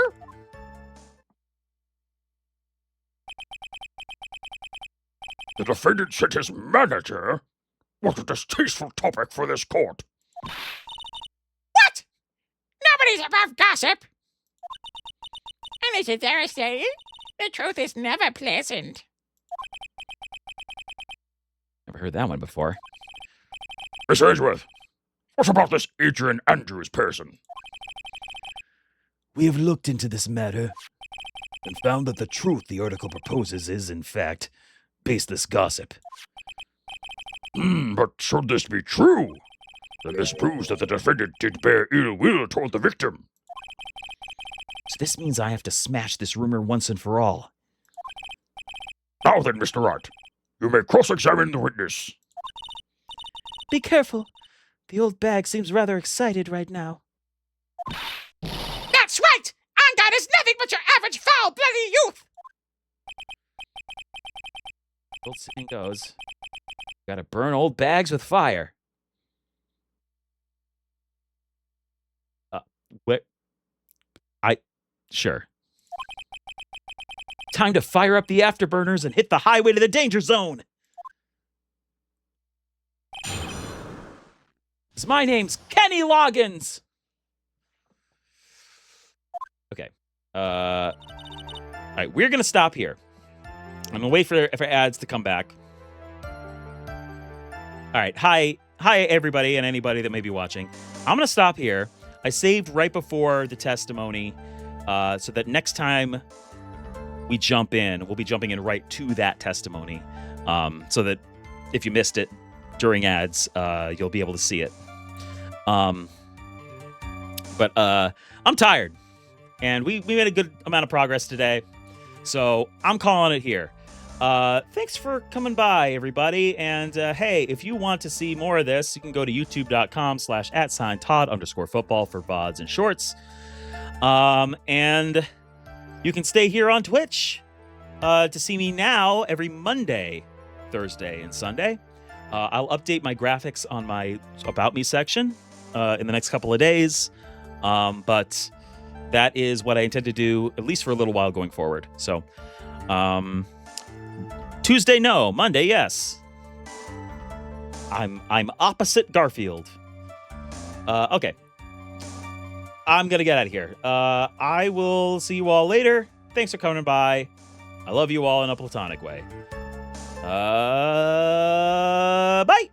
The defendant sent his manager? What a distasteful topic for this court. What? Nobody's above gossip. And is it there a saying? The truth is never pleasant. Never heard that one before. Miss Edgeworth, what about this Adrian Andrews person? We have looked into this matter and found that the truth the article proposes is, in fact, baseless gossip. But should this be true, then this proves that the defendant did bear ill will toward the victim. So this means I have to smash this rumor once and for all. Now then, Mr. Wright, you may cross-examine the witness. Be careful. The old bag seems rather excited right now. That's right! Angard is nothing but your average foul-blooded youth! Old saying goes, Gotta burn old bags with fire. What? Sure. Time to fire up the afterburners and hit the highway to the danger zone. 'Cause my name's Kenny Loggins. Okay. All right, we're gonna stop here. I'm gonna wait for ads to come back. All right, hi everybody and anybody that may be watching. I'm gonna stop here. I saved right before the testimony, so that next time we jump in, we'll be jumping in right to that testimony, so that if you missed it during ads, you'll be able to see it. But I'm tired, and we made a good amount of progress today, so I'm calling it here. Thanks for coming by, everybody. And hey, if you want to see more of this, you can go to youtube.com/@Todd_football for VODs and shorts. And you can stay here on Twitch to see me now every Monday, Thursday, and Sunday. I'll update my graphics on my About Me section in the next couple of days. But that is what I intend to do, at least for a little while going forward. So, Tuesday, no. Monday, yes. I'm opposite Garfield. Okay. I'm gonna get out of here. I will see you all later. Thanks for coming by. I love you all in a platonic way. Bye!